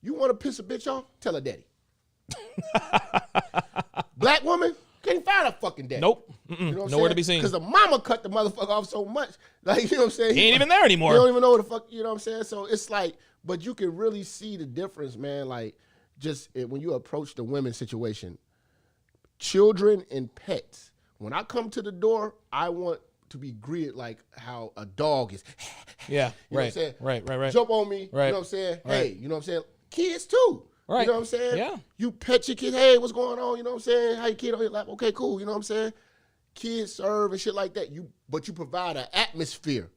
You want to piss a bitch off? Tell her daddy. Black woman can't find a fucking daddy. Nope. You know what I'm Nowhere to saying? be seen. Because the mama cut the motherfucker off so much. Like, you know what I'm saying? He ain't even there anymore. You don't even know what the fuck, you know what I'm saying? So it's like, but you can really see the difference, man. Like, when you approach the women's situation, children and pets. When I come to the door, I want to be greeted like how a dog is. Yeah, You know what I'm right. saying? Right. Jump on me. Right. You know what I'm saying? Right. Hey, you know what I'm saying? Kids too. Right. You know what I'm saying? Yeah. You pet your kid. Hey, what's going on? You know what I'm saying? How your kid on your lap? Okay, cool. You know what I'm saying? Kids serve and shit like that. But you provide an atmosphere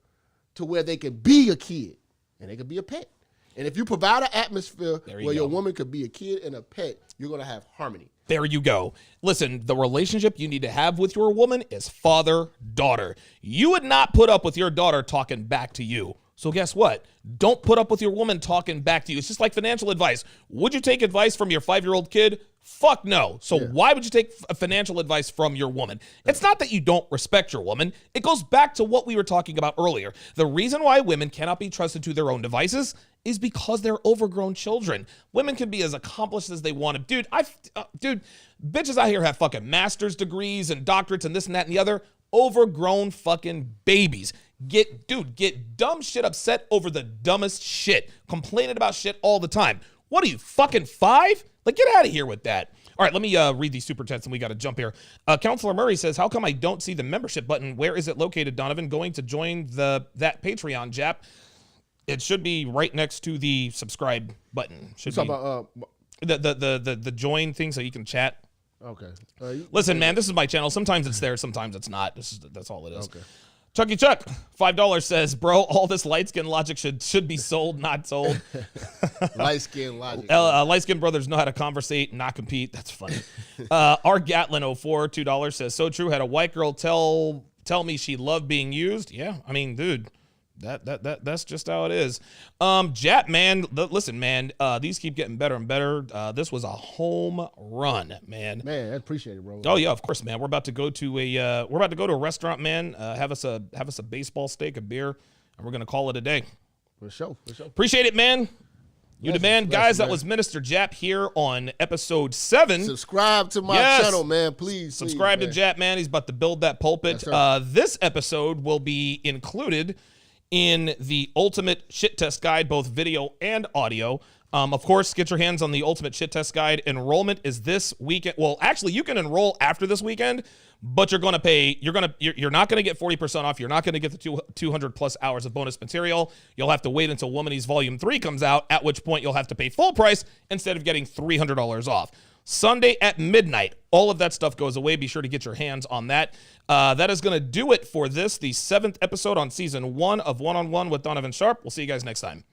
to where they can be a kid and they can be a pet. And if you provide an atmosphere where your woman could be a kid and a pet, you're gonna have harmony. There you go. Listen, the relationship you need to have with your woman is father-daughter. You would not put up with your daughter talking back to you. So guess what? Don't put up with your woman talking back to you. It's just like financial advice. Would you take advice from your 5-year-old kid? Fuck no. So why would you take financial advice from your woman? It's not that you don't respect your woman. It goes back to what we were talking about earlier. The reason why women cannot be trusted to their own devices is because they're overgrown children. Women can be as accomplished as they want to. Dude, bitches out here have fucking master's degrees and doctorates and this and that and the other. Overgrown fucking babies. Get dumb shit upset over the dumbest shit. Complaining about shit all the time. What are you, fucking 5? Like, get out of here with that. All right, let me read these super chats and we got to jump here. Counselor Murray says, how come I don't see the membership button? Where is it located, Donovan? Going to join that Patreon, Jap. It should be right next to the subscribe button. Should be About the join thing so you can chat. okay. Listen, man, this is my channel. Sometimes it's there, sometimes it's not. That's all it is. Okay. Chucky Chuck, $5 says, bro, all this light skin logic should be sold, not sold. Light skin logic. Light skin brothers know how to conversate, not compete. That's funny. R Gatlin 04, $2 says, so true. Had a white girl tell me she loved being used. Yeah, I mean, dude. That's just how it is. Jap, man, listen, man, these keep getting better and better. This was a home run, man. Man, I appreciate it, bro. Oh yeah, of course, man. We're about to go to a restaurant, man. Have us a baseball steak, a beer, and we're gonna call it a day. For sure. Appreciate it, man. You demand, guys. That was Minister Jap here on episode 7. Subscribe to my channel, man. Please. Subscribe to Jap, man. He's about to build that pulpit. Yes, this episode will be included in the Ultimate Shit Test Guide, both video and audio. Of course, get your hands on the Ultimate Shit Test Guide. Enrollment is this weekend. Well, actually, you can enroll after this weekend, but you're going to pay. You're not going to get 40% off. You're not going to get the 200 plus hours of bonus material. You'll have to wait until Womanies Volume 3 comes out, at which point you'll have to pay full price instead of getting $300 off. Sunday at midnight, all of that stuff goes away. Be sure to get your hands on that. That is going to do it for this, the 7th episode on season 1 of One-on-One with Donovan Sharpe. We'll see you guys next time.